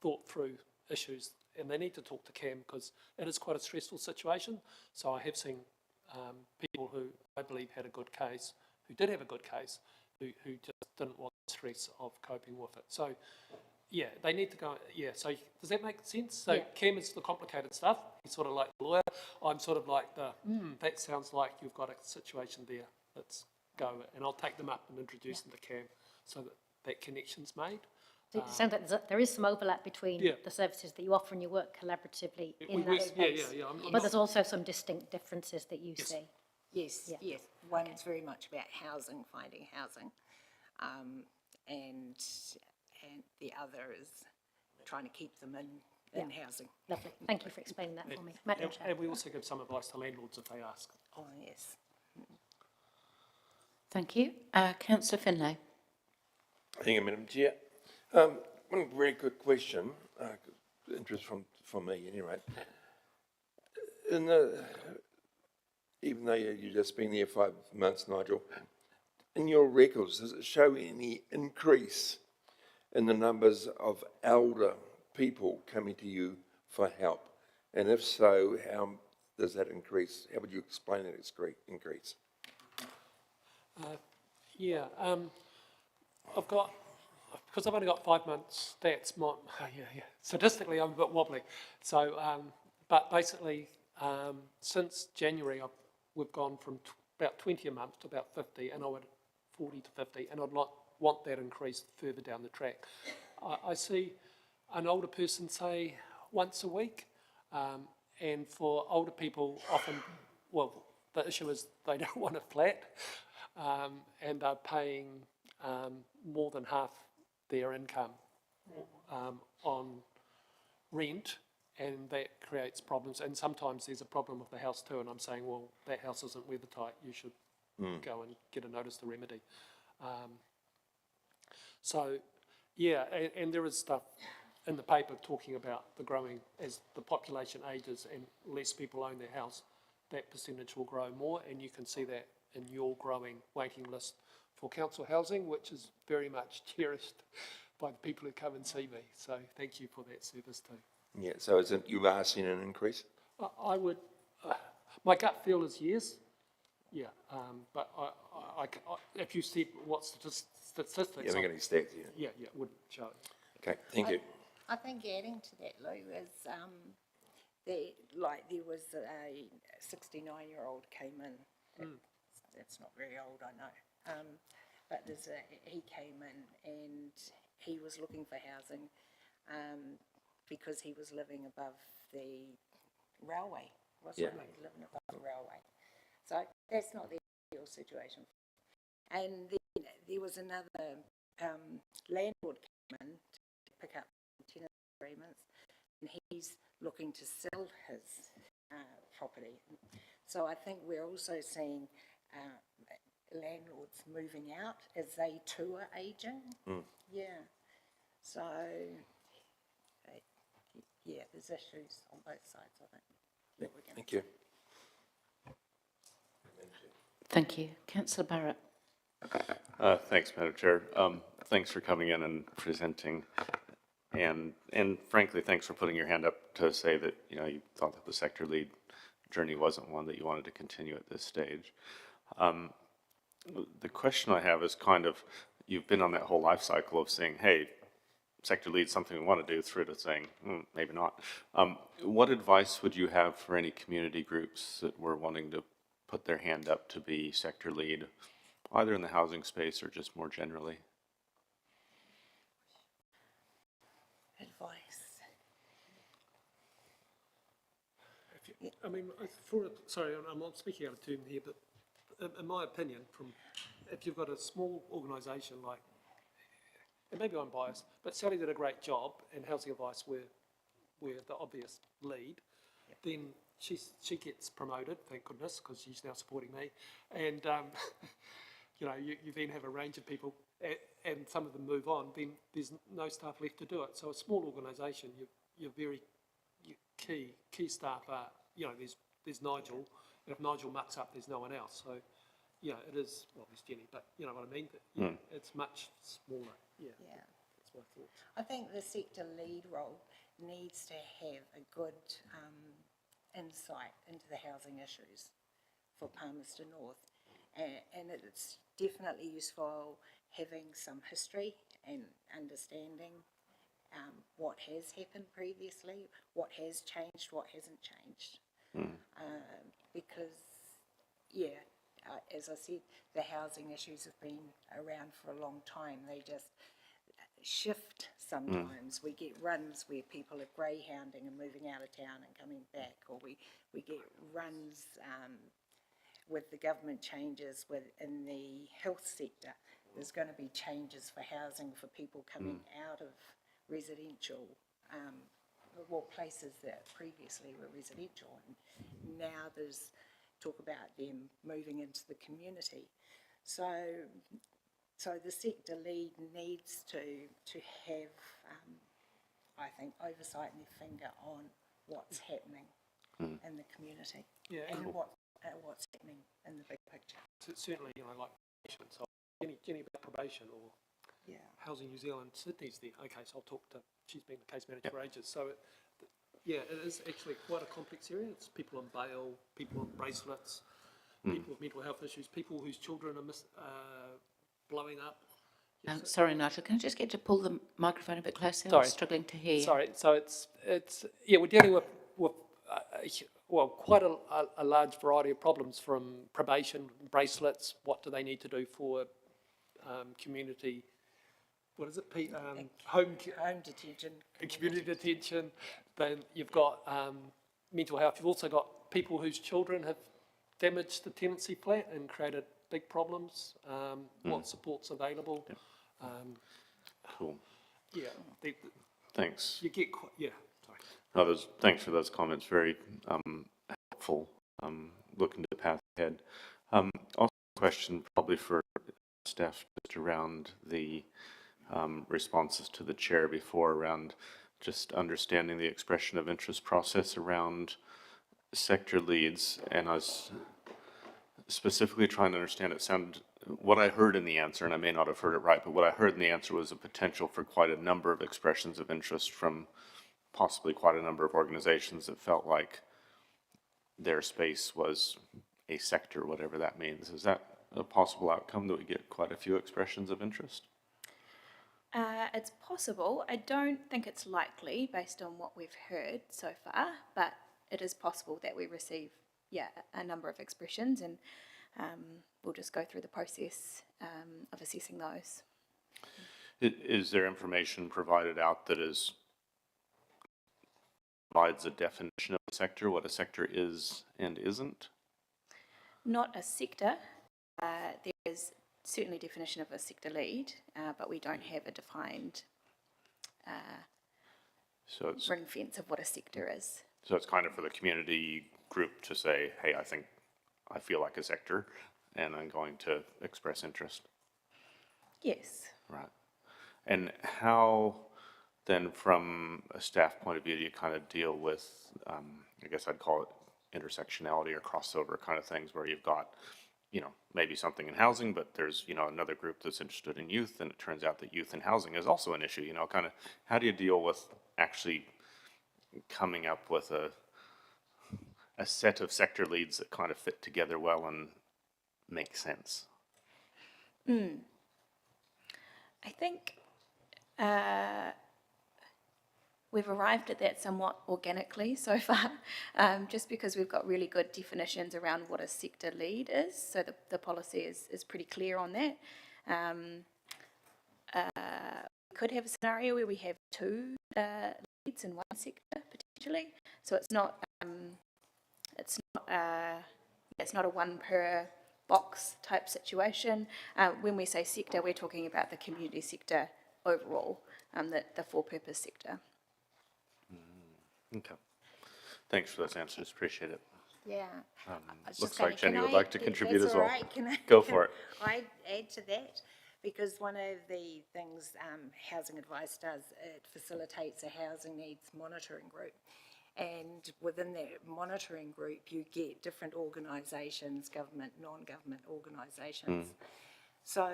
Speaker 20: thought through issues, and they need to talk to Cam because it is quite a stressful situation. So I have seen people who I believe had a good case, who did have a good case, who just didn't want the stress of coping with it. So yeah, they need to go, yeah, so does that make sense? So Cam is the complicated stuff, he's sort of like the lawyer, I'm sort of like the, that sounds like you've got a situation there, let's go, and I'll take them up and introduce them to Cam so that connection's made.
Speaker 4: So it sounds like there is some overlap between the services that you offer and you work collaboratively in that space. But there's also some distinct differences that you see.
Speaker 21: Yes. One's very much about housing, finding housing, and the other is trying to keep them in housing.
Speaker 4: Lovely. Thank you for explaining that for me. Madam Chair.
Speaker 20: And we also give some advice to landlords if they ask.
Speaker 21: Oh, yes.
Speaker 1: Thank you. Councillor Finlay.
Speaker 8: Thank you, Madam Chair. One very quick question, interest from me anyway. Even though you've just been there 5 months, Nigel, in your records, does it show any increase in the numbers of elder people coming to you for help? And if so, how does that increase? How would you explain that increase?
Speaker 20: I've got, because I've only got 5 months stats, statistically I'm a bit wobbly. So, but basically, since January, we've gone from about 20 a month to about 50, and I would 40 to 50, and I'd want that increased further down the track. I see an older person, say, once a week, and for older people, often, well, the issue is they don't want a flat, and they're paying more than half their income on rent, and that creates problems. And sometimes there's a problem with the house too, and I'm saying, well, that house isn't weathertight, you should go and get a notice to remedy. So, yeah, and there is stuff in the paper talking about the growing, as the population ages and less people own their house, that percentage will grow more, and you can see that in your growing waiting list for council housing, which is very much cherished by the people who come and see me. So thank you for that service too.
Speaker 8: Yeah, so you are seeing an increase?
Speaker 20: I would, my gut feel is yes, but I if you said what statistics...
Speaker 8: You haven't got any stats yet?
Speaker 20: Yeah, it wouldn't show it.
Speaker 8: Okay, thank you.
Speaker 21: I think adding to that, Lou, is there was a 69-year-old came in. That's not very old, I know. but he came in and he was looking for housing because he was living above the railway, wasn't he? He was living above the railway. So that's not the ideal situation. And then there was another landlord came in to pick up tenant agreements, and he's looking to sell his property. So I think we're also seeing landlords moving out as they too are aging. Yeah. So, yeah, there's issues on both sides, I think.
Speaker 8: Thank you.
Speaker 1: Thank you. Councillor Barrett.
Speaker 7: Thanks, Madam Chair. Thanks for coming in and presenting. And frankly, thanks for putting your hand up to say that, you know, you thought that the sector lead journey wasn't one that you wanted to continue at this stage. The question I have is kind of, you've been on that whole life cycle of saying, hey, sector lead something we want to do, through to saying, maybe not. What advice would you have for any community groups that were wanting to put their hand up to be sector lead, either in the housing space or just more generally?
Speaker 21: Advice.
Speaker 20: I mean, sorry, I'm not speaking out of turn here, but in my opinion, if you've got a small organisation like, and maybe I'm biased, but Sally did a great job, and Housing Advice were the obvious lead, then she gets promoted, thank goodness, because she's now supporting me, and you know, you then have a range of people, and some of them move on, then there's no staff left to do it. So a small organisation, your key staff are, you know, there's Nigel, and if Nigel mucks up, there's no one else. So, yeah, it is, well, there's Jenny, but you know what I mean? Yeah, it's much smaller. Yeah, that's my thoughts.
Speaker 21: I think the sector lead role needs to have a good insight into the housing issues for Palmerston North, and it's definitely useful having some history and understanding what has happened previously, what has changed, what hasn't changed. Because, yeah, as I said, the housing issues have been around for a long time. They just shift sometimes. We get runs where people are greyhounding and moving out of town and coming back, or we get runs with the government changes within the health sector. There's going to be changes for housing for people coming out of residential, well, places that previously were residential, and now there's talk about them moving into the community. So the sector lead needs to have, I think, oversight and their finger on what's happening in the community, and what's happening in the big picture.
Speaker 20: Certainly, you know, like so Jenny about probation, or Housing New Zealand, Sydney's there. Okay, so I'll talk to, she's been the case manager for ages. So, it is actually quite a complex area. It's people on bail, people on bracelets, people with mental health issues, people whose children are blowing up.
Speaker 1: Sorry, Nigel, can I just get to pull the microphone a bit closer?
Speaker 20: Sorry.
Speaker 1: I'm struggling to hear.
Speaker 20: Sorry, so it's we're dealing with well, quite a large variety of problems, from probation, bracelets, what do they need to do for community, what is it, home
Speaker 21: detention,
Speaker 20: community detention. Then you've got mental health. You've also got people whose children have damaged the tenancy flat and created big problems. What support's available?
Speaker 7: Cool.
Speaker 20: Yeah.
Speaker 7: Thanks.
Speaker 20: You get quite,
Speaker 7: No, thanks for those comments. Very helpful. Looking to the path ahead. Also, a question probably for Steph, just around the responses to the chair before, around just understanding the expression of interest process around sector leads, and I was specifically trying to understand, it sounded, what I heard in the answer, and I may not have heard it right, but what I heard in the answer was a potential for quite a number of expressions of interest from possibly quite a number of organizations that felt like their space was a sector, whatever that means. Is that a possible outcome, that we get quite a few expressions of interest?
Speaker 5: It's possible. I don't think it's likely based on what we've heard so far, but it is possible that we receive, a number of expressions, and we'll just go through the process of assessing those.
Speaker 7: Is there information provided out that provides a definition of a sector, what a sector is and isn't?
Speaker 5: Not a sector. There is certainly a definition of a sector lead, but we don't have a defined
Speaker 7: So it's
Speaker 5: ring fence of what a sector is.
Speaker 7: So it's kind of for the community group to say, hey, I feel like a sector, and I'm going to express interest.
Speaker 5: Yes.
Speaker 7: Right. And how then, from a staff point of view, do you kind of deal with, I guess I'd call it intersectionality or crossover kind of things, where you've got, maybe something in housing, but there's, another group that's interested in youth, and it turns out that youth and housing is also an issue, kind of, how do you deal with actually coming up with a set of sector leads that kind of fit together well and make sense?
Speaker 5: I think we've arrived at that somewhat organically so far, just because we've got really good definitions around what a sector lead is, so the policy is pretty clear on that. We could have a scenario where we have two leads in one sector potentially, so it's not a one per box type situation. When we say sector, we're talking about the community sector overall, the for-purpose sector.
Speaker 7: Okay. Thanks for those answers. Appreciate it.
Speaker 21: Yeah.
Speaker 7: Looks like Jenny would like to contribute as well. Go for it.
Speaker 21: I add to that, because one of the things Housing Advice does, it facilitates a housing needs monitoring group. And within that monitoring group, you get different organisations, government, non-government organisations. So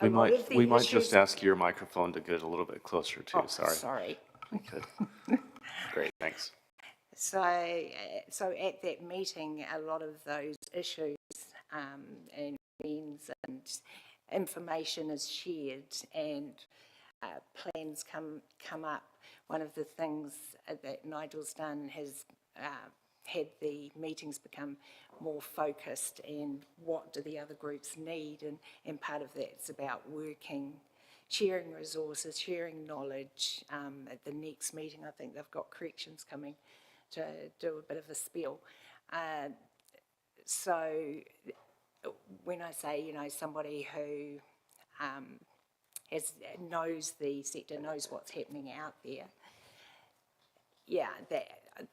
Speaker 7: we might just ask your microphone to get a little bit closer too.
Speaker 21: Sorry.
Speaker 7: Good. Great, thanks.
Speaker 21: So at that meeting, a lot of those issues and means and information is shared, and plans come up. One of the things that Nigel's done has had the meetings become more focused, and what do the other groups need, and part of that's about sharing resources, sharing knowledge. At the next meeting, I think they've got corrections coming to do a bit of a spiel. So when I say, somebody who knows the sector, knows what's happening out there, yeah,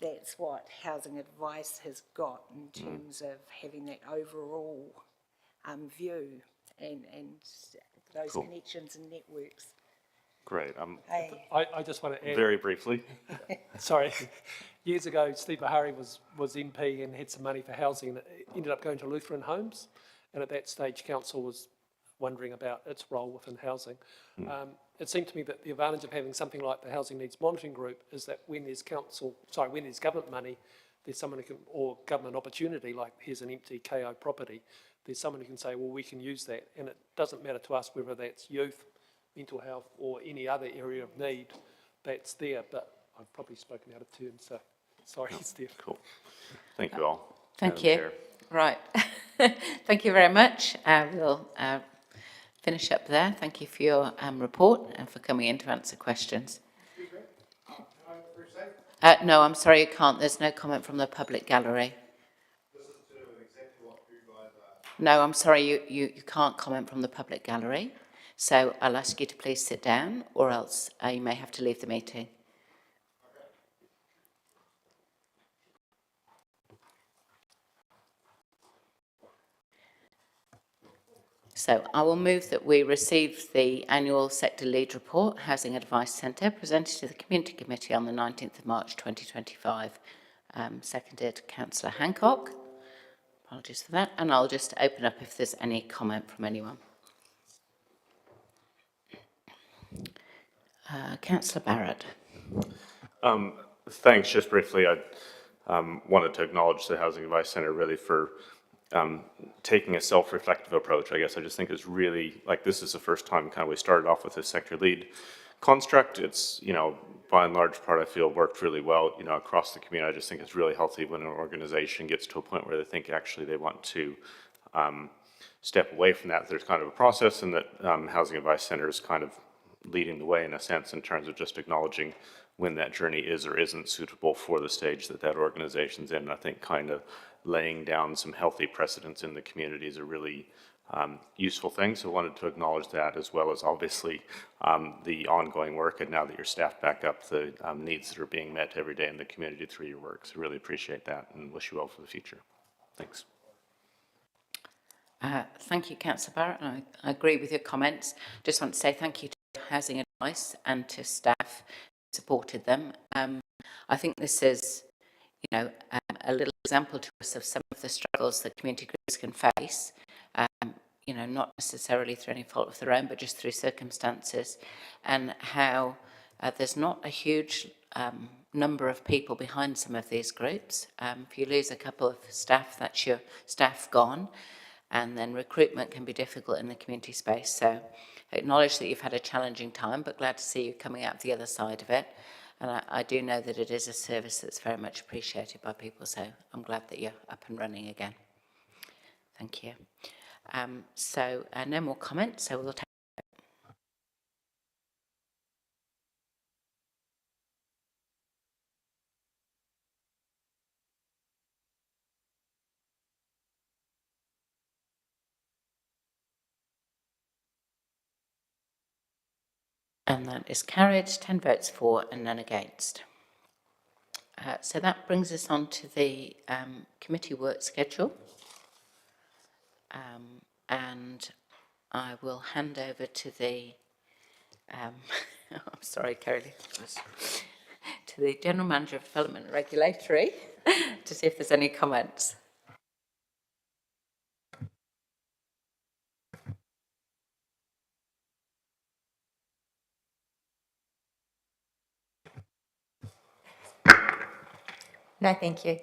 Speaker 21: that's what Housing Advice has got in terms of having that overall view and those connections and networks.
Speaker 7: Great.
Speaker 20: I just want to add...
Speaker 7: Very briefly.
Speaker 20: Sorry. Years ago, Steve Bahari was MP and had some money for housing, and it ended up going to Lutheran Homes, and at that stage council was wondering about its role within housing. It seemed to me that the advantage of having something like the Housing Needs Monitoring Group is that when there's government money, there's someone who can, or government opportunity, like here's an empty KO property, there's someone who can say, well, we can use that, and it doesn't matter to us whether that's youth, mental health, or any other area of need that's there. But I've probably spoken out of turn, so sorry, Steph.
Speaker 7: Cool. Thank you all.
Speaker 1: Thank you. Right. Thank you very much. We'll finish up there. Thank you for your report and for coming in to answer questions. No, I'm sorry, you can't. There's no comment from the public gallery. No, I'm sorry, you can't comment from the public gallery. So I'll ask you to please sit down, or else you may have to leave the meeting. So I will move that we receive the annual sector lead report, Housing Advice Centre, presented to the Community Committee on the 19th of March 2025. Seconded Councillor Hancock. Apologies for that. And I'll just open up if there's any comment from anyone. Councillor Barrett.
Speaker 7: Thanks. Just briefly, I wanted to acknowledge the Housing Advice Centre really for taking a self-reflective approach. I guess I just think it's really, this is the first time kind of we started off with this sector lead construct. It's, by and large part, I feel worked really well, across the community. I just think it's really healthy when an organization gets to a point where they think actually they want to step away from that. There's kind of a process, and that Housing Advice Center is kind of leading the way in a sense in terms of just acknowledging when that journey is or isn't suitable for the stage that that organization's in. I think kind of laying down some healthy precedents in the community is a really useful thing. So I wanted to acknowledge that, as well as obviously the ongoing work, and now that you're staffed back up, the needs that are being met every day in the community through your work. So really appreciate that and wish you well for the future. Thanks.
Speaker 1: Thank you, Councillor Barrett. I agree with your comments. Just want to say thank you to Housing Advice and to staff who supported them. I think this is, you know, a little example to us of some of the struggles that community groups can face, you know, not necessarily through any fault of their own, but just through circumstances, and how there's not a huge number of people behind some of these groups. If you lose a couple of staff, that's your staff gone. And then recruitment can be difficult in the community space. So I acknowledge that you've had a challenging time, but glad to see you coming out the other side of it. And I do know that it is a service that's very much appreciated by people. So I'm glad that you're up and running again. Thank you. No more comments, so we'll take. And that is carried, 10 votes for and none against. So that brings us on to the committee work schedule. And I will hand over to the, I'm sorry, Kerry, to the General Manager of Development and Regulatory to see if there's any comments.
Speaker 9: No, thank you.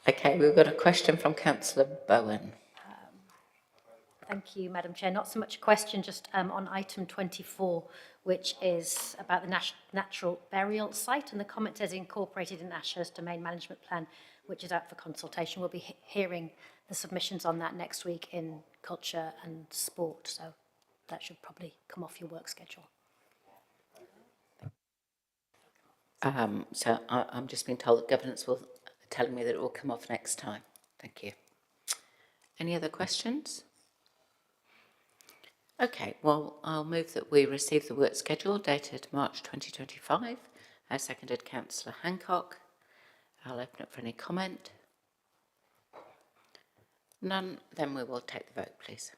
Speaker 1: Okay, we've got a question from Councillor Bowen.
Speaker 4: Thank you, Madam Chair. Not so much a question, just on item 24, which is about the natural burial site, and the comment is incorporated in Ashurst Domain Management Plan, which is out for consultation. We'll be hearing the submissions on that next week in Culture and Sport, so that should probably come off your work schedule.
Speaker 1: So I'm just being told that governance will telling me that it will come off next time. Thank you. Any other questions? Okay, well, I'll move that we receive the work schedule dated March 2025. I seconded Councillor Hancock. I'll open up for any comment. None, then we will take the vote, please.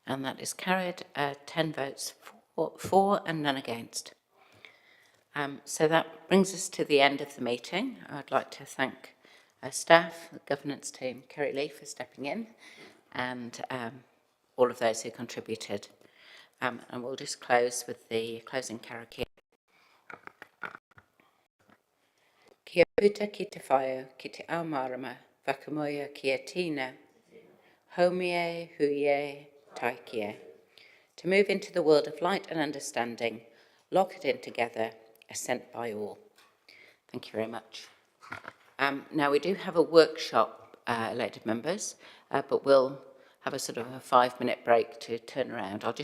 Speaker 1: And that is carried, 10 votes for and none against. So that brings us to the end of the meeting. I'd like to thank our staff, the governance team, Kerry Lee for stepping in, and all of those who contributed. And we'll just close with the closing karakia. Kia puta ki te whaio, ki te ao marama, whakamoia ki a tina, homie, huie, taikie. To move into the world of light and understanding, lock it in together, assent by all. Thank you very much. Now we do have a workshop, elected members, but we'll have a sort of a 5-minute break to turn around. I'll just